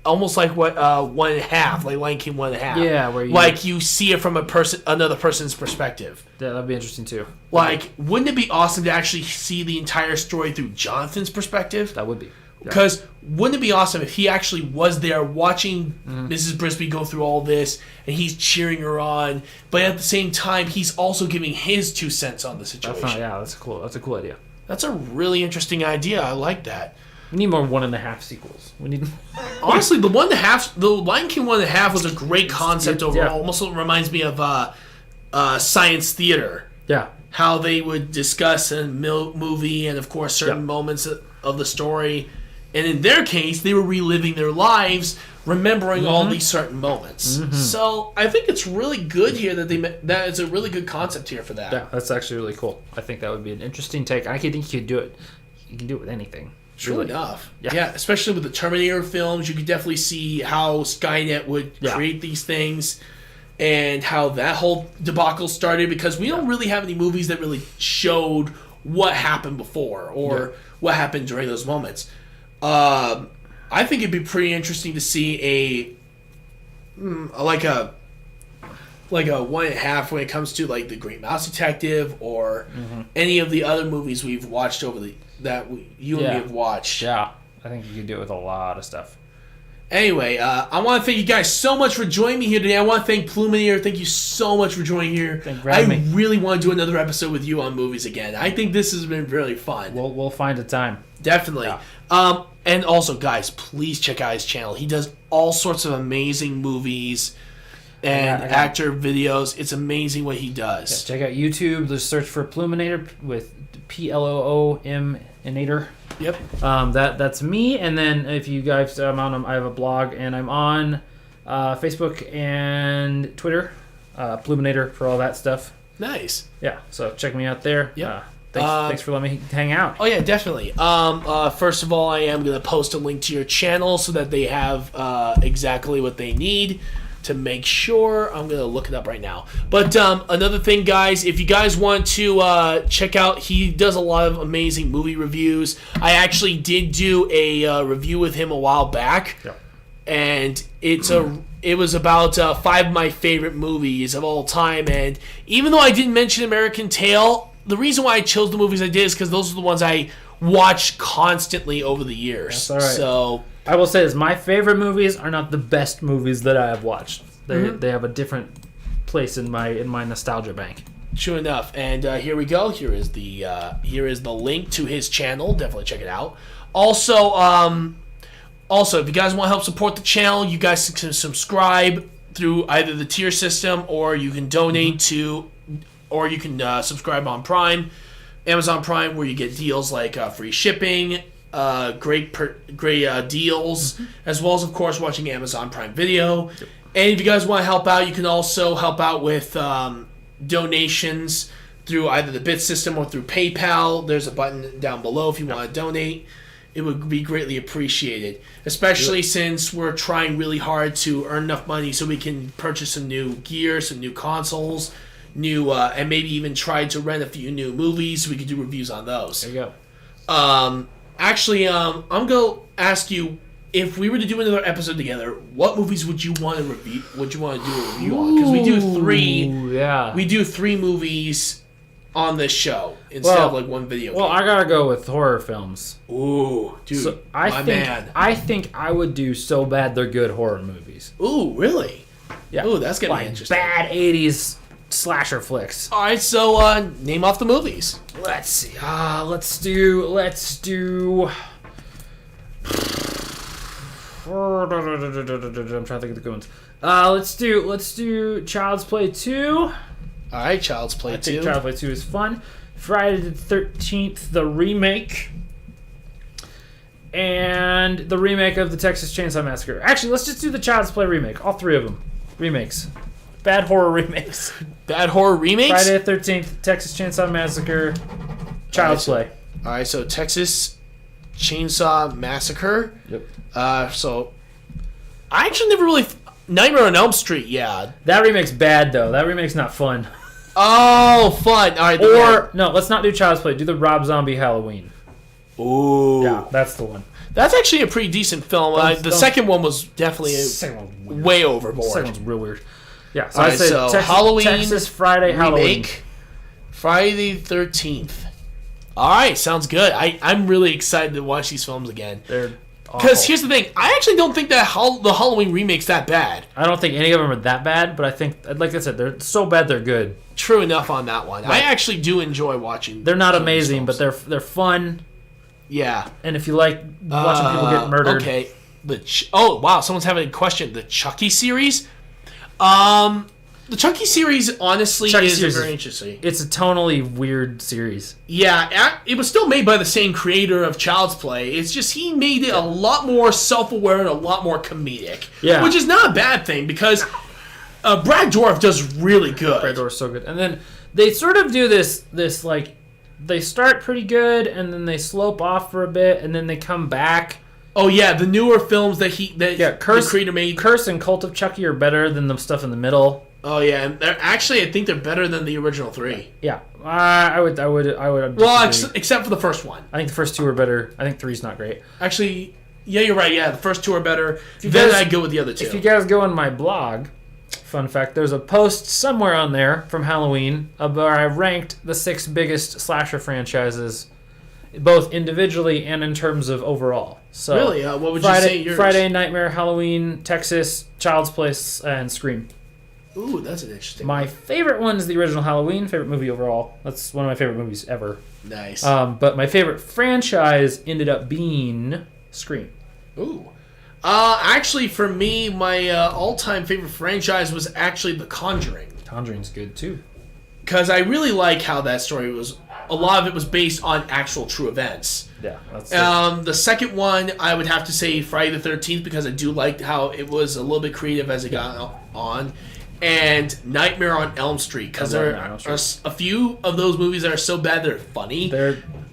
almost like what 1.5, like Lion King 1.5. Yeah, where you see it from another person's perspective. Yeah, that'd be interesting too. Like, wouldn't it be awesome to actually see the entire story through Jonathan's perspective? That would be. Because wouldn't it be awesome if he actually was there watching Mrs. Brisby go through all this, and he's cheering her on, but at the same time he's also giving his 2 cents on the situation. That's a cool idea. That's a really interesting idea. I like that. We need more 1.5 sequels. We need. Honestly, the Lion King 1.5 was a great concept overall. Yeah. Almost reminds me of science theater. Yeah. How they would discuss a movie and, of course, certain moments of the story. And in their case, they were reliving their lives, remembering all these certain moments. So I think it's really good here that it's a really good concept here for that. Yeah, that's actually really cool. I think that would be an interesting take. I think you could do it you can do it with anything. True enough. Yeah, especially with the Terminator films, you could definitely see how Skynet would create these things and how that whole debacle started, because we don't really have any movies that really showed what happened before or what happened during those moments. I think it'd be pretty interesting to see like a 1.5 when it comes to like the Great Mouse Detective or any of the other movies we've watched over you and me have watched. Yeah, I think you can do it with a lot of stuff. Anyway, I want to thank you guys so much for joining me here today. I want to thank Ploominator. Thank you so much for joining here. I really want to do another episode with you on movies again. I think this has been really fun. We'll find a time. Definitely. Yeah. And also, guys, please check out his channel. He does all sorts of amazing movies and actor videos. It's amazing what he does. Yeah, check out YouTube. Just search for Ploominator with Ploominator. Yep. That's me. And then if you guys, I have a blog, and I'm on Facebook and Twitter. Ploominator for all that stuff. Nice. Yeah. So check me out there. Yeah. Thanks for letting me hang out. Oh yeah, definitely. First of all, I am going to post a link to your channel so that they have exactly what they need to make sure. I'm going to look it up right now. But another thing, guys, if you guys want to check out, he does a lot of amazing movie reviews. I actually did do a review with him a while back, and it was about 5 of my favorite movies of all time. And even though I didn't mention American Tail, the reason why I chose the movies I did is because those are the ones I watched constantly over the years. That's all right. So I will say this: my favorite movies are not the best movies that I have watched. They have a different place in my nostalgia bank. True enough. And here we go. Here is the link to his channel. Definitely check it out. Also, if you guys want to help support the channel, you guys can subscribe through either the tier system, or you can donate to, or you can subscribe on Prime, Amazon Prime, where you get deals like free shipping, great deals, as well as, of course, watching Amazon Prime Video. Yep. And if you guys want to help out, you can also help out with donations through either the Bit system or through PayPal. There's a button down below if you want to donate. It would be greatly appreciated, especially since we're trying really hard to earn enough money so we can purchase some new gear, some new consoles, and maybe even try to rent a few new movies so we could do reviews on those. There you go. I'm going to ask you, if we were to do another episode together, what movies would you want to review? Would you want to do a review on? Because we do 3. Yeah. We do 3 movies on this show instead of like one video game. Well, I gotta go with horror films. Ooh, dude, so man. I think I would do So Bad They're Good horror movies. Ooh, really? Yeah. Ooh, that's gonna be interesting. Bad 80s slasher flicks. All right, so name off the movies. Let's see. Let's do. I'm trying to think of the good ones. Let's do Child's Play 2. All right, Child's Play 2. I think Child's Play 2 is fun. Friday the 13th, the remake. And the remake of the Texas Chainsaw Massacre. Actually, let's just do the Child's Play remake. All 3 of them. Remakes. Bad horror remakes. Bad horror remakes? Friday the 13th, Texas Chainsaw Massacre, Child's Play. All right, so Texas Chainsaw Massacre. Yep. So I actually never really... Nightmare on Elm Street, yeah. That remake's bad, though. That remake's not fun. Oh, fun. All right. No, let's not do Child's Play. Do the Rob Zombie Halloween. Ooh. Yeah, that's the one. That's actually a pretty decent film. The second one was definitely way overboard. The second one's real weird. Yeah, so All I right, say so Texas, Halloween Texas Friday Halloween. Remake, Friday the 13th. All right, sounds good. I'm really excited to watch these films again. They're because here's the thing, I actually don't think that the Halloween remake's that bad. I don't think any of them are that bad, but I think, like I said, they're so bad they're good. True enough on that one. Right. I actually do enjoy watching. They're not amazing, but they're fun. Yeah. And if you like watching people get murdered. Okay. Oh, wow, someone's having a question. The Chucky series? The Chucky series, honestly, is very interesting. It's a tonally weird series. Yeah, it was still made by the same creator of Child's Play. It's just he made it a lot more self-aware and a lot more comedic. Yeah. Which is not a bad thing, because Brad Dourif does really good. Brad Dourif's so good. And then they sort of do this like they start pretty good, and then they slope off for a bit, and then they come back. Oh yeah, the newer films that Curse, the creator made. Curse and Cult of Chucky are better than the stuff in the middle. Oh yeah, and I think they're better than the original 3. Yeah, I would. Well, except for the first one. I think the first 2 are better. I think 3's not great. Actually, yeah, you're right. Yeah, the first 2 are better. Then I go with the other 2. If you guys go on my blog, fun fact, there's a post somewhere on there from Halloween where I ranked the 6 biggest slasher franchises, both individually and in terms of overall. So really, what would you say yours? Friday, Nightmare, Halloween, Texas, Child's Place, and Scream. Ooh, that's an interesting My favorite one is the original Halloween. Favorite movie overall. That's one of my favorite movies ever. Nice. But my favorite franchise ended up being Scream. Ooh. Actually, for me, my all-time favorite franchise was actually The Conjuring. Conjuring's good too. Because I really like how that story was. A lot of it was based on actual true events. Yeah, that's the second one, I would have to say Friday the 13th, because I do like how it was a little bit creative as it got on. And Nightmare on Elm Street, because there are a few of those movies that are so bad they're funny.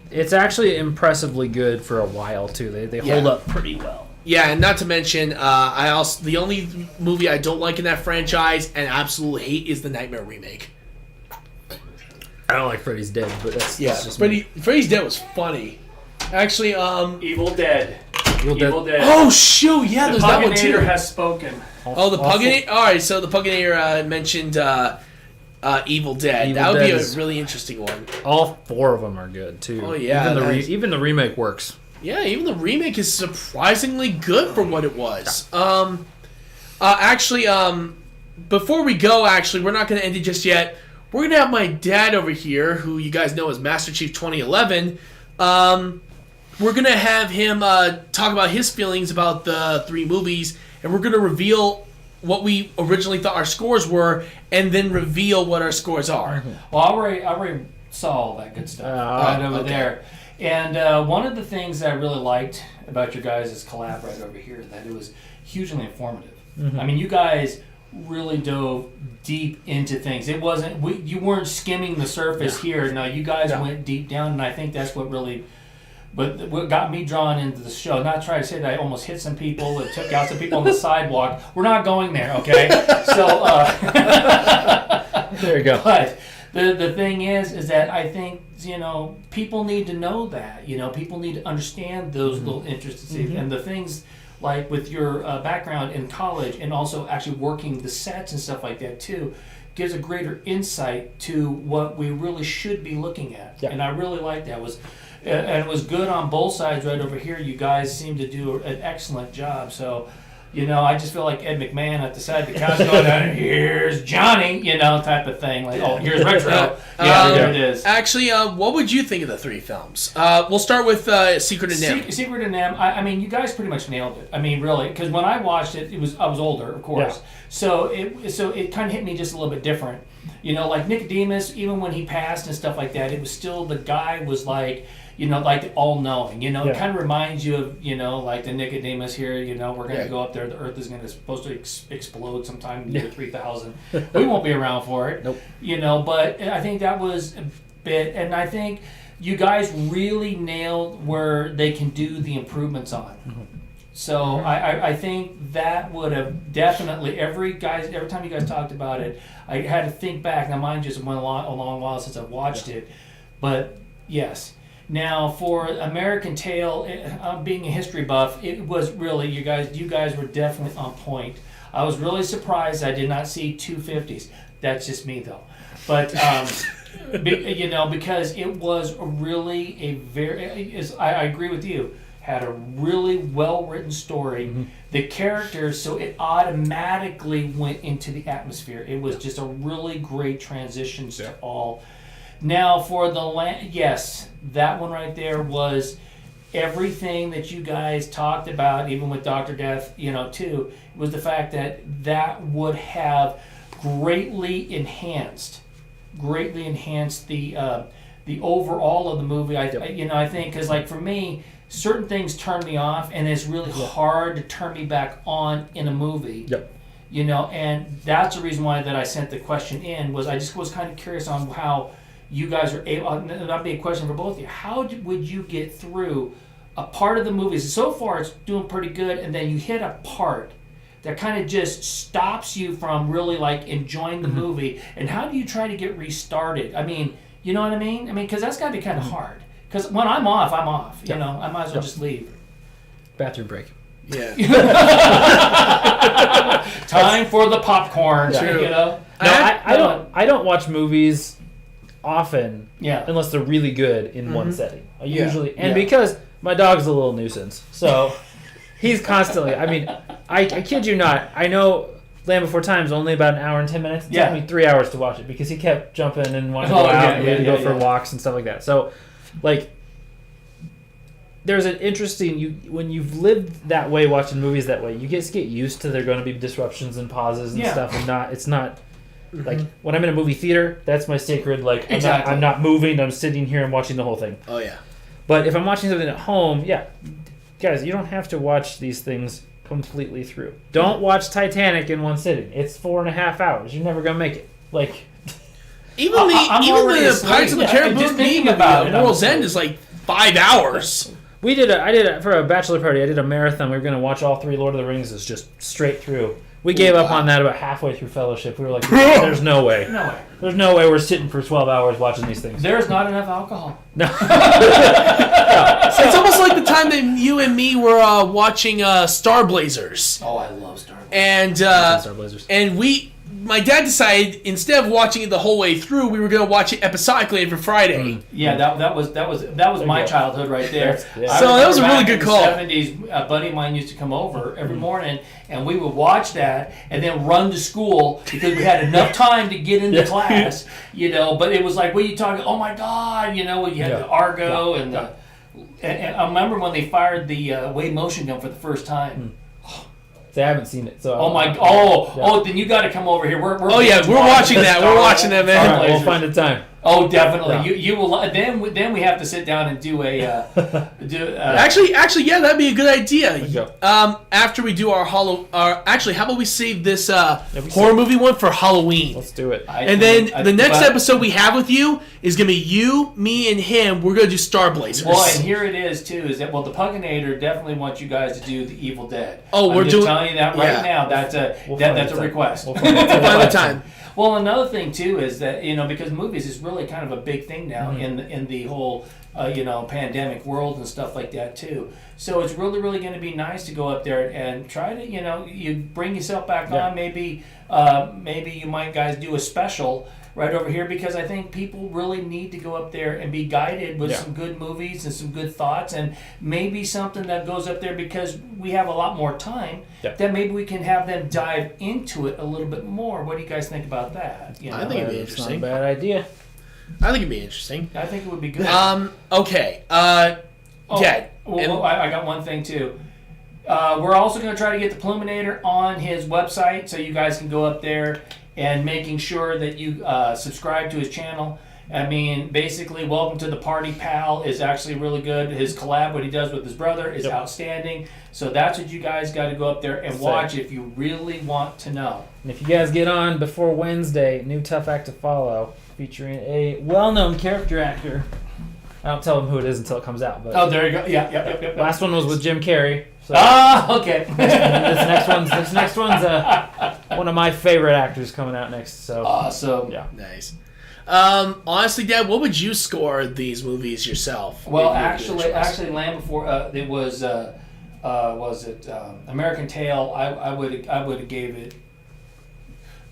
It's actually impressively good for a while too. They hold up pretty well. Yeah, and not to mention, the only movie I don't like in that franchise and absolutely hate is the Nightmare remake. I don't like Freddy's Dead, but that's just Freddy's Dead was funny. Actually, Evil Dead. Evil Dead. Oh shoot! Yeah, there's that one too. The Ploominator has spoken. Oh, the Ploominator. All right, so the Ploominator mentioned Evil Dead. That would be a really interesting one. All 4 of them are good too. Oh yeah, even the remake works. Yeah, even the remake is surprisingly good for what it was. Actually, before we go, we're not going to end it just yet. We're going to have my dad over here, who you guys know as Master Chief 2011. We're going to have him talk about his feelings about the 3 movies, and we're going to reveal what we originally thought our scores were, and then reveal what our scores are. Well, I already saw all that good stuff over there. And one of the things that I really liked about your guys' collab right over here, that it was hugely informative. Mm-hmm. I mean, you guys really dove deep into things. It wasn't you weren't skimming the surface here. No, you guys went deep down, and I think that's what really. But what got me drawn into the show, not trying to say that I almost hit some people and took out some people on the sidewalk. We're not going there, okay? So there you go. But the thing is that I think, people need to know that. People need to understand those little intricacies and the things like with your background in college and also actually working the sets and stuff like that too, gives a greater insight to what we really should be looking at. Yeah. And I really like that. And it was good on both sides right over here. You guys seem to do an excellent job. So, I just feel like Ed McMahon at the side of the couch going, here's Johnny, type of thing. Like, oh, here's Retro. There it is. Actually, what would you think of the 3 films? We'll start with Secret of NIMH. Secret of NIMH, I mean, you guys pretty much nailed it. I mean, really, because when I watched it, I was older, of course. Yeah. So it kind of hit me just a little bit different. Like Nicodemus, even when he passed and stuff like that, it was still, the guy was like, like the all-knowing, It kind of reminds you of, like the Nicodemus here, we're going to go up there, the Earth is supposed to explode sometime in the year 3000. We won't be around for it. Nope. But I think that was a bit, and I think you guys really nailed where they can do the improvements on. Mm-hmm. So I think that would have definitely, every time you guys talked about it, I had to think back. Now mine just went a long while since I watched it, but yes. Now for American Tail, being a history buff, it was really, you guys were definitely on point. I was really surprised I did not see 250s. That's just me though. But because it was really a very, I agree with you, had a really well-written story. Mm-hmm. The characters, so it automatically went into the atmosphere. It was just a really great transition to all. Now for the land, yes, that one right there was everything that you guys talked about, even with Dr. Death, too, was the fact that would have greatly enhanced the overall of the movie. I think, because like for me, certain things turn me off, and it's really hard to turn me back on in a movie. Yep. And that's the reason why that I sent the question in, was I just was kind of curious on how you guys are able, that'd be a question for both of you, would you get through a part of the movie? So far it's doing pretty good, and then you hit a part that kind of just stops you from really like enjoying the movie, and how do you try to get restarted? I mean, you know what I mean? Because that's got to be kind of hard. Because when I'm off, I'm off. You know, I might as well just leave. Bathroom break. Yeah. Time for the popcorn. True. You know. No, I don't watch movies often. Yeah. Unless they're really good in one setting. I usually Yeah. because my dog's a little nuisance, so he's constantly. I mean, I kid you not. I know Land Before Time's only about an hour and 10 minutes. It took me 3 hours to watch it because he kept jumping and wanting to go out and we had to go for walks and stuff like that. So, like, there's an interesting when you've lived that way, watching movies that way, you just get used to there going to be disruptions and pauses and stuff, and it's not like when I'm in a movie theater, that's my sacred I'm not moving, I'm sitting here and watching the whole thing. Oh yeah. But if I'm watching something at home, guys, you don't have to watch these things completely through. Don't watch Titanic in one sitting. It's 4.5 hours. You're never gonna make it. Like even the Pirates of the Caribbean about World's End is like 5 hours. I did for a bachelor party. I did a marathon. We were gonna watch all 3 Lord of the Rings just straight through. We gave up on that about halfway through Fellowship. We were like, "There's no way. No way. There's no way we're sitting for 12 hours watching these things." There's not enough alcohol. No. It's almost like the time that you and me were watching Star Blazers. Oh, I love Star Blazers. And Star Blazers. And my dad decided instead of watching it the whole way through, we were going to watch it episodically every Friday. Yeah, that was my childhood right there. So that was a really good call. In the 70s, a buddy of mine used to come over every morning, and we would watch that and then run to school because we had enough time to get into class, you know. But it was like, what are you talking? Oh my God, you know, you had the Argo and I remember when they fired the Wave motion gun for the first time. I haven't seen it, so. Then you got to come over here. We're watching that. We're watching that, man. All right, we'll find a time. Oh, definitely. Yeah. You will. Then we have to sit down and do a. Actually, yeah, that'd be a good idea. After we do our actually, how about we save this horror movie one for Halloween? Let's do it. And then the next episode we have with you is gonna be you, me, and him. We're gonna do Star Blazers. Well, and here it is too. Is that the Ploominator definitely wants you guys to do the Evil Dead. Oh, I'm just telling you that right now. That's a request. We'll find the time. Well, another thing too is that because movies is really kind of a big thing now in the whole pandemic world and stuff like that too. So it's really going to be nice to go up there and try to you bring yourself back on. Maybe you might guys do a special right over here because I think people really need to go up there and be guided with some good movies and some good thoughts and maybe something that goes up there because we have a lot more time that maybe we can have them dive into it a little bit more. What do you guys think about that? I think it'd be interesting. It's not a bad idea. I think it'd be interesting. I think it would be good. Okay. I got one thing too. We're also going to try to get the Ploominator on his website so you guys can go up there and making sure that you subscribe to his channel. I mean, basically, Welcome to the Party Pal is actually really good. His collab, what he does with his brother, is outstanding. So that's what you guys got to go up there and watch if you really want to know. And if you guys get on before Wednesday, new Tough Act to Follow, featuring a well-known character actor. I don't tell them who it is until it comes out. But there you go. Yep. Last one was with Jim Carrey. So okay. This next one's one of my favorite actors coming out next. So awesome. Yeah. Nice. Honestly, Dad, what would you score these movies yourself? Well, actually, Land Before it was it American Tail? I would have gave it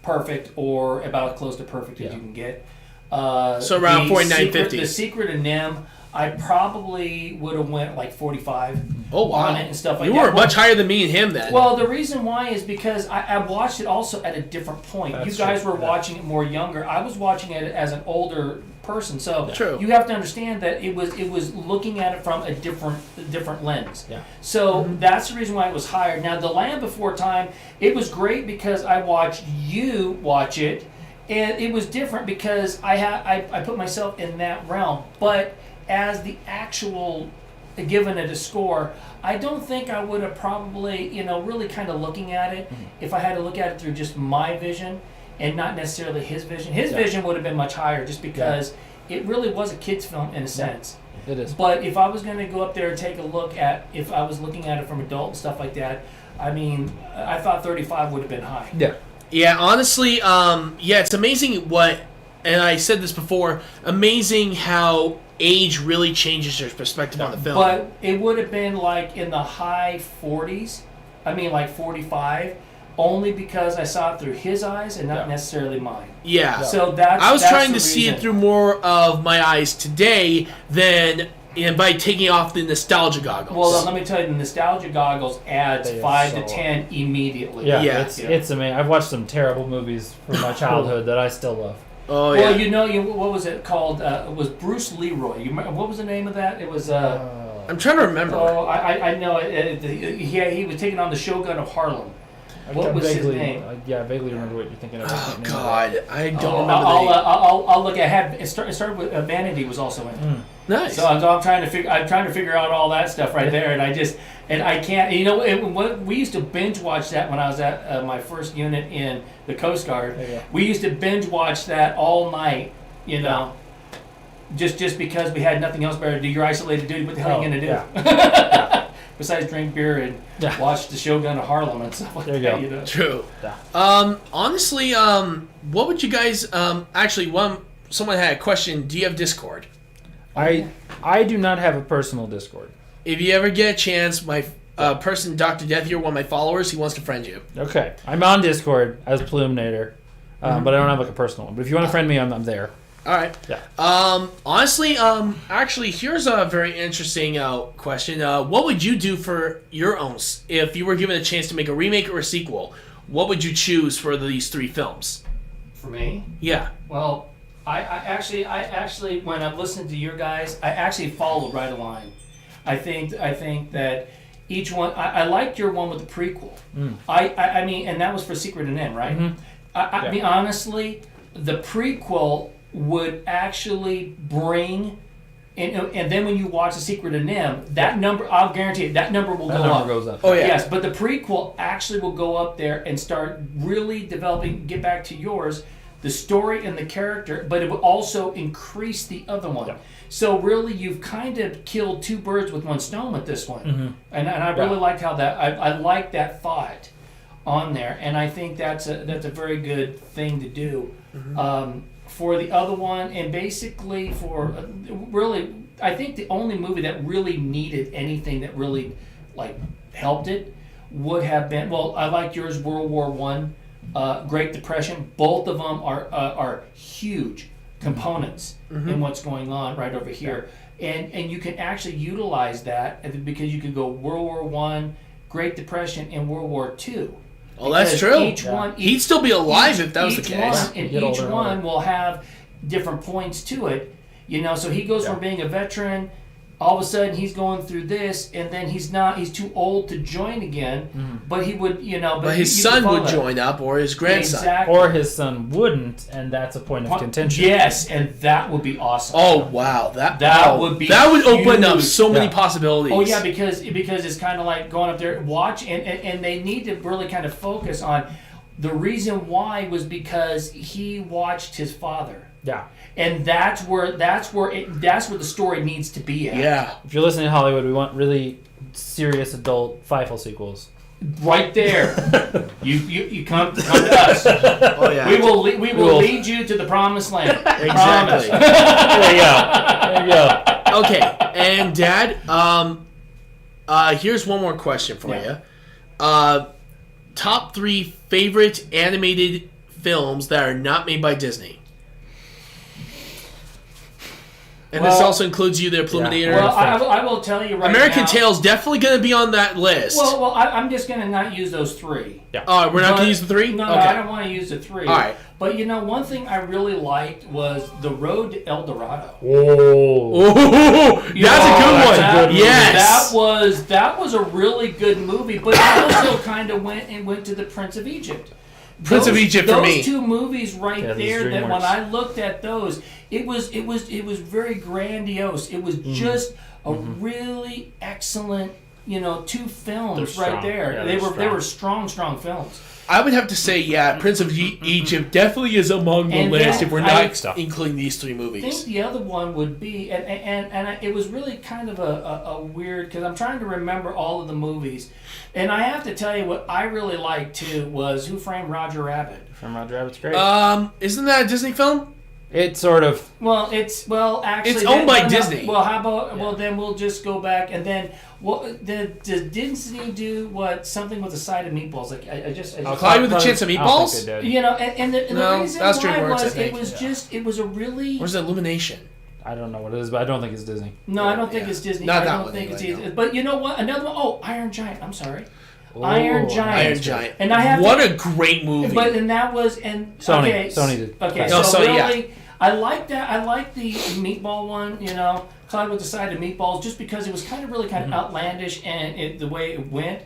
perfect or about close to perfect as you can get. So around 49, 50. The Secret of Nim, I probably would have went like 45 on it and stuff like that. You were much higher than me and him then. Well, the reason why is because I watched it also at a different point. That's you guys true. were watching it more younger. I was watching it as an older person. So True. you have to understand that it was looking at it from a different lens. Yeah. So that's the reason why it was higher. Now, The Land Before Time, it was great because I watched you watch it, and it was different because I put myself in that realm. But as the actual given it a score, I don't think I would have probably, really kind of looking at it if I had to look at it through just my vision and not necessarily his vision. His vision would have been much higher just because it really was a kids' film in a sense. It is. But if I was going to go up there and take a look at, if I was looking at it from adult and stuff like that, I mean, I thought 35 would have been high. Yeah. Yeah, honestly, it's amazing and I said this before, amazing how age really changes your perspective on the film. But it would have been like in the high 40s, I mean like 45, only because I saw it through his eyes and not necessarily mine. Yeah. So I was that's trying the to see reason. it through more of my eyes today than by taking off the nostalgia goggles. Well, let me tell you, the nostalgia goggles adds They are 5 to so- 10 immediately. Yeah. It's amazing. I've watched some terrible movies from my childhood that I still love. oh, yeah. Well, what was it called? It was Bruce Leroy. You remember, what was the name of that? It was. I'm trying to remember. I know. He was taking on the Shogun of Harlem. What was his name? I vaguely remember what you're thinking of. Oh, God. I don't remember I'll, the name. I'll look at. It started with Vanity was also in it. Nice. So I'm trying to figure out all that stuff right there, and I can't. You know, we used to binge watch that when I was at my first unit in the Coast Guard. We used to binge watch that all night. You know, just because we had nothing else better to do. You're isolated duty. What the hell are you gonna do? Yeah. Besides drink beer and watch the Shogun of Harlem and stuff like There you that. go. You know? True. Yeah. Honestly, what would you guys... actually, someone had a question. Do you have Discord? I do not have a personal Discord. If you ever get a chance, my person, Dr. Death, you're one of my followers. He wants to friend you. Okay. I'm on Discord as Ploominator, but I don't have like a personal one. But if you want to friend me, I'm there. All right. Yeah. Honestly, actually, here's a very interesting question. What would you do for your own... If you were given a chance to make a remake or a sequel, what would you choose for these 3 films? For me, Yeah. well, I actually, when I've listened to your guys, I actually followed right along. I think that each one, I liked your one with the prequel. I mean, and that was for Secret and M, right? Mhm. I mean, honestly, the prequel would actually bring, and then when you watch The Secret of Nim, that number, I'll guarantee it, that number will That go number up. goes up. Oh, yeah. Yes, but the prequel actually will go up there and start really developing, get back to yours, the story and the character, but it will also increase the other one. Yeah. So really, you've kind of killed 2 birds with 1 stone with this one. Mm-hmm. And I really liked how that, I like that thought on there, and I think that's a very good thing to do. For the other one, and basically for really, I think the only movie that really needed anything that really like helped it would have been, well, I like yours, World War One, Great Depression. Both of them are huge components in what's going on right over here, and you can actually utilize that because you could go World War One, Great Depression, and World War Two. Oh, that's Because true. Each one, He'd still be alive if that was the each case. One, and Get each older and one older. will have different points to it. You know, so he goes from being a veteran, all of a sudden he's going through this, and then he's too old to join again. But he would, you know, But his you son could follow would that. join up, or his grandson. Exactly. Or his son wouldn't, and that's a point of contention. Yes, and that would be awesome. Oh, wow. That would be That would open up huge. so many Yeah. possibilities. Oh yeah, because it's kind of like going up there, watch, and they need to really kind of focus on the reason why was because he watched his father, Yeah. and that's where the story needs to be at. Yeah. If you're listening to Hollywood, we want really serious adult Feifel sequels. Right there, you come to us. Oh, yeah. We will lead you to the promised land. Exactly. There you go. There you go. Okay, and Dad, here's one more question for you. Top 3 favorite animated films that are not made by Disney. And this Well- also includes you there, Ploominator. Well, I will tell you right American now. Tail's definitely going to be on that list. Well, I'm just gonna not use those 3. We're not going to use the 3? No, okay. I don't want to use the 3. All right. But you know, one thing I really liked was The Road to El Dorado. Whoa. Oh, that's a good one. that's a good movie. Yes. That was a really good movie, but it also kind of went to the Prince of Egypt. Prince of Egypt for me. Those 2 movies right Yeah, those there. That when DreamWorks. I looked at those, it was very grandiose. It was just a really excellent two films They're right strong. there. Yeah, they they're were strong. strong films. I would have to say, yeah, Prince of Egypt definitely is among the And list then if we're I not including these three I think movies. the other one would be, it was really kind of a weird, because I'm trying to remember all of the movies, and I have to tell you what I really liked too was Who Framed Roger Rabbit. From Roger Rabbit's great. Isn't that a Disney film? It's sort of. Well, actually It's owned by Disney. Well, how about then we'll just go back and then did Disney do something with the side of meatballs? Like I just Cloudy with a Chance of I don't Meatballs? think they did. and the No, reason that's why DreamWorks, I was think. it was a really Or is it Illumination? I don't know what it is, but I don't think it's Disney. no, I don't think Yeah. it's Disney. Not I that don't one think it's anyway, either. But you know what? Another one. Oh, Iron Giant. I'm sorry. Oh, Iron Giant. Iron Giant. And I have what a great movie. But that was Sony. Okay, Sony did. Okay, No, so Sony, yeah. really, I like that. I like the meatball one. Cloud with the side of meatballs, just because it was kind of outlandish and the way it went.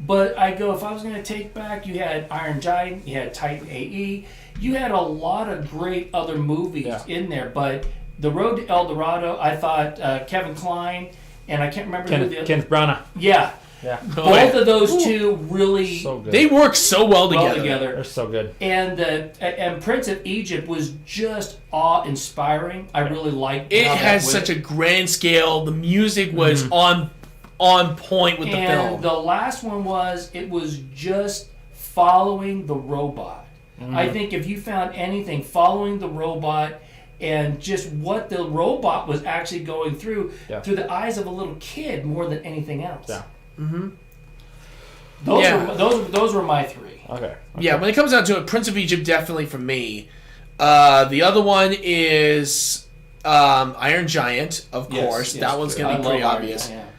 But I go, if I was going to take back, you had Iron Giant, you had Titan AE, you had a lot of great other movies in there. But The Road to El Dorado, I thought Kevin Kline, and I can't remember who the other. Kenneth Branagh. Yeah. Yeah. Both of those two really So good. they work so well together. They're so good. And Prince of Egypt was just awe-inspiring. I really liked It how that has went. such a grand scale. The music was on point with the And film. the last one was just following the robot. I think if you found anything following the robot and just what the robot was actually going through the eyes of a little kid more than anything else. Yeah. Those were my three. Okay. Yeah, when it comes down to it, Prince of Egypt definitely for me. The other one is Iron Giant, of course. Yes, that one's I going to be love pretty Iron obvious. Giant,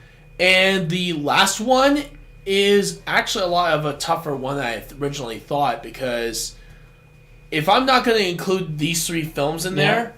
And the last one is actually a lot of a tougher one than I originally thought, because if I'm not going to include these three films in there,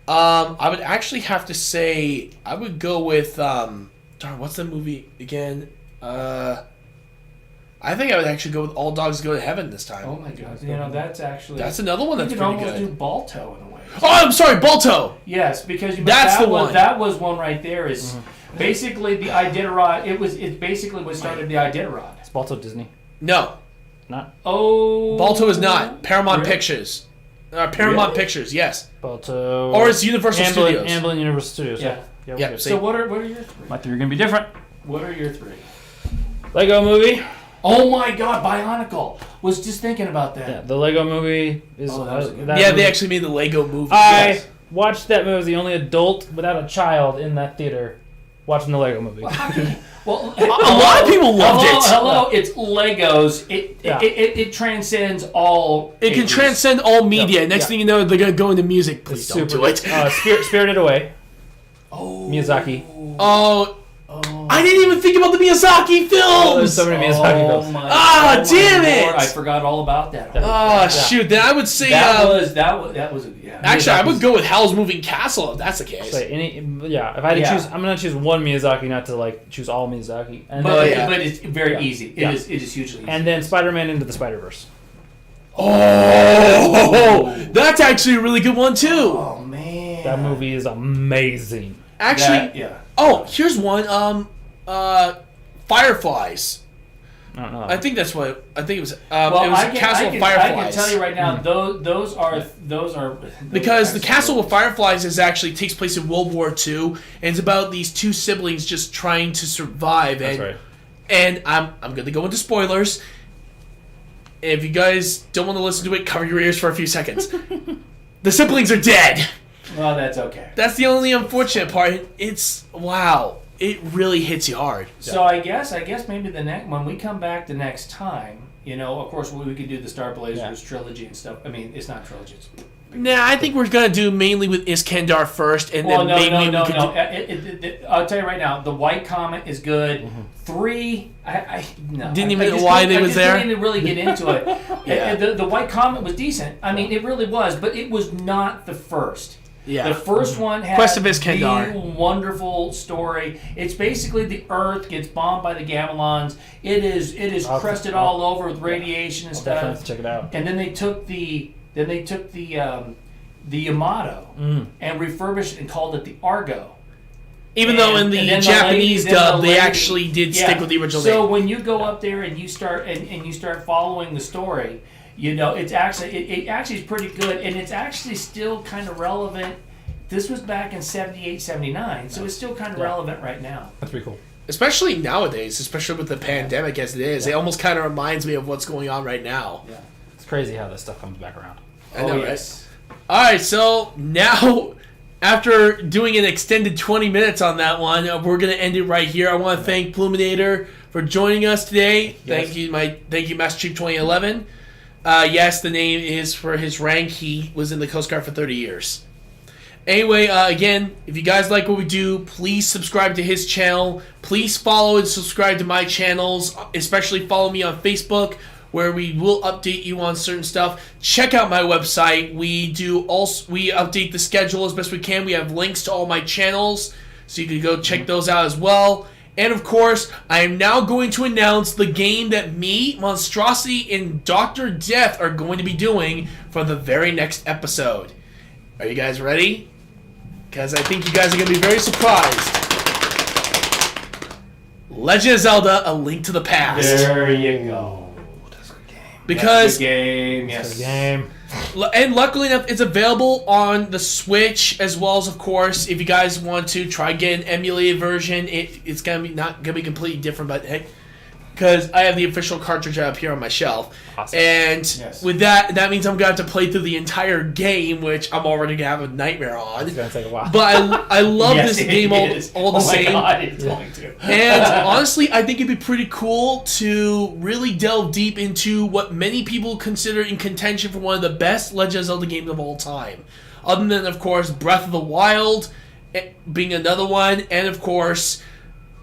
I would actually have to say I would go with what's the movie again? I think I would actually go with All Dogs Go to Heaven this time. Oh my God! That's Another one that's you could pretty almost good. do Balto in a way. Oh, I'm sorry, Balto. Yes, because That's the one. That was one right there. Is basically the Iditarod. It basically what started the Iditarod. Is Balto Disney? No, Not Oh, Balto is not Paramount Really? Pictures. Paramount Really? Pictures, yes. Balto. Or it's Universal Studios. Amblin Universal Studios. Yeah. Yeah. Yeah, we're good. see. So what are your three? My three are gonna be different. What are your three? Lego Movie. Oh my God, Bionicle! Was just thinking about that. Yeah, the Lego Movie is. Oh, that was a good that Yeah, movie- they actually made the Lego movie. I Yes. watched that movie. I was the only adult without a child in that theater watching the Lego Movie. Well, A lot of people loved it. Hello, it's Legos. It transcends all. It can ages. transcend all media. Next Yeah. thing you know, they're going to go into music. Please It's don't super do it. Spirited Away. Oh, Miyazaki. Oh, I didn't even think about the Miyazaki Oh, there's films. so many Miyazaki Oh films. my! Ah, oh my damn it! Lord, I forgot all about that. Oh, shoot. Then I would say... That was yeah. actually, I would go with Howl's Moving Castle if that's the case. So if I had to choose, I'm gonna choose one Miyazaki, not to choose all Miyazaki. And But, then, but it's very easy. Yeah. It is hugely easy. and then Spider-Man Into the Spider-Verse. Oh, that's actually a really good one, too. Oh man, That movie is amazing. Actually, yeah. oh, here's one. Fireflies. I don't know. I think that's what I think it was. Well, it was Castle of Fireflies. I can tell you right now, those are Because the Castle of Fireflies actually takes place in World War II, and it's about these two siblings just trying to survive. That's And, right. and I'm going to go into spoilers. If you guys don't want to listen to it, cover your ears for a few seconds. The siblings are dead. Well, that's okay. That's the only unfortunate part. It's wow. It really hits you hard. So I guess maybe when we come back the next time, of course we could do the Star Blazers trilogy and stuff. I mean, it's not trilogy. It's Nah, I think we're gonna do mainly with Iskandar first, and well, then maybe no. we could I'll tell you right now, the White Comet is good. 3, no. Didn't even I know just why couldn't- they I was just there. Didn't even really get into it. Yeah. The White Comet was decent. I mean, it really was, but it was not the first. Yeah. The first one had Quest of Iskandar. the wonderful story. It's basically the Earth gets bombed by the Gamelons. It is crusted all over with radiation and I'll definitely have stuff. to check it out. And then they took the Yamato and refurbished it and called it the Argo. Even though in the and then Japanese then the dub, they lady- actually did stick with the original So name. when you go up there and you start and you start following the story, you know, it's actually it actually is pretty good, and it's actually still kind of relevant. This was back in 78, 79, so it's still kind of relevant right now. That's pretty cool. Especially nowadays, especially with the pandemic as it is. It almost kind of reminds me of what's going on right now. Yeah. It's crazy how this stuff comes back around. I know, yes. All right, so now, after doing an extended 20 minutes on that one, we're going to end it right here. I want to thank Ploominator for joining us today. Yes. Thank you, Master Chief 2011. Yes, the name is for his rank. He was in the Coast Guard for 30 years. Anyway, again, if you guys like what we do, please subscribe to his channel. Please follow and subscribe to my channels, especially follow me on Facebook, where we will update you on certain stuff. Check out my website. We update the schedule as best we can. We have links to all my channels, so you can go check those out as well. And of course, I am now going to announce the game that me, Monstrosity, and Dr. Death are going to be doing for the very next episode. Are you guys ready? Because I think you guys are going to be very surprised. Legend of Zelda: A Link to the Past. There you go. That's a good game. Because That's a good game. That's Yes. a good game. And luckily enough, it's available on the Switch, as well as, of course, if you guys want to try get an emulated version, it's not gonna be completely different, but hey, because I have the official cartridge up here on my shelf, Awesome. and Yes. with that means I'm gonna have to play through the entire game, which I'm already gonna have a nightmare on. It's gonna take a while. But I love Yes, this it game is. all the oh same. my God, it's going to. And honestly, I think it'd be pretty cool to really delve deep into what many people consider in contention for one of the best Legend of Zelda games of all time. Other than, of course, Breath of the Wild being another one, and of course,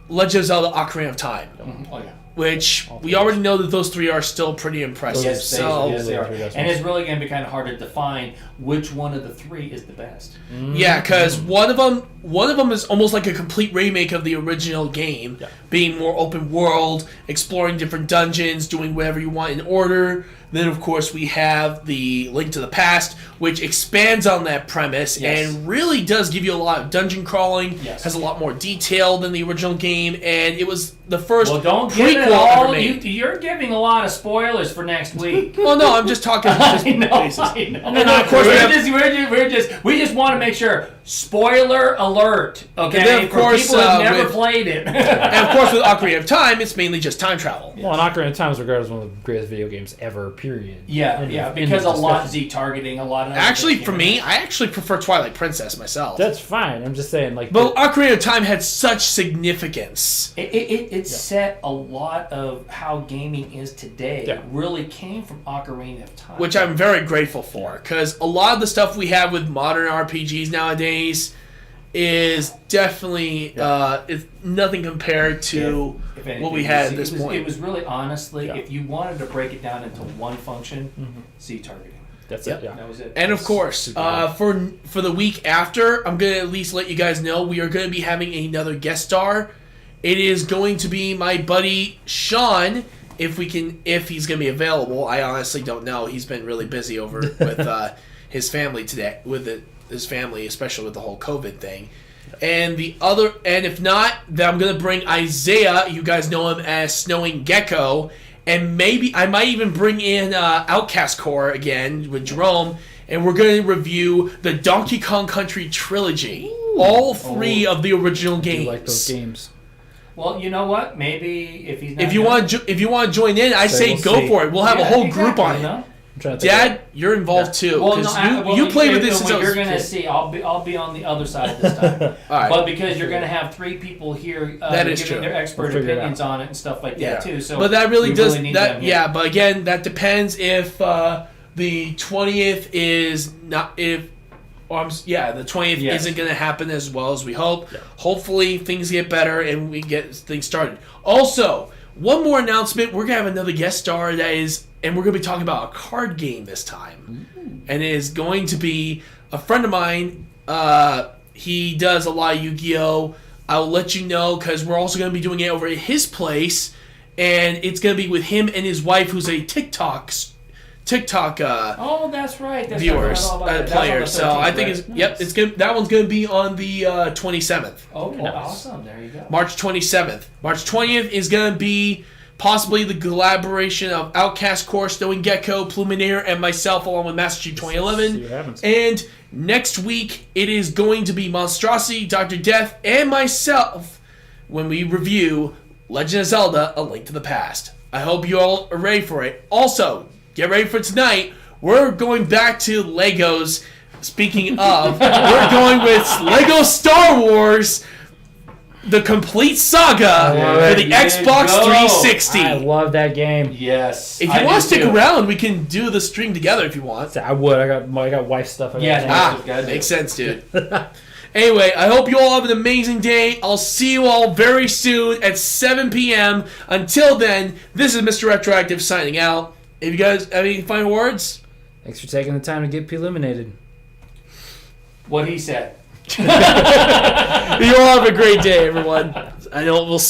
Legend of Zelda: Ocarina of Time, Oh yeah. which we already know that those three are still pretty impressive. Yes, they, so yes, they are. Those And it's really going to be kind of hard to define which one of the three is the best. yeah, because one of them is almost like a complete remake of the original game, being more open world, exploring different dungeons, doing whatever you want in order. Then, of course, we have the Link to the Past, which expands on that premise and really does give you a lot of dungeon crawling. Yes. Has a lot more detail than the original game, and it was the first Well, don't give it prequel all. ever made. You're giving a lot of spoilers for next week. Well, no, I'm just talking just I know. basis. I know. And then, of course, we just want to make sure. Spoiler alert. Okay, And then, of for course, people who've never with- played it. And, of course, with Ocarina of Time, it's mainly just time travel. Well, and Ocarina of Time is regarded as one of the greatest video games ever, period. Yeah, In- yeah, in because the a lot discussion. Z targeting, a lot of other Actually, things, for you me, know. I actually prefer Twilight Princess myself. That's fine. I'm just saying, like, But Ocarina of Time had such significance. It set a lot of how gaming is today. Yeah. It really came from Ocarina of Time. Which I'm very grateful for, because a lot of the stuff we have with modern RPGs nowadays is definitely it's nothing compared to If anything, what we had at it this was, point. It was really, honestly, Yeah. if you wanted to break it down into one function, Z targeting. that's Yep. it. Yeah. That was it. And of course, for the week after, I'm gonna at least let you guys know we are gonna be having another guest star. It is going to be my buddy Sean, if he's gonna be available. I honestly don't know. He's been really busy over with his family today, his family, especially with the whole COVID thing. And if not, then I'm gonna bring Isaiah. You guys know him as Snowing Gecko, and maybe I might even bring in Outcast Core again with Jerome, and we're gonna review the Donkey Kong Country trilogy, all three of the original I do games. like those games. Well, you know what? Maybe if he's not If you want to join in, I say we'll go see. for it. We'll have a whole group on it. No? I'm trying to think Dad, you're involved too, Well, because no, you played with this since I was you're a gonna kid. see. I'll be on the other side this time. All right. But because you're gonna have three people here That is giving true. their expert We'll figure it opinions on it and stuff like Yeah. that too. So, But that really we does need that. them, Yeah, but again, that depends if the 20th is not the 20th Yes. isn't going to happen as well as we hope. Hopefully, things get better and we get things started. Also, one more announcement: we're gonna have another guest star and we're gonna be talking about a card game this time, and it is going to be a friend of mine. He does a lot of Yu-Gi-Oh. I'll let you know because we're also going to be doing it over at his place, and it's going to be with him and his wife, who's a TikTok Oh, that's right. That's viewers, right. I forgot all about that. That's on players. the So I 13th, think right? it's yep. It's gonna that one's gonna be on the 27th, Oh, awesome. There you go. March 27th. March 20th is gonna be possibly the collaboration of Outcast Core, Stowing Gecko, Ploominator, and myself, along with Master Chief See 2011. what happens. And next week it is going to be Monstrosity, Dr. Death, and myself when we review Legend of Zelda: A Link to the Past. I hope you all are ready for it. Also, get ready for tonight. We're going back to Legos. Speaking of, we're going with Lego Star Wars, the complete saga for the There you Xbox go. 360. I love that game. Yes. If I you want do to stick too. around, we can do the stream together if you want. I would. I got wife stuff. I gotta Yeah, do. nah. Gotta do Makes it. sense, dude. Anyway, I hope you all have an amazing day. I'll see you all very soon at 7 p.m. Until then, this is Mr. Retroactive signing out. If you guys have any final words? Thanks for taking the time to get Ploominated. What he said. You all have a great day, everyone. I know we'll see